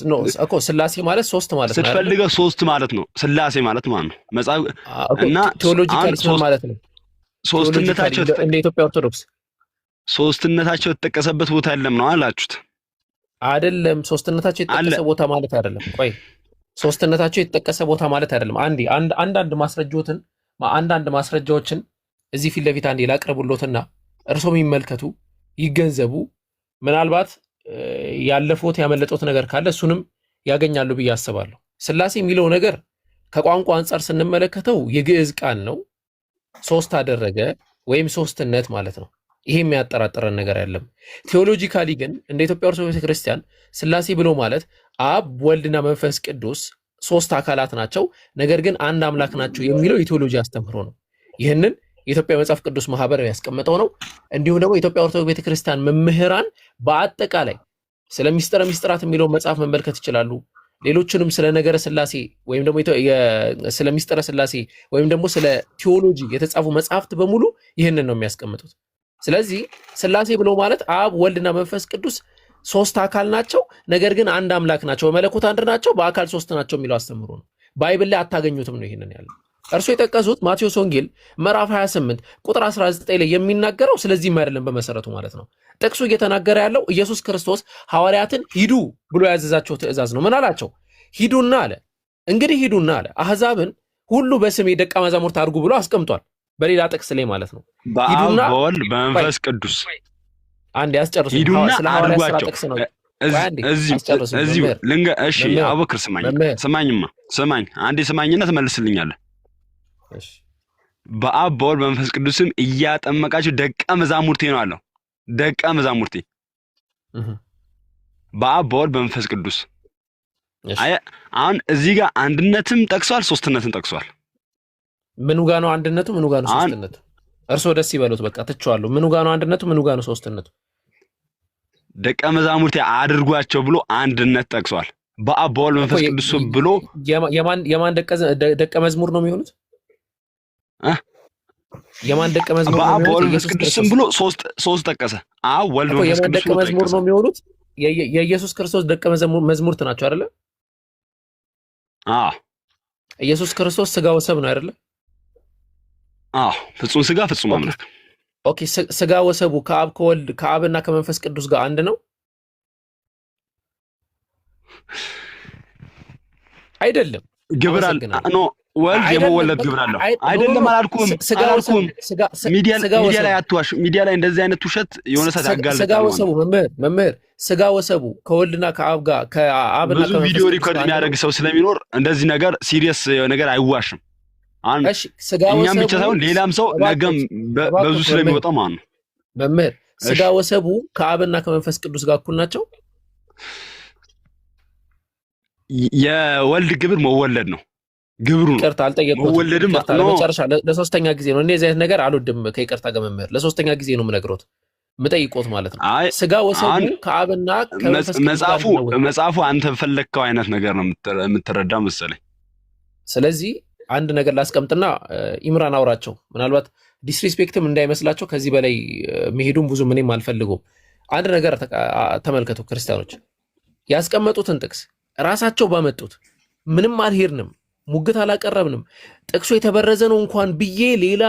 ኖ እኮ ስላሴ ማለት ሶስት ማለት ነው። ስትፈልገው ሶስት ማለት ነው ስላሴ ማለት ነው መጽሐፍ እና ቴዎሎጂካሊ ሶስት ማለት ነው። ሶስትነታቸው እንደ ኢትዮጵያ ኦርቶዶክስ ሶስትነታቸው የተጠቀሰበት ቦታ የለም ነው አላችሁት አይደለም? ሶስትነታቸው የተጠቀሰ ቦታ ማለት አይደለም። ቆይ ሶስትነታቸው የተጠቀሰ ቦታ ማለት አይደለም። አንዳንድ ማስረጃዎችን እዚህ ፊት ለፊት አንዴ ላቅርብሎትና እርሶም ይመልከቱ፣ ይገንዘቡ። ምናልባት ያለፈውት ያመለጠውት ነገር ካለ እሱንም ያገኛሉ ብዬ አስባለሁ። ስላሴ የሚለው ነገር ከቋንቋ አንጻር ስንመለከተው የግዕዝ ቃል ነው። ሶስት አደረገ ወይም ሶስትነት ማለት ነው። ይሄ የሚያጠራጥረን ነገር አይደለም። ቴዎሎጂካሊ ግን እንደ ኢትዮጵያ ኦርቶዶክስ ቤተክርስቲያን ስላሴ ብሎ ማለት አብ ወልድና መንፈስ ቅዱስ ሶስት አካላት ናቸው፣ ነገር ግን አንድ አምላክ ናቸው የሚለው የቴዎሎጂ አስተምህሮ ነው። ይህንን የኢትዮጵያ መጽሐፍ ቅዱስ ማህበር ያስቀመጠው ነው። እንዲሁም ደግሞ የኢትዮጵያ ኦርቶዶክስ ቤተክርስቲያን መምህራን በአጠቃላይ ስለ ሚስጥረ ሚስጥራት የሚለው መጽሐፍ መመልከት ይችላሉ። ሌሎችንም ስለ ነገረ ስላሴ ወይም ደግሞ ስለ ሚስጥረ ስላሴ ወይም ደግሞ ስለ ቴዎሎጂ የተጻፉ መጽሐፍት በሙሉ ይህንን ነው የሚያስቀምጡት። ስለዚህ ስላሴ ብሎ ማለት አብ ወልድና መንፈስ ቅዱስ ሶስት አካል ናቸው፣ ነገር ግን አንድ አምላክ ናቸው፣ በመለኮት አንድ ናቸው፣ በአካል ሶስት ናቸው የሚለው አስተምሮ ነው። ባይብል ላይ አታገኙትም ነው ይሄንን ያለው። እርሱ የጠቀሱት ማቴዎስ ወንጌል ምዕራፍ 28 ቁጥር 19 ላይ የሚናገረው ስለዚህም አይደለም በመሰረቱ ማለት ነው። ጥቅሱ እየተናገረ ያለው ኢየሱስ ክርስቶስ ሐዋርያትን ሂዱ ብሎ ያዘዛቸው ትእዛዝ ነው። ምን አላቸው? ሂዱና አለ። እንግዲህ ሂዱና አለ አሕዛብን ሁሉ በስሜ ደቀ መዛሙርት አድርጉ ብሎ አስቀምጧል። በሌላ ጥቅስ ላይ ማለት ነው። በአብ በወልድ በመንፈስ ቅዱስ አንድ ያስጨርሱ። ሂዱና አድርጓቸው። እዚሁ እሺ አቡበክር ስማኝ አንዴ ስማኝና ትመልስልኛለህ። በአብ በወልድ በመንፈስ ቅዱስም እያጠመቃችሁ ደቀ መዛሙርቴ ነው አለው። ደቀ መዛሙርቴ በአብ በወልድ በመንፈስ ቅዱስ። አሁን እዚህ ጋር አንድነትም ጠቅሷል፣ ሶስትነትም ጠቅሷል። ምኑ ጋር ነው አንድነቱ? ምኑ ጋር ነው ሶስትነቱ? እርሶ ደስ ይበሉት። በቃ ትቼዋለሁ። ምኑ ጋር ነው አንድነቱ? ምኑ ጋር ነው ሶስትነቱ? ደቀ መዛሙርቴ አድርጓቸው ብሎ አንድነት ጠቅሷል። በአብ በወልድ መንፈስ ቅዱስ ብሎ የማን ደቀ መዝሙር ነው የሚሆኑት? የማን ደቀ መዝሙር ነው? በአብ በወልድ መንፈስ ቅዱስ ብሎ ሶስት ጠቀሰ። አብ ወልድ መንፈስ ቅዱስ ደቀ መዝሙር ነው የሚሆኑት። የኢየሱስ ክርስቶስ ደቀ መዝሙርት ናቸው አይደለ? ኢየሱስ ክርስቶስ ስጋ ወሰብ ነው አይደለ? ፍጹም ስጋ ፍጹም አምላክ። ኦኬ፣ ስጋ ወሰቡ ከአብ ከወልድ ከአብና ከመንፈስ ቅዱስ ጋር አንድ ነው አይደለም? ግብር አለ ኖ ወልድ የመወለድ ግብር አለው አይደለም አላልኩም። ሚዲያ ላይ አትዋሽ። ሚዲያ ላይ እንደዚህ አይነት ውሸት የሆነ ሰዓት ያጋልጣል። ስጋ ወሰቡ መምህር ስጋ ወሰቡ ከወልድና ከአብ ጋር ከአብና ብዙ ቪዲዮ ሪኮርድ የሚያደርግ ሰው ስለሚኖር እንደዚህ ነገር ሲሪየስ ነገር አይዋሽም። እኛም ብቻ ሳይሆን ሌላም ሰው ነገም በብዙ ስለሚወጣ ማለት ነው። መምህር ስጋ ወሰቡ ከአብና ከመንፈስ ቅዱስ ጋር እኩል ናቸው። የወልድ ግብር መወለድ ነው። ግብሩ ነው። ይቅርታ አልጠየቅኩትም። መወለድም ለመጨረሻ ለሶስተኛ ጊዜ ነው። እንደዚህ አይነት ነገር አልወድም። ከይቅርታ ጋር መምህር ለሶስተኛ ጊዜ ነው የምነግሮት የምጠይቆት ማለት ነው። ስጋ ወሰቡ ከአብና ከመንፈስ ቅዱስ መጽሐፉ አንተ ፈለግከው አይነት ነገር ነው የምትረዳ መሰለኝ። ስለዚህ አንድ ነገር ላስቀምጥና ኢምራን አውራቸው፣ ምናልባት ዲስሪስፔክትም እንዳይመስላቸው ከዚህ በላይ መሄዱን ብዙ ምንም አልፈልጉም። አንድ ነገር ተመልከቱ ክርስቲያኖች፣ ያስቀመጡትን ጥቅስ ራሳቸው ባመጡት ምንም አልሄድንም፣ ሙግት አላቀረብንም። ጥቅሱ የተበረዘ ነው እንኳን ብዬ ሌላ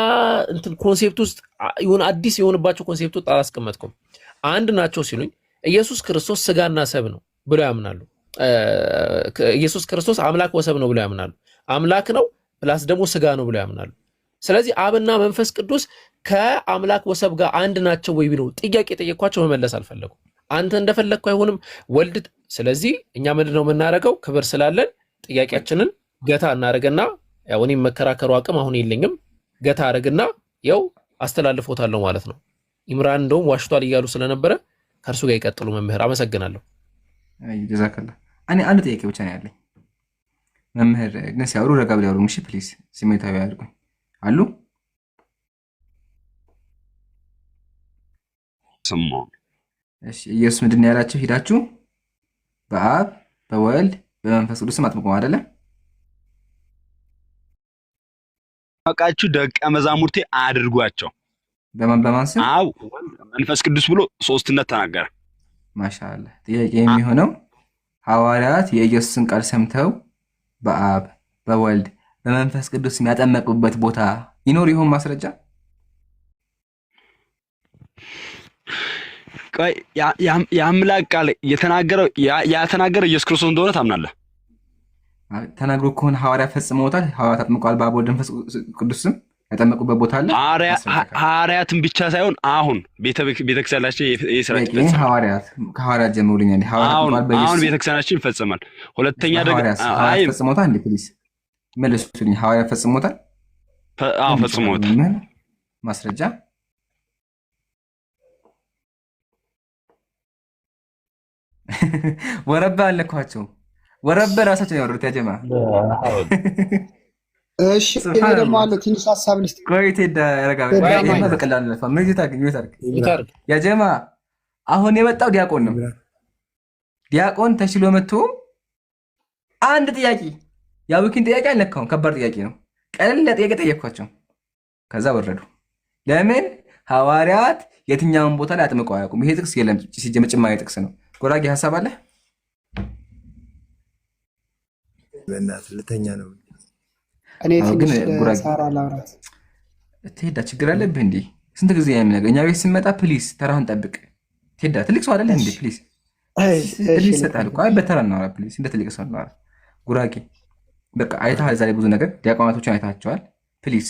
እንትን ኮንሴፕት ውስጥ ይሁን አዲስ የሆነባቸው ኮንሴፕት ውስጥ አላስቀመጥኩም። አንድ ናቸው ሲሉኝ ኢየሱስ ክርስቶስ ስጋና ሰብ ነው ብለው ያምናሉ። ኢየሱስ ክርስቶስ አምላክ ወሰብ ነው ብለው ያምናሉ። አምላክ ነው ፕላስ ደግሞ ስጋ ነው ብለው ያምናሉ። ስለዚህ አብና መንፈስ ቅዱስ ከአምላክ ወሰብ ጋር አንድ ናቸው ወይ ብለው ጥያቄ ጠየኳቸው። መመለስ አልፈለጉም። አንተ እንደፈለግኩ አይሆንም ወልድ። ስለዚህ እኛ ምንድነው የምናደርገው? ክብር ስላለን ጥያቄያችንን ገታ እናደርግና ያው እኔም መከራከሩ አቅም አሁን የለኝም፣ ገታ አደርግና ያው አስተላልፎታለሁ ማለት ነው። ኢምራን እንደውም ዋሽቷል እያሉ ስለነበረ ከእርሱ ጋር ይቀጥሉ። መምህር አመሰግናለሁ። ጀዛከላ። እኔ አንድ ጥያቄ ብቻ ነው ያለኝ። መምህር ግን ሲያወሩ ረጋ ብለው ያወሩ። እሺ ፕሊዝ፣ ስሜታዊ አድርጉኝ አሉ። እሺ ኢየሱስ ምንድን ነው ያላችሁ? ሂዳችሁ በአብ በወልድ በመንፈስ ቅዱስ ስም አጥምቁ አይደለ? አቃችሁ ደቀ መዛሙርቴ አድርጓቸው። በማን ስም? አብ መንፈስ ቅዱስ ብሎ ሶስትነት ተናገረ። ማሻአላ። ጥያቄ የሚሆነው ሐዋርያት የኢየሱስን ቃል ሰምተው በአብ በወልድ በመንፈስ ቅዱስ የሚያጠመቁበት ቦታ ይኖር ይሆን? ማስረጃ? ቆይ የአምላክ ቃል የተናገረው ያተናገረ ኢየሱስ ክርስቶስ እንደሆነ ታምናለህ? ተናግሮ ከሆነ ሐዋርያት ፈጽመውታል። ሐዋርያት አጥምቀዋል በአብ ወልድ መንፈስ ቅዱስ ስም ያጠመቁበት ቦታ አለ። ሐዋርያትን ብቻ ሳይሆን አሁን ቤተክርስቲያናችን የሰራች ከሐዋርያት ጀምሩልኛል። አሁን ቤተክርስቲያናችን ይፈጽማል። ሁለተኛ ደግሞ ፈጽሞታል። እንዴ ፕሊዝ መልሱልኝ። ሐዋርያት ፈጽሞታል? አዎ ፈጽሞታል። ማስረጃ? ወረበ አለኳቸው። ወረበ ራሳቸው ያወሩት ያጀማ። እሺ እኔ ደግሞ አለ ትንሽ ሐሳብ ልስጥ። ቆይ ቴዳ ያረጋው በቀላሉ ለፋ ምን ታርግ ያጀማ። አሁን የመጣው ዲያቆን ነው። ዲያቆን ተሽሎ መጥቶ አንድ ጥያቄ ያውኪን ጥያቄ አልነካውም። ከባድ ጥያቄ ነው። ቀለል ለጥያቄ ጠየኳቸው። ከዛ ወረዱ። ለምን? ሐዋርያት የትኛውን ቦታ ላይ አጥምቀው አያውቁም። ይሄ ጥቅስ የለም። ሲጀመር ጭማሪ ጥቅስ ነው። ጎራጌ ሐሳብ አለ? በእናትህ ልተኛ ነው። እኔ ትንሽ ሳራ ላውራት ትሄዳ ችግር አለብህ እንዴ? ስንት ጊዜ የሚነገር እኛ ቤት ስንመጣ ፕሊዝ ተራህን ጠብቅ። ትሄዳ ትልቅ ሰው አይደለህ እንዴ? ፕሊዝ ፕሊዝ ሰጣል እኮ። አይ በተራ እናውራ ፕሊዝ። እንደ ትልቅ ሰው እናውራ። ጉራጌ በቃ አይተሃል። ዛሬ ብዙ ነገር ዲያቆናቶችን አይታቸዋል። ፕሊዝ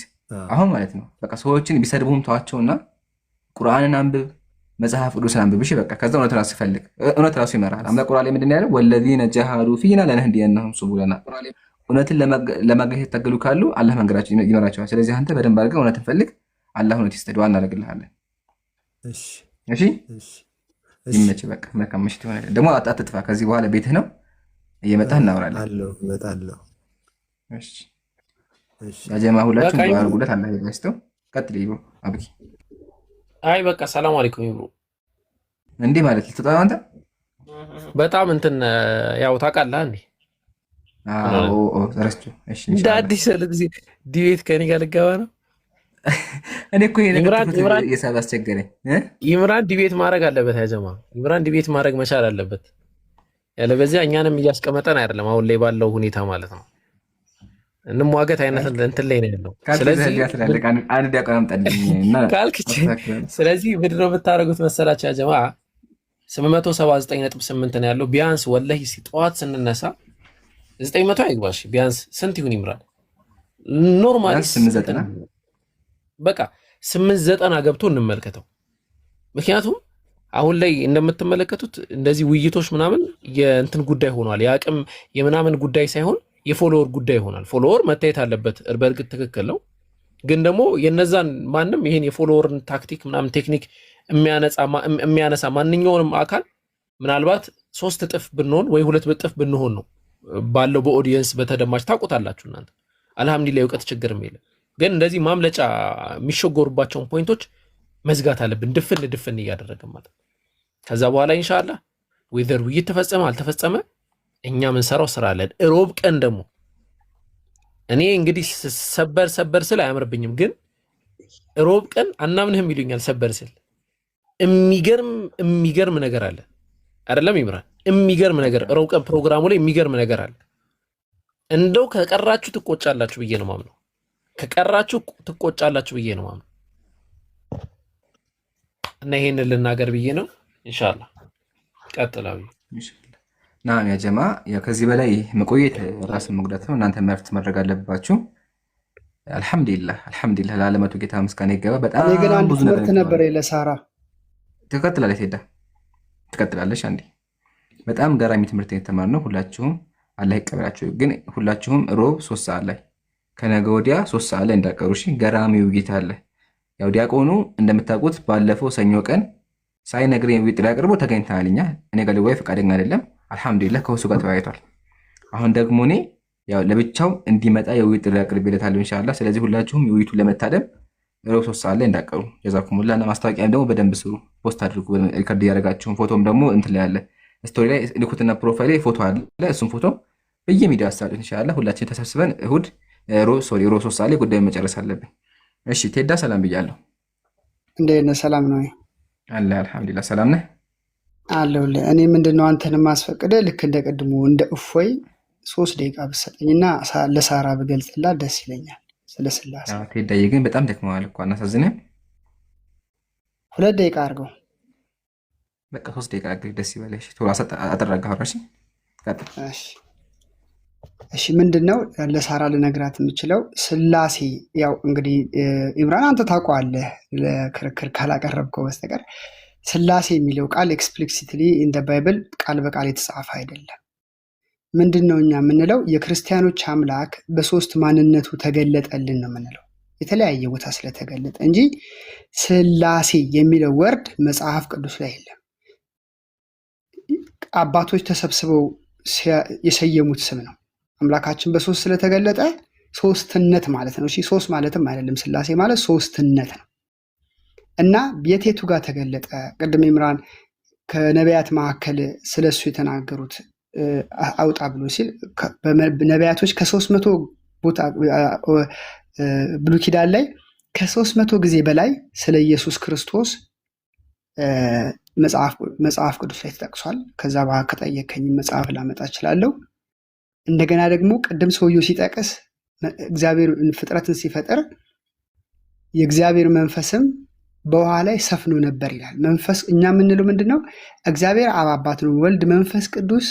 አሁን ማለት ነው በቃ ሰዎችን ቢሰድቡም ተዋቸውና ቁርአንን አንብብ፣ መጽሐፍ ቅዱስን አንብብ። እሺ በቃ ከዛ እውነት ራሱ ይፈልግ። እውነት ራሱ ይመራል። አምላክ ቁርአን ላይ ምንድን ነው ያለው? ወለዚነ ጀሃዱ ፊና ለነህዲየነሁም ሱቡለና። እውነትን ለማግኘት የታገሉ ካሉ አላህ መንገዳቸው ይመራቸዋል። ስለዚህ አንተ በደንብ አድርገህ እውነትን ፈልግ። አላህ እውነት ይስጥህ። ዱዓ እናደርግልሃለን። እሺ ይመችህ። በቃ መልካም ምሽት ይሆናል። ደግሞ አትጥፋ። ከዚህ በኋላ ቤትህ ነው፣ እየመጣህ እናወራለን። እመጣለሁ። እሺ ያጀማ ሁላችሁም ዱዓ አድርጉለት። አላህ ይባስተው። ቀጥል ይብሩ አብኪ። አይ በቃ ሰላም አለይኩም ይብሩ። እንዴ ማለት ልትጠጣ አንተ በጣም እንትን ያው ታውቃለህ እንዴ? ረስቼ። እሺ እንደ አዲስ ስለዚህ ዲቤት ከኔ ጋር ልገባ ነው። እኔ እኮ የሳብ አስቸገረኝ። ኢምራን ዲቤት ማድረግ አለበት። ያጀማ ኢምራን ዲቤት ማድረግ መቻል አለበት። ያለበዚያ እኛንም እያስቀመጠን አይደለም አሁን ላይ ባለው ሁኔታ ማለት ነው። እንሟገት አይነት እንትን ላይ ነው ያለው። ስለዚህ ምንድን ነው የምታደርጉት መሰላችሁ ያጀማ? 879.8 ነው ያለው። ቢያንስ ወላሂ ጠዋት ስንነሳ 900 አይግባሽ ቢያንስ ስንት ይሁን ይምራል? ኖርማሊ 890 በቃ 890 ገብቶ እንመልከተው። ምክንያቱም አሁን ላይ እንደምትመለከቱት እንደዚህ ውይይቶች ምናምን የእንትን ጉዳይ ሆኗል። የአቅም የምናምን ጉዳይ ሳይሆን የፎሎወር ጉዳይ ይሆናል። ፎሎወር መታየት አለበት፣ በእርግጥ ትክክል ነው። ግን ደግሞ የነዛን ማንም ይሄን የፎሎወርን ታክቲክ ምናምን ቴክኒክ የሚያነሳ ማንኛውንም አካል ምናልባት 3 እጥፍ ብንሆን ወይ 2 እጥፍ ብንሆን ነው ባለው በኦዲየንስ በተደማጭ ታውቁታላችሁ እናንተ። አልሐምዱሊላህ የእውቀት ችግርም የለም። ግን እንደዚህ ማምለጫ የሚሸጎሩባቸውን ፖይንቶች መዝጋት አለብን፣ ድፍን እያደረግን ማለት። ከዛ በኋላ ኢንሻአላህ ወይዘር ውይይት ተፈጸመ አልተፈጸመ እኛ ምንሰራው ስራ አለን። ሮብ ቀን ደግሞ እኔ እንግዲህ ሰበር ስል አያምርብኝም፣ ግን ሮብ ቀን አናምንህም ይሉኛል። ሰበር ስል የሚገርም ነገር አለ አይደለም ይምራል? የሚገርም ነገር ሮብ ቀን ፕሮግራሙ ላይ የሚገርም ነገር አለ። እንደው ከቀራችሁ ትቆጫላችሁ ብዬ ነው ማምነው። ከቀራችሁ ትቆጫላችሁ ብዬ ነው ማምነው። እና ይሄንን ልናገር ብዬ ነው። ኢንሻአላህ ቀጥላው። ናም ያ ጀማ ከዚህ በላይ መቆየት ራስን መጉዳት ነው። እናንተ መፍት ማድረግ አለባችሁ። አልሐምዱሊላህ ለዓለማቱ ጌታ ምስጋና ይገባ። በጣም ብዙ ነገር ነበር ለሳራ ትቀጥላለች ሄዳ ትቀጥላለች። አንዴ በጣም ገራሚ ትምህርት የተማርነው ሁላችሁም አላህ ይቀበላችሁ። ግን ሁላችሁም ሮብ 3 ሰዓት ላይ ከነገ ወዲያ 3 ሰዓት ላይ እንዳቀሩ እሺ። ገራሚው ጌታ አለ። ያው ዲያቆኑ እንደምታውቁት ባለፈው ሰኞ ቀን ሳይነግረኝ ጥሪ አቅርቦ ተገኝተናል። እኔ ጋር ወይ ፈቃደኛ አይደለም። አልሐምዱሊላህ ከእሱ ጋር ተወያይቷል። አሁን ደግሞ እኔ ያው ለብቻው እንዲመጣ የውይይት ጥሪ አቅርቤለታለሁ ኢንሻአላህ። ስለዚህ ሁላችሁም የውይይቱን ለመታደም ሮብ 3 ሰዓት ላይ እንዳቀሩ ጀዛኩሙላህ። እና ማስታወቂያም ደግሞ በደንብ ስሩ፣ ፖስት አድርጉ ሪከርድ ያደረጋችሁን። ፎቶም ደግሞ እንትን ላይ አለ ስቶሪ ላይ ልኩትና ፕሮፋይል ላይ ፎቶ አለ። እሱም ፎቶ በየሚዲያው አሳልፉት ኢንሻአላህ። ሁላችን ተሰብስበን እሁድ ሮብ 3 ሰዓት ላይ ጉዳዩን መጨረስ አለብን። እሺ ቴዳ ሰላም ብያለሁ። እንዴት ነህ? ሰላም ነው አለ አልሐምዱሊላህ። ሰላም ነህ? አለሁልህ። እኔ ምንድነው አንተን ማስፈቅደ ልክ እንደ ቅድሙ እንደ እፎይ 3 ደቂቃ ብትሰጠኝና ለሳራ ብገልጽላት ደስ ይለኛል። ስለ ስላሴ ቴዳዬ ግን በጣም ደክመዋል እኮ አናሳዝንም? 2 ደቂቃ አድርገው በቃ 3 ደቂቃ አድርገው ደስ ይበለሽ። ቶሎ አጠራጋ አውራሽ ቀጥል። እሺ ምንድነው ለሳራ ልነግራት የምችለው ስላሴ ያው እንግዲህ ኢምራን አንተ ታውቀዋለህ ለክርክር ካላቀረብከው በስተቀር ስላሴ የሚለው ቃል ኤክስፕሊሲትሊ ኢን ባይብል ቃል በቃል የተጻፈ አይደለም። ምንድነው እኛ የምንለው የክርስቲያኖች አምላክ በ3 ማንነቱ ተገለጠልን ነው የምንለው፣ የተለያየ ቦታ ስለተገለጠ እንጂ ስላሴ የሚለው ወርድ መጽሐፍ ቅዱስ ላይ የለም። አባቶች ተሰብስበው የሰየሙት ስም ነው። አምላካችን በ3 ስለተገለጠ ሶስትነት ማለት ነው። እሺ 3 ማለትም አይደለም። ስላሴ ማለት ሶስትነት ነው። እና የቴቱ ጋር ተገለጠ? ቅድም ኢምራን ከነቢያት መካከል ስለሱ የተናገሩት አውጣ ብሎ ሲል ነቢያቶች ከ300 ቦታ ብሉይ ኪዳን ላይ ከ300 ጊዜ በላይ ስለ ኢየሱስ ክርስቶስ መጽሐፍ ቅዱስ ላይ ተጠቅሷል። ከዛ በኋላ ከጠየከኝ መጽሐፍ ላመጣ እችላለሁ። እንደገና ደግሞ ቅድም ሰውየው ሲጠቅስ እግዚአብሔር ፍጥረትን ሲፈጥር የእግዚአብሔር መንፈስም በውሃ ላይ ሰፍኖ ነበር ይላል። መንፈስ እኛ የምንለው ምንድነው? እግዚአብሔር አብ አባት ነው። ወልድ መንፈስ ቅዱስ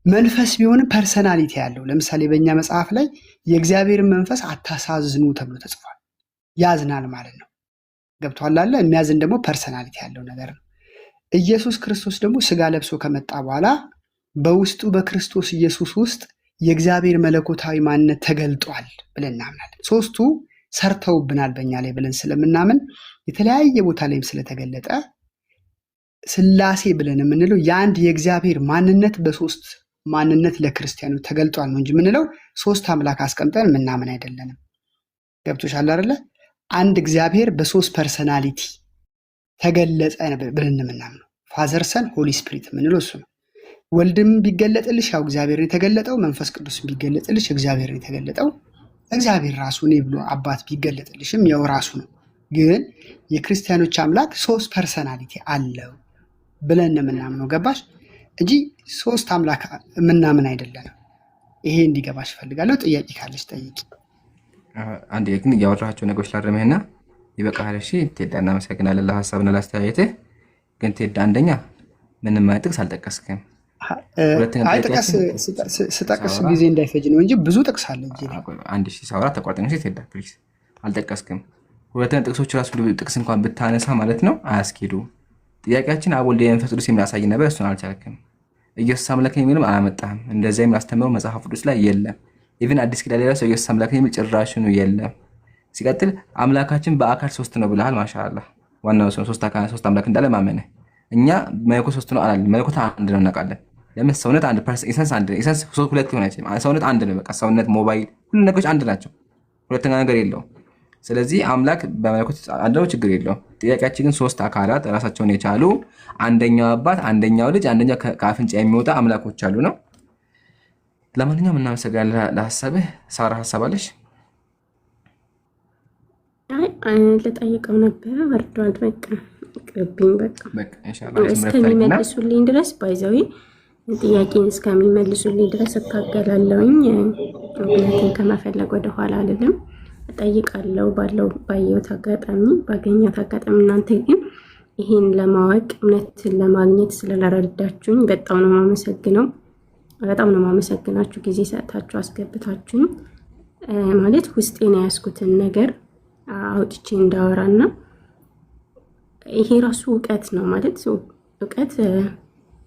መንፈስ ቢሆንም ፐርሰናሊቲ ያለው። ለምሳሌ በእኛ መጽሐፍ ላይ የእግዚአብሔርን መንፈስ አታሳዝኑ ተብሎ ተጽፏል። ያዝናል ማለት ነው። ገብቷል አለ። የሚያዝን ደግሞ ፐርሰናሊቲ ያለው ነገር ነው። ኢየሱስ ክርስቶስ ደግሞ ስጋ ለብሶ ከመጣ በኋላ በውስጡ በክርስቶስ ኢየሱስ ውስጥ የእግዚአብሔር መለኮታዊ ማንነት ተገልጧል ብለን እናምናለን። 3ቱ ሰርተውብናል በእኛ ላይ ብለን ስለምናምን የተለያየ ቦታ ላይም ስለተገለጠ ስላሴ ብለን የምንለው የአንድ የእግዚአብሔር ማንነት በ3 ማንነት ለክርስቲያኖች ተገልጧል ነው እንጂ የምንለው 3 አምላክ አስቀምጠን ምናምን አይደለንም። ገብቶሻል አይደለ? አንድ እግዚአብሔር በ3 ፐርሰናሊቲ ተገለጸ ብለን የምናምነው። ፋዘር ሰን ሆሊ ስፒሪት የምንለው እሱ ነው። ወልድም ቢገለጥልሽ ያው እግዚአብሔር የተገለጠው፣ መንፈስ ቅዱስ ቢገለጥልሽ እግዚአብሔር የተገለጠው፣ እግዚአብሔር ራሱ እኔ ብሎ አባት ቢገለጥልሽም ያው ራሱ ነው። ግን የክርስቲያኖች አምላክ 3 ፐርሰናሊቲ አለው ብለን የምናምነው ገባሽ? እንጂ 3 አምላክ የምናምን አይደለም። ይሄ እንዲገባሽ ፈልጋለሁ። ጥያቄ ካለሽ ጠይቂ። አንድ ግን ያወራቸው ነገሮች ላረመህና ይበቃል። እሺ ቴዳ እናመሰግናለን ለሐሳብና ለአስተያየትህ። ግን ቴዳ አንደኛ ምንም ጥቅስ አልጠቀስክም። ስጠቅስ ጊዜ እንዳይፈጅ ነው እንጂ ብዙ ጥቅስ አለ እንጂ አንድ ሺህ ሳውራ ተቋርጠን ቴዳ ፕሊዝ አልጠቀስክም። ሁለተኛ ጥቅሶች ራሱ ጥቅስ እንኳን ብታነሳ ማለት ነው አያስኬዱ። ጥያቄያችን አብ ወልድ መንፈስ ቅዱስ የሚያሳይ ነበር፣ እሱን አልቻልክም። ኢየሱስ አምላክ የሚልም አላመጣህም። እንደዛ የሚያስተምረው መጽሐፍ ቅዱስ ላይ የለም። ኢቭን አዲስ ኪዳን ላይ ኢየሱስ አምላክ የሚል ጭራሹኑ የለም። ሲቀጥል አምላካችን በአካል 3 ነው ብለሃል። ማሻአላህ ዋናው ሰው 3 አካል 3 አምላክ እንዳለ ማመነ። እኛ መለኮት 3 ነው አላለም። መለኮት አንድ ነው እናውቃለን። ለምን ሰውነት አንድ ፐርሰን ኢሰንስ አንድ ነው። ኢሰንስ 2 ሊሆን አይችልም። ሰውነት አንድ ነው። በቃ ሰውነት፣ ሞባይል፣ ሁሉ ነገሮች አንድ ናቸው። ሁለተኛ ነገር የለውም። ስለዚህ አምላክ በመለኮት አንድ ነው፣ ችግር የለውም። ጥያቄያችን ግን 3 አካላት ራሳቸውን የቻሉ አንደኛው አባት፣ አንደኛው ልጅ፣ አንደኛው ከአፍንጫ የሚወጣ አምላኮች አሉ ነው። ለማንኛውም እናመሰግናለን ለሐሳብህ። ሳራ ሐሳብ አለሽ? አይ ልጠይቀው ነበረ ወርዷል። በቃ ቅርብኝ። በቃ ኢንሻአላህ እስከሚመልሱልኝ ድረስ ባይዘዊ ጥያቄን እስከሚመልሱልኝ ድረስ እታገላለሁኝ። እውነትን ከመፈለግ ወደ ኋላ አልልም። እጠይቃለሁ ባየሁት አጋጣሚ ባገኘሁት አጋጣሚ። እናንተ ግን ይሄን ለማወቅ እውነትን ለማግኘት ስለረዳችሁኝ በጣም ነው የማመሰግነው። በጣም ነው የማመሰግናችሁ። ጊዜ ሰጥታችሁ አስገብታችሁኝ ማለት ውስጤን ያስኩትን ነገር አውጥቼ እንዳወራና ይሄ ራሱ እውቀት ነው ማለት እውቀት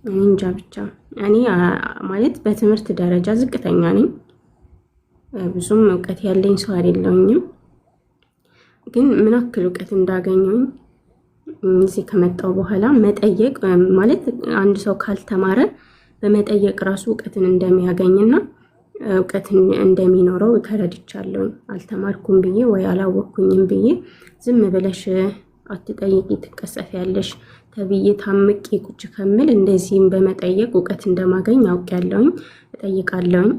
እንጃ ብቻ እኔ ማለት በትምህርት ደረጃ ዝቅተኛ ነኝ። ብዙም እውቀት ያለኝ ሰው አይደለሁኝም። ግን ምን ያክል እውቀት እንዳገኘኝ እዚህ ከመጣው በኋላ መጠየቅ ማለት አንድ ሰው ካልተማረ በመጠየቅ ራሱ እውቀትን እንደሚያገኝና እውቀትን እንደሚኖረው ተረድቻለሁ። አልተማርኩም ብዬ ወይ አላወቅኩኝም ብዬ ዝም ብለሽ አትጠይቂ ትቀሰፊያለሽ ተብዬ ታምቄ ቁጭ ከምል እንደዚህም በመጠየቅ እውቀት እንደማገኝ አውቄያለሁኝ። እጠይቃለሁኝ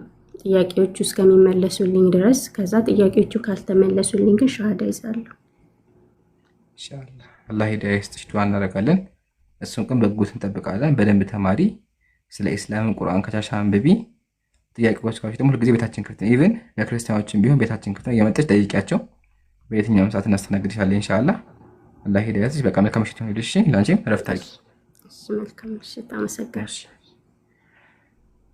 ጥያቄዎቹ እስከሚመለሱልኝ ድረስ። ከዛ ጥያቄዎቹ ካልተመለሱልኝ ግን ሻሃዳ ይዛለሁ ኢንሻአላህ። አላህ ሂዳያ ይስጥሽ። ዱዓ እናደርጋለን። እሱን ግን በጉት እንጠብቃለን። በደንብ ተማሪ፣ ስለ ኢስላም ቁርአን ከቻልሽ አንብቢ። ጥያቄዎች ካሉሽ ደግሞ ሁልጊዜ ቤታችን ክፍት ነው። ኢቭን ለክርስቲያኖችም ቢሆን ቤታችን ክፍት ነው። እየመጣች ጠይቂያቸው። በየትኛውም ሰዓት እናስተናግድሻለን ኢንሻአላህ። አላህ ሂዳያ ይስጥሽ። በቃ መልካም ምሽት ይሁንልሽ። ላንቺም እረፍት አድርጊ። መልካም ምሽት። አመሰግናለሁ።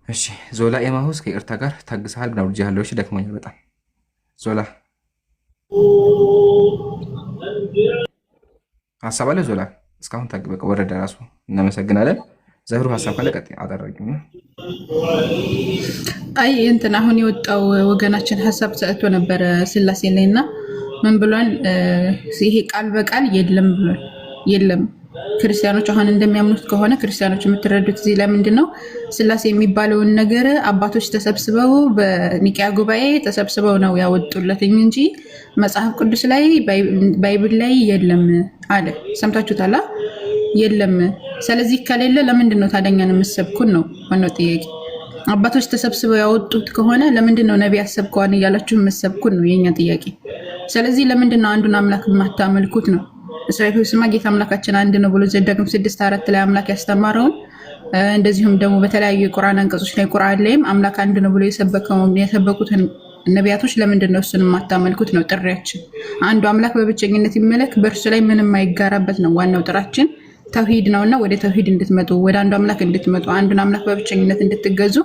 እሺ ዞላ ኤማሁስ ከይቅርታ ጋር ታግሰሃል ብላ ውርጅ ያለው እሺ ደክሞኛል በጣም ዞላ ሀሳብ አለ ዞላ እስካሁን ታግበቀ ወረደ ራሱ እናመሰግናለን። ዘህሩ ሀሳብ ካለ ቀጥ አደረግኝ። አይ እንትን አሁን የወጣው ወገናችን ሀሳብ ሰጥቶ ነበረ ስላሴ ላይና ምን ብሏል? ይሄ ቃል በቃል የለም ብሏል። የለም ክርስቲያኖች አሁን እንደሚያምኑት ከሆነ ክርስቲያኖች የምትረዱት እዚህ ለምንድን ነው ስላሴ የሚባለውን ነገር አባቶች ተሰብስበው በኒቂያ ጉባኤ ተሰብስበው ነው ያወጡለትኝ እንጂ መጽሐፍ ቅዱስ ላይ ባይብል ላይ የለም አለ። ሰምታችሁታላ? የለም። ስለዚህ ከሌለ ለምንድን ነው ታዲያኛን የምትሰብኩን ነው ዋናው ጥያቄ። አባቶች ተሰብስበው ያወጡት ከሆነ ለምንድን ነው ነቢያት ሰብከዋን እያላችሁ የምትሰብኩን ነው የኛ ጥያቄ። ስለዚህ ለምንድን ነው አንዱን አምላክ የማታመልኩት ነው? እስራኤል ስማ ጌታ አምላካችን አንድ ነው ብሎ ዘዳግም 6:4 ላይ አምላክ ያስተማረውን እንደዚሁም ደግሞ በተለያዩ የቁርአን አንቀጾች ላይ ቁርአን ላይም አምላክ አንድ ነው ብሎ የሰበኩትን ነቢያቶች ለምንድን ነው እሱን የማታመልኩት ነው ጥሪያችን። አንዱ አምላክ በብቸኝነት ይመለክ፣ በእርሱ ላይ ምንም አይጋራበት ነው ዋናው ጥራችን። ተውሂድ ነውና ወደ ተውሂድ እንድትመጡ፣ ወደ አንዱ አምላክ እንድትመጡ፣ አንዱን አምላክ በብቸኝነት እንድትገዙ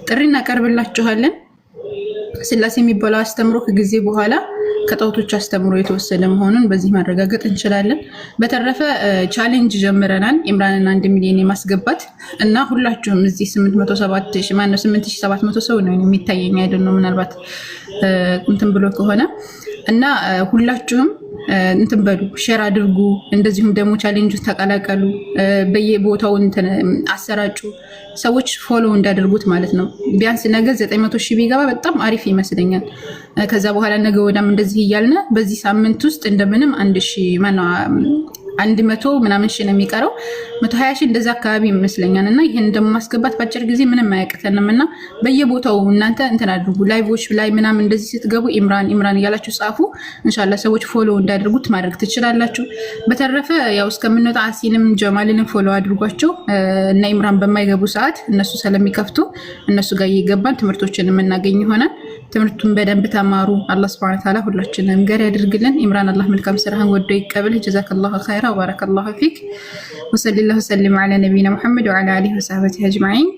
ጥሪ እናቀርብላችኋለን። ስላሴ የሚባለው አስተምሮ ከጊዜ በኋላ ከጣዖቶች አስተምሮ የተወሰደ መሆኑን በዚህ ማረጋገጥ እንችላለን። በተረፈ ቻሌንጅ ጀምረናል ኢምራንን 1 ሚሊዮን የማስገባት እና ሁላችሁም እዚህ 8700 ሰው ነው የሚታየኝ አይደል ነው ምናልባት እንትን ብሎ ከሆነ እና ሁላችሁም እንትን በሉ ሼር አድርጉ። እንደዚሁም ደግሞ ቻሌንጁ ተቀላቀሉ። በየቦታው እንትን አሰራጩ። ሰዎች ፎሎ እንዳደርጉት ማለት ነው። ቢያንስ ነገ 900,000 ቢገባ በጣም አሪፍ ይመስለኛል። ከዛ በኋላ ነገ ወዳም እንደዚህ እያልን በዚህ ሳምንት ውስጥ እንደምንም 100 ምናምን ሺህ ነው የሚቀረው 120 ሺህ እንደዛ አካባቢ ይመስለኛል። እና ይሄን እንደማስገባት ባጭር ጊዜ ምንም አያቅተንም እና በየቦታው እናንተ እንትን አድርጉ። ላይቮች ላይ ምናምን እንደዚህ ስትገቡ ኢምራን እያላችሁ ጻፉ። ኢንሻአላህ ሰዎች ፎሎ እንዳደርጉት ማድረግ ትችላላችሁ። በተረፈ ያው እስከምንወጣ አሲንም ጀማልንም ፎሎ አድርጓቸው እና ኢምራን በማይገቡ ሰዓት እነሱ ስለሚከፍቱ እነሱ ጋር እየገባን ትምህርቶችን የምናገኝ ይሆናል። ትምህርቱን በደንብ ተማሩ። አላህ Subhanahu Wa Ta'ala ሁላችንም ገር ያድርግልን። ኢምራን አላህ መልካም ስራህን ወዶ ይቀበል። ጀዛከላሁ ኸይራ ወባረከላሁ ፊክ ወሰለላሁ ወሰለም ዐላ ነቢይና ሙሐመድ ወዐላ አሊሂ ወሰህቢሂ አጅማዒን።